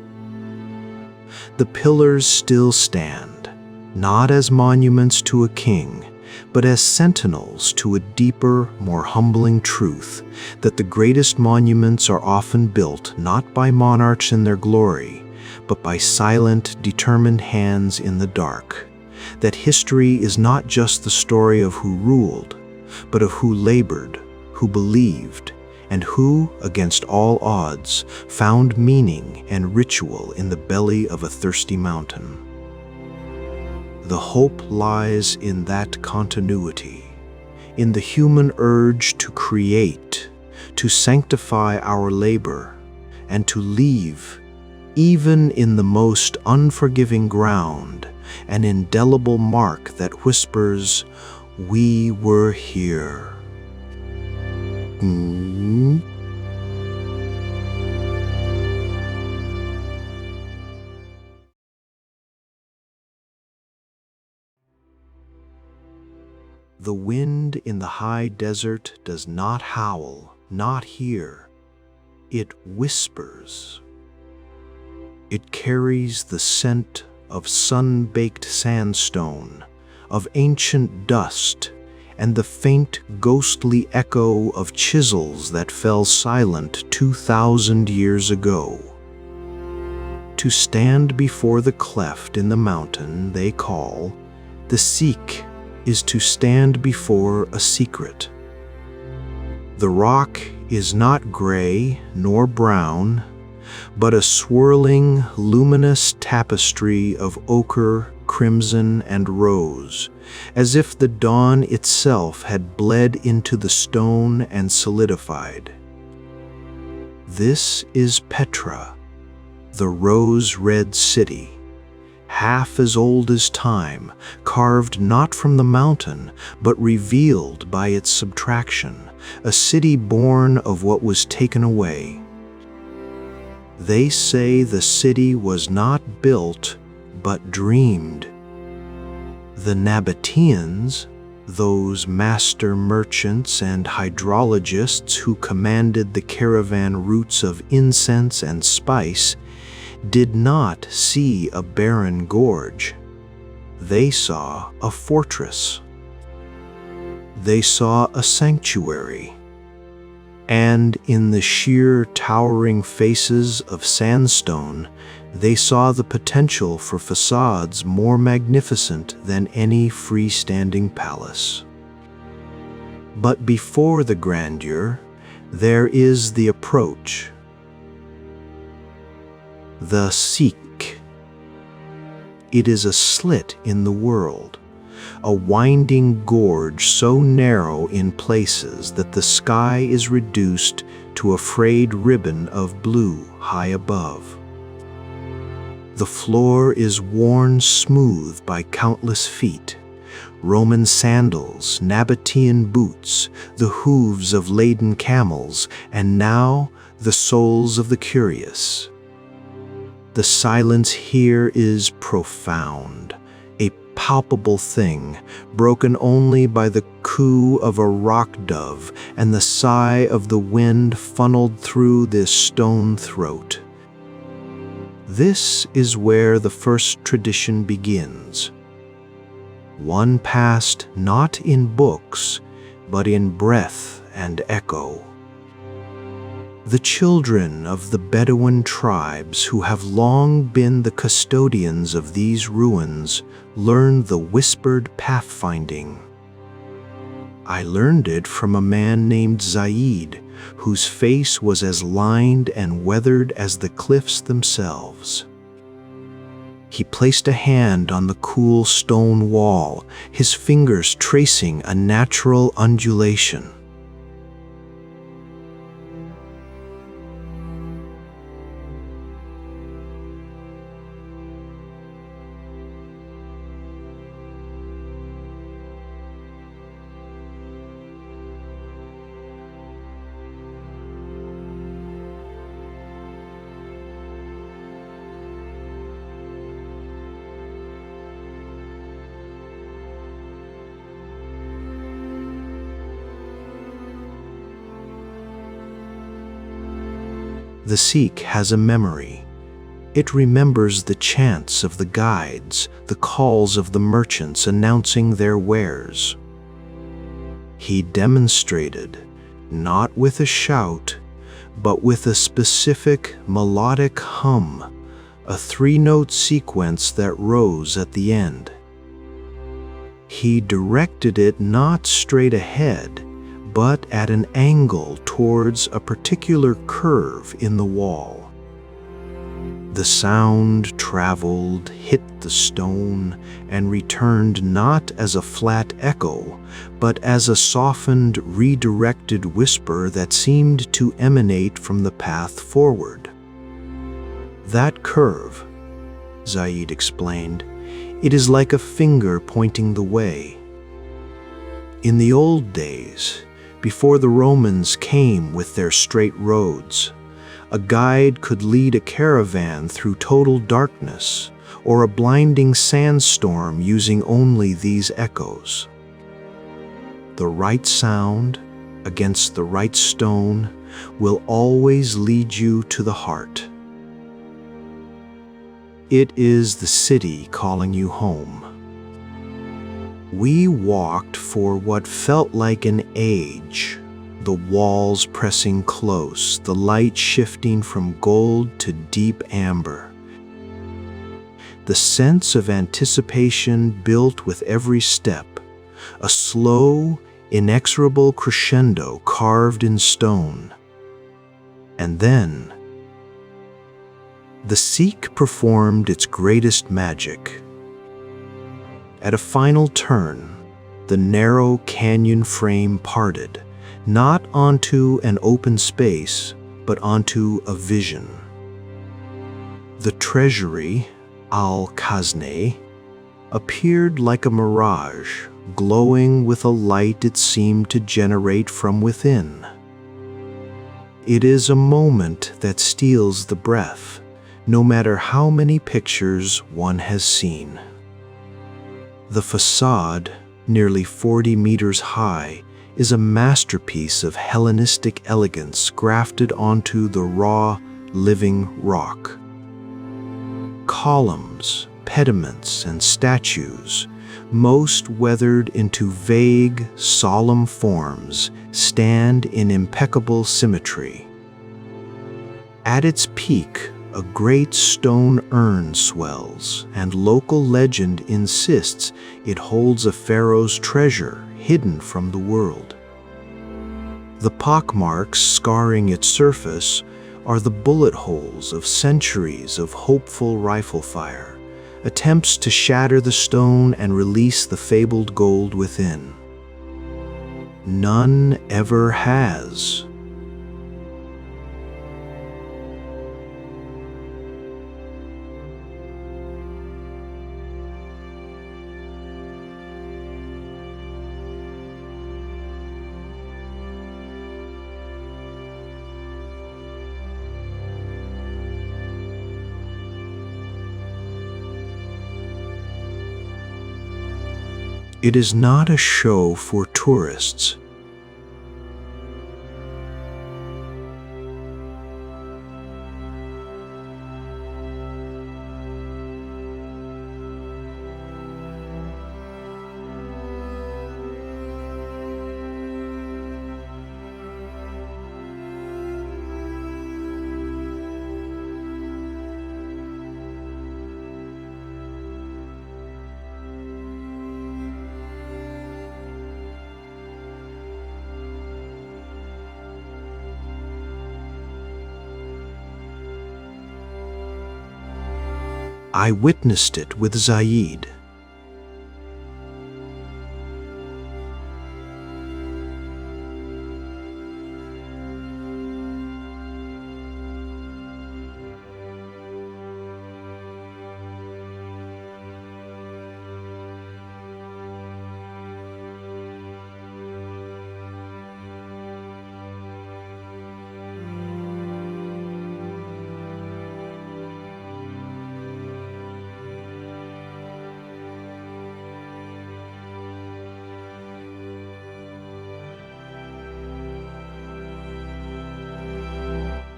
The pillars still stand, not as monuments to a king, but as sentinels to a deeper, more humbling truth that the greatest monuments are often built not by monarchs in their glory, but by silent, determined hands in the dark, that history is not just the story of who ruled, but of who labored, who believed, and who, against all odds, found meaning and ritual in the belly of a thirsty mountain. The hope lies in that continuity, in the human urge to create, to sanctify our labor, and to leave, even in the most unforgiving ground, an indelible mark that whispers, "We were here." The wind in the high desert does not howl, not here. It whispers. It carries the scent of sun-baked sandstone, of ancient dust, and the faint ghostly echo of chisels that fell silent 2,000 years ago. To stand before the cleft in the mountain they call the Seek is to stand before a secret. The rock is not gray nor brown, but a swirling, luminous tapestry of ochre, crimson, and rose, as if the dawn itself had bled into the stone and solidified. This is Petra, the rose-red city, half as old as time, carved not from the mountain, but revealed by its subtraction, a city born of what was taken away. They say the city was not built, but dreamed. The Nabataeans, those master merchants and hydrologists who commanded the caravan routes of incense and spice, did not see a barren gorge. They saw a fortress. They saw a sanctuary. And in the sheer towering faces of sandstone, they saw the potential for facades more magnificent than any freestanding palace. But before the grandeur, there is the approach. The Sikh. It is a slit in the world, a winding gorge so narrow in places that the sky is reduced to a frayed ribbon of blue high above. The floor is worn smooth by countless feet, Roman sandals, Nabataean boots, the hooves of laden camels, and now the soles of the curious. The silence here is profound, a palpable thing, broken only by the coo of a rock dove and the sigh of the wind funneled through this stone throat. This is where the first tradition begins. One passed not in books, but in breath and echo. The children of the Bedouin tribes who have long been the custodians of these ruins learned the whispered pathfinding. I learned it from a man named Zaid, whose face was as lined and weathered as the cliffs themselves. He placed a hand on the cool stone wall, his fingers tracing a natural undulation. The Sikh has a memory. It remembers the chants of the guides, the calls of the merchants announcing their wares. He demonstrated, not with a shout, but with a specific melodic hum, a three-note sequence that rose at the end. He directed it not straight ahead, but at an angle towards a particular curve in the wall. The sound traveled, hit the stone, and returned not as a flat echo, but as a softened, redirected whisper that seemed to emanate from the path forward. That curve, Zaid explained, it is like a finger pointing the way. In the old days, before the Romans came with their straight roads, a guide could lead a caravan through total darkness or a blinding sandstorm using only these echoes. The right sound against the right stone will always lead you to the heart. It is the city calling you home. We walked for what felt like an age, the walls pressing close, the light shifting from gold to deep amber. The sense of anticipation built with every step, a slow, inexorable crescendo carved in stone. And then, the Sikh performed its greatest magic. At a final turn, the narrow canyon frame parted, not onto an open space, but onto a vision. The treasury, al-Khazne, appeared like a mirage, glowing with a light it seemed to generate from within. It is a moment that steals the breath, no matter how many pictures one has seen. The facade, nearly 40 meters high, is a masterpiece of Hellenistic elegance grafted onto the raw, living rock. Columns, pediments and statues, most weathered into vague, solemn forms, stand in impeccable symmetry. At its peak, a great stone urn swells, and local legend insists it holds a pharaoh's treasure hidden from the world. The pockmarks scarring its surface are the bullet holes of centuries of hopeful rifle fire, attempts to shatter the stone and release the fabled gold within. None ever has. It is not a show for tourists. I witnessed it with Zaid.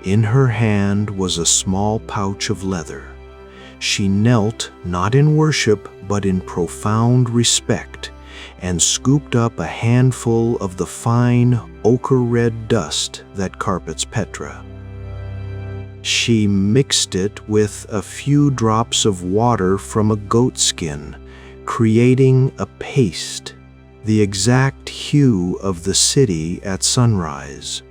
In her hand was a small pouch of leather. She knelt not in worship but in profound respect and scooped up a handful of the fine ochre-red dust that carpets Petra. She mixed it with a few drops of water from a goat skin, creating a paste, the exact hue of the city at sunrise.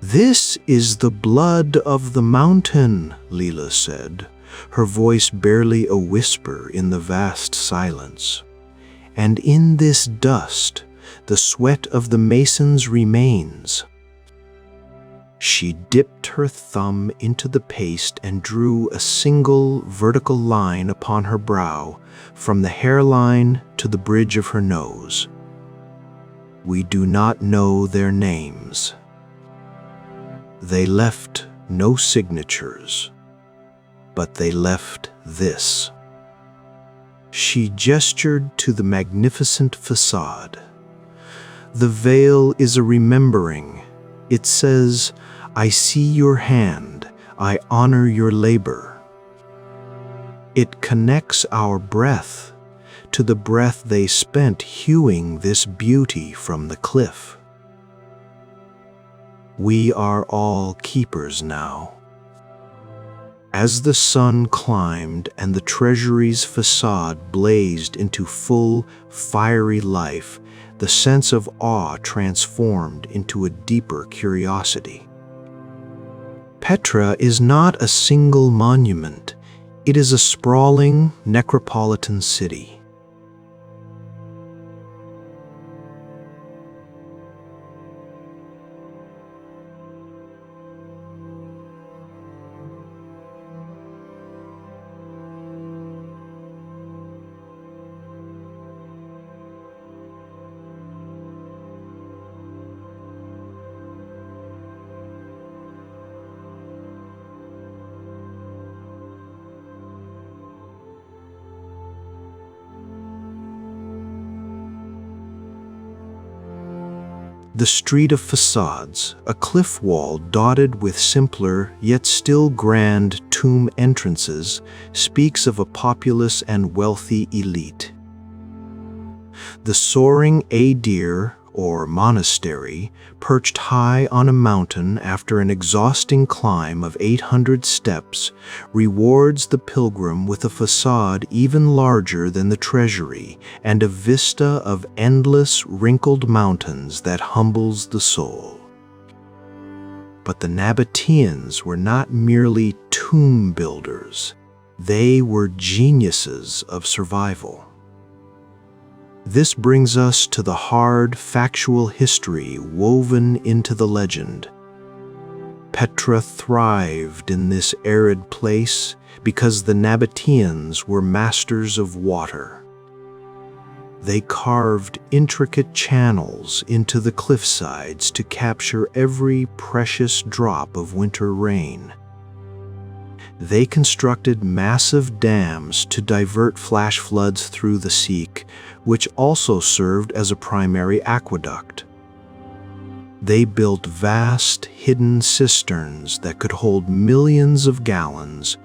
"This is the blood of the mountain," Leela said, her voice barely a whisper in the vast silence. "And in this dust, the sweat of the masons remains." She dipped her thumb into the paste and drew a single vertical line upon her brow, from the hairline to the bridge of her nose. "We do not know their names. They left no signatures, but they left this." She gestured to the magnificent facade. "The veil is a remembering. It says, 'I see your hand, I honor your labor.' It connects our breath to the breath they spent hewing this beauty from the cliff. We are all keepers now." As the sun climbed and the treasury's facade blazed into full, fiery life, the sense of awe transformed into a deeper curiosity. Petra is not a single monument. It is a sprawling, necropolitan city. The Street of Facades, a cliff wall dotted with simpler yet still grand tomb entrances, speaks of a populous and wealthy elite. The soaring Adir, or monastery, perched high on a mountain after an exhausting climb of 800 steps, rewards the pilgrim with a facade even larger than the treasury and a vista of endless wrinkled mountains that humbles the soul. But the Nabataeans were not merely tomb builders. They were geniuses of survival. This brings us to the hard, factual history woven into the legend. Petra thrived in this arid place because the Nabataeans were masters of water. They carved intricate channels into the cliffsides to capture every precious drop of winter rain. They constructed massive dams to divert flash floods through the Seek, which also served as a primary aqueduct. They built vast, hidden cisterns that could hold millions of gallons,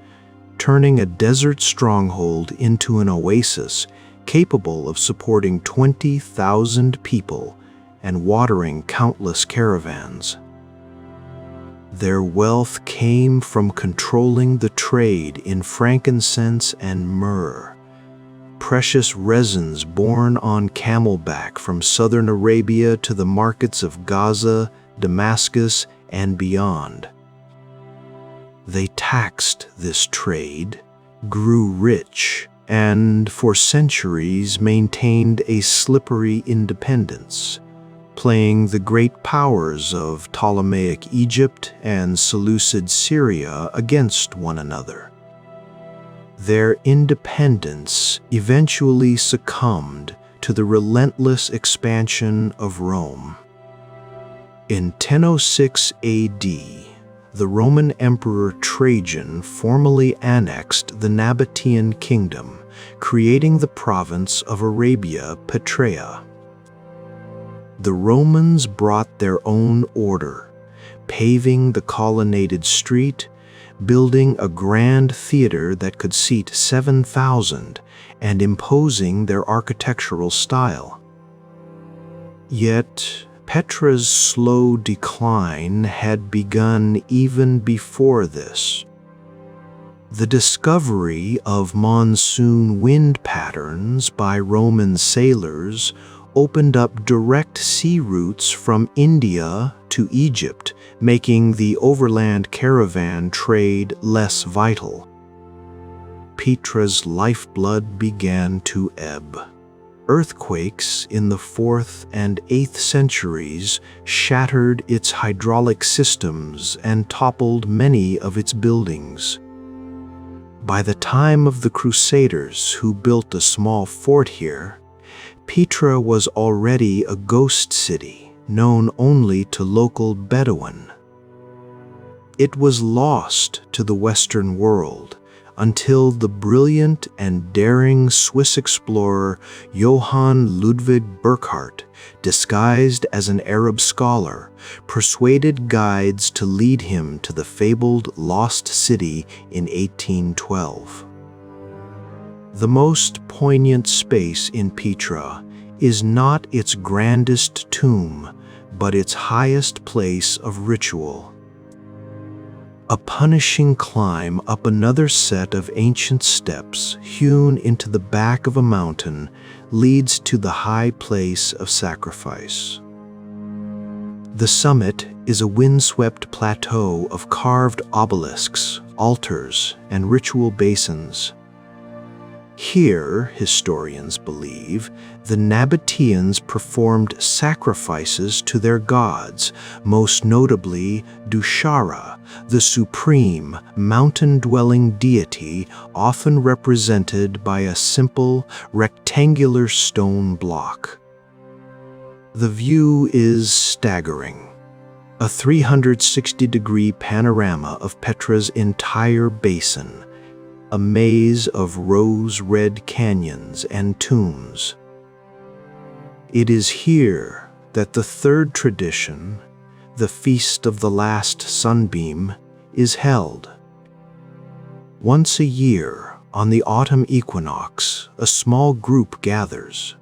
turning a desert stronghold into an oasis capable of supporting 20,000 people and watering countless caravans. Their wealth came from controlling the trade in frankincense and myrrh, precious resins borne on camelback from southern Arabia to the markets of Gaza, Damascus, and beyond. They taxed this trade, grew rich, and for centuries maintained a slippery independence, playing the great powers of Ptolemaic Egypt and Seleucid Syria against one another. Their independence eventually succumbed to the relentless expansion of Rome. In 1006 AD, the Roman Emperor Trajan formally annexed the Nabataean kingdom, creating the province of Arabia Petraea. The Romans brought their own order, paving the colonnaded street, building a grand theater that could seat 7,000, and imposing their architectural style. Yet, Petra's slow decline had begun even before this. The discovery of monsoon wind patterns by Roman sailors opened up direct sea routes from India to Egypt, making the overland caravan trade less vital. Petra's lifeblood began to ebb. Earthquakes in the 4th and 8th centuries shattered its hydraulic systems and toppled many of its buildings. By the time of the Crusaders, who built a small fort here, Petra was already a ghost city, known only to local Bedouin. It was lost to the Western world until the brilliant and daring Swiss explorer Johann Ludwig Burckhardt, disguised as an Arab scholar, persuaded guides to lead him to the fabled lost city in 1812. The most poignant space in Petra is not its grandest tomb, but its highest place of ritual. A punishing climb up another set of ancient steps hewn into the back of a mountain leads to the high place of sacrifice. The summit is a windswept plateau of carved obelisks, altars, and ritual basins. Here, historians believe, the Nabataeans performed sacrifices to their gods, most notably Dushara, the supreme, mountain-dwelling deity often represented by a simple, rectangular stone block. The view is staggering. A 360-degree panorama of Petra's entire basin, a maze of rose-red canyons and tombs. It is here that the third tradition, the Feast of the Last Sunbeam, is held. Once a year, on the autumn equinox, a small group gathers.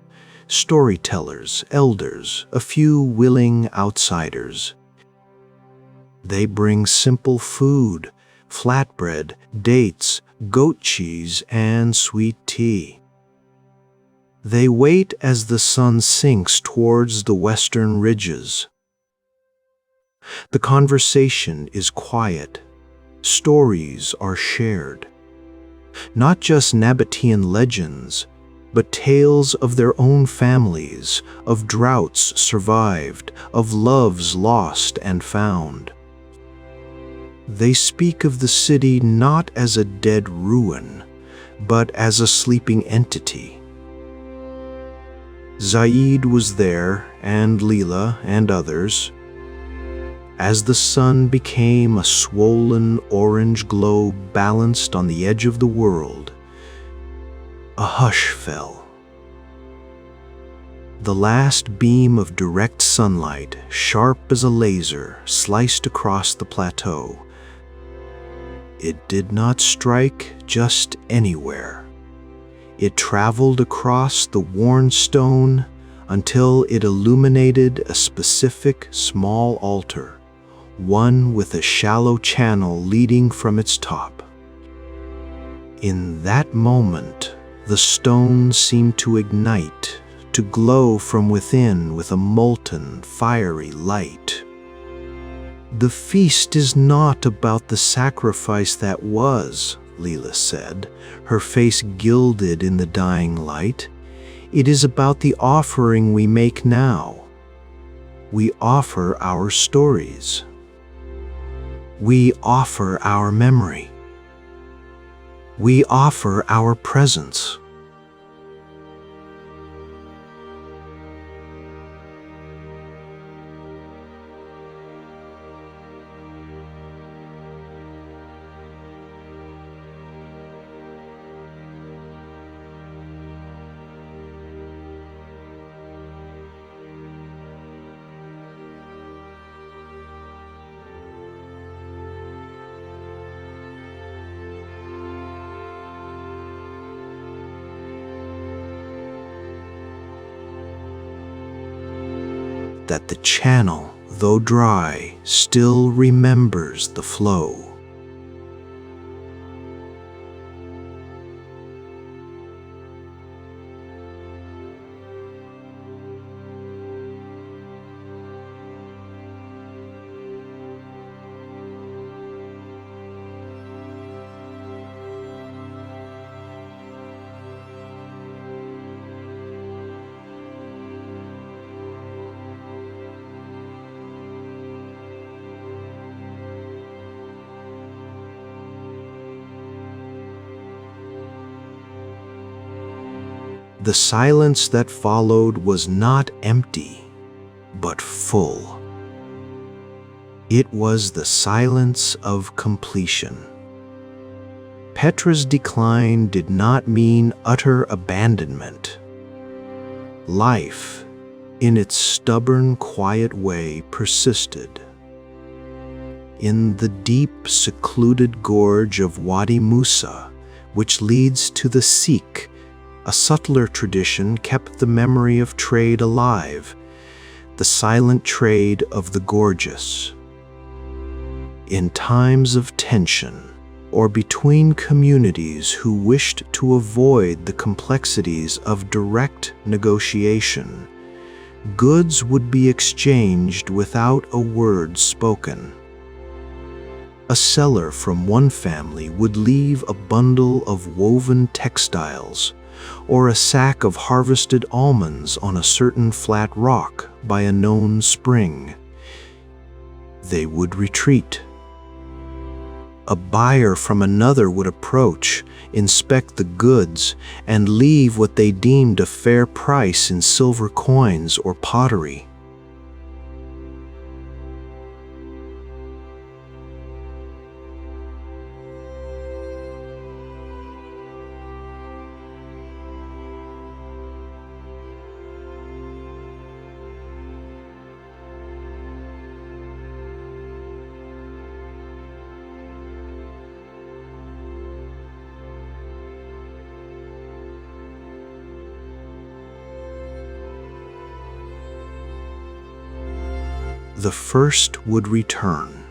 Storytellers, elders, a few willing outsiders. They bring simple food, flatbread, dates, goat cheese, and sweet tea. They wait as the sun sinks towards the western ridges. The conversation is quiet. Stories are shared. Not just Nabataean legends, but tales of their own families, of droughts survived, of loves lost and found. They speak of the city not as a dead ruin, but as a sleeping entity. Zaid was there, and Leela and others. As the sun became a swollen orange globe balanced on the edge of the world, a hush fell. The last beam of direct sunlight, sharp as a laser, sliced across the plateau. It did not strike just anywhere. It traveled across the worn stone until it illuminated a specific small altar, one with a shallow channel leading from its top. In that moment, the stone seemed to ignite, to glow from within with a molten, fiery light. The feast is not about the sacrifice that was, Leela said, her face gilded in the dying light. It is about the offering we make now. We offer our stories. We offer our memory. We offer our presence. That the channel, though dry, still remembers the flow. The silence that followed was not empty, but full. It was the silence of completion. Petra's decline did not mean utter abandonment. Life, in its stubborn, quiet way, persisted. In the deep, secluded gorge of Wadi Musa, which leads to the Sikh, a subtler tradition kept the memory of trade alive, the silent trade of the gorgeous. In times of tension, or between communities who wished to avoid the complexities of direct negotiation, goods would be exchanged without a word spoken. A seller from one family would leave a bundle of woven textiles or a sack of harvested almonds on a certain flat rock by a known spring. They would retreat. A buyer from another would approach, inspect the goods, and leave what they deemed a fair price in silver coins or pottery. the first would return.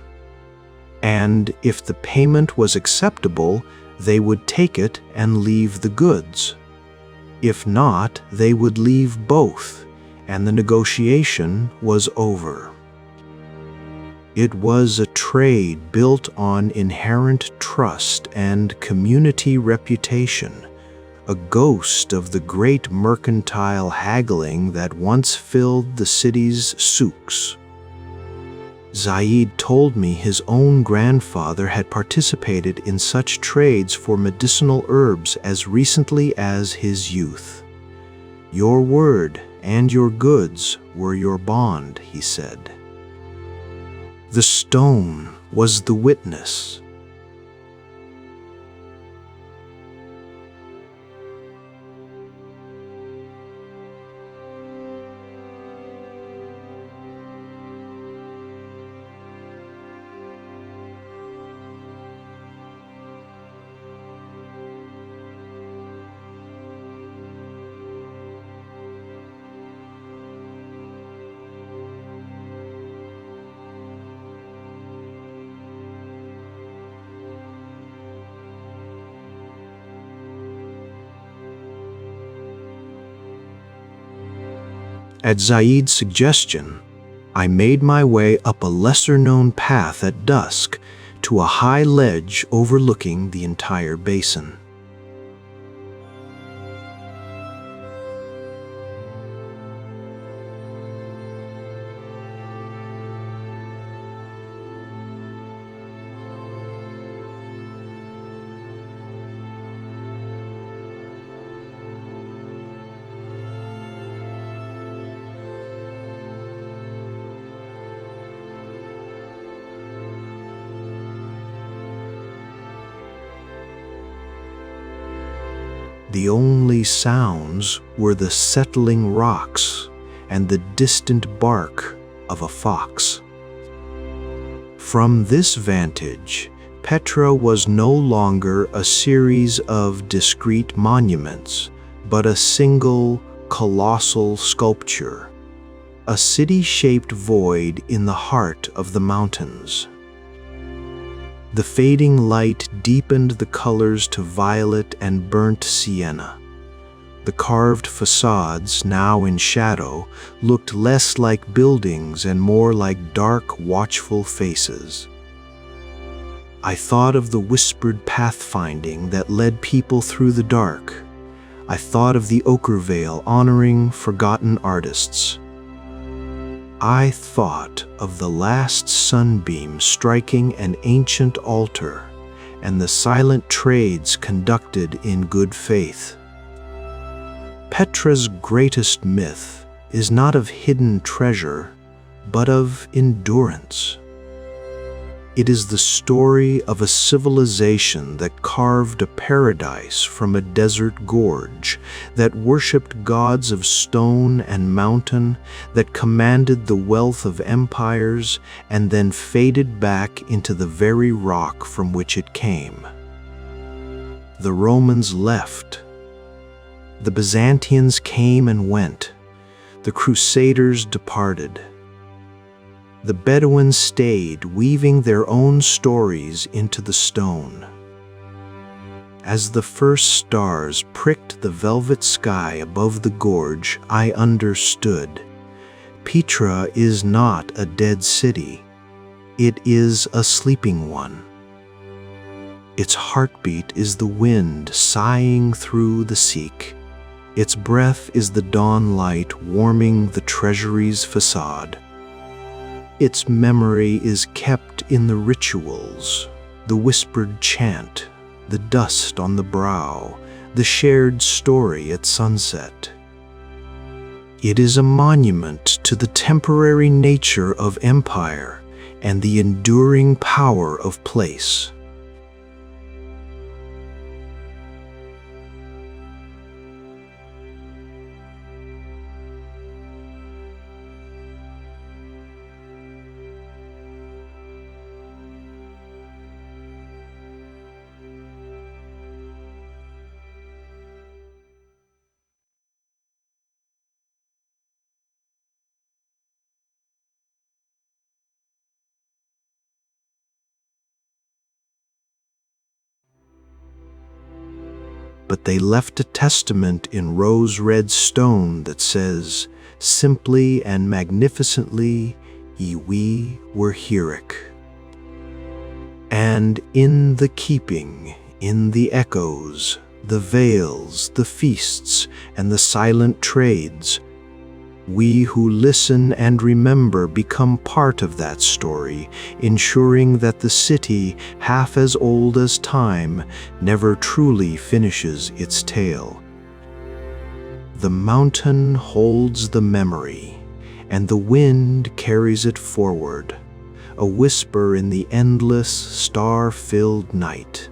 And if the payment was acceptable, they would take it and leave the goods. If not, they would leave both, and the negotiation was over. It was a trade built on inherent trust and community reputation, a ghost of the great mercantile haggling that once filled the city's souks. Zaid told me his own grandfather had participated in such trades for medicinal herbs as recently as his youth. "Your word and your goods were your bond," he said. The stone was the witness. At Zaid's suggestion, I made my way up a lesser-known path at dusk to a high ledge overlooking the entire basin. The only sounds were the settling rocks and the distant bark of a fox. From this vantage, Petra was no longer a series of discrete monuments, but a single, colossal sculpture, a city-shaped void in the heart of the mountains. The fading light deepened the colors to violet and burnt sienna. The carved facades, now in shadow, looked less like buildings and more like dark, watchful faces. I thought of the whispered pathfinding that led people through the dark. I thought of the ochre veil honoring forgotten artists. I thought of the last sunbeam striking an ancient altar and the silent trades conducted in good faith. Petra's greatest myth is not of hidden treasure, but of endurance. It is the story of a civilization that carved a paradise from a desert gorge, that worshipped gods of stone and mountain, that commanded the wealth of empires, and then faded back into the very rock from which it came. The Romans left. The Byzantines came and went. The Crusaders departed. The Bedouins stayed, weaving their own stories into the stone. As the first stars pricked the velvet sky above the gorge, I understood. Petra is not a dead city. It is a sleeping one. Its heartbeat is the wind sighing through the Sikh. Its breath is the dawn light warming the treasury's facade. Its memory is kept in the rituals, the whispered chant, the dust on the brow, the shared story at sunset. It is a monument to the temporary nature of empire and the enduring power of place. but they left a testament in rose-red stone that says, simply and magnificently, we were Heroic. And in the keeping, in the echoes, the veils, the feasts, and the silent trades, we who listen and remember become part of that story, ensuring that the city, half as old as time, never truly finishes its tale. The mountain holds the memory, and the wind carries it forward, a whisper in the endless, star-filled night.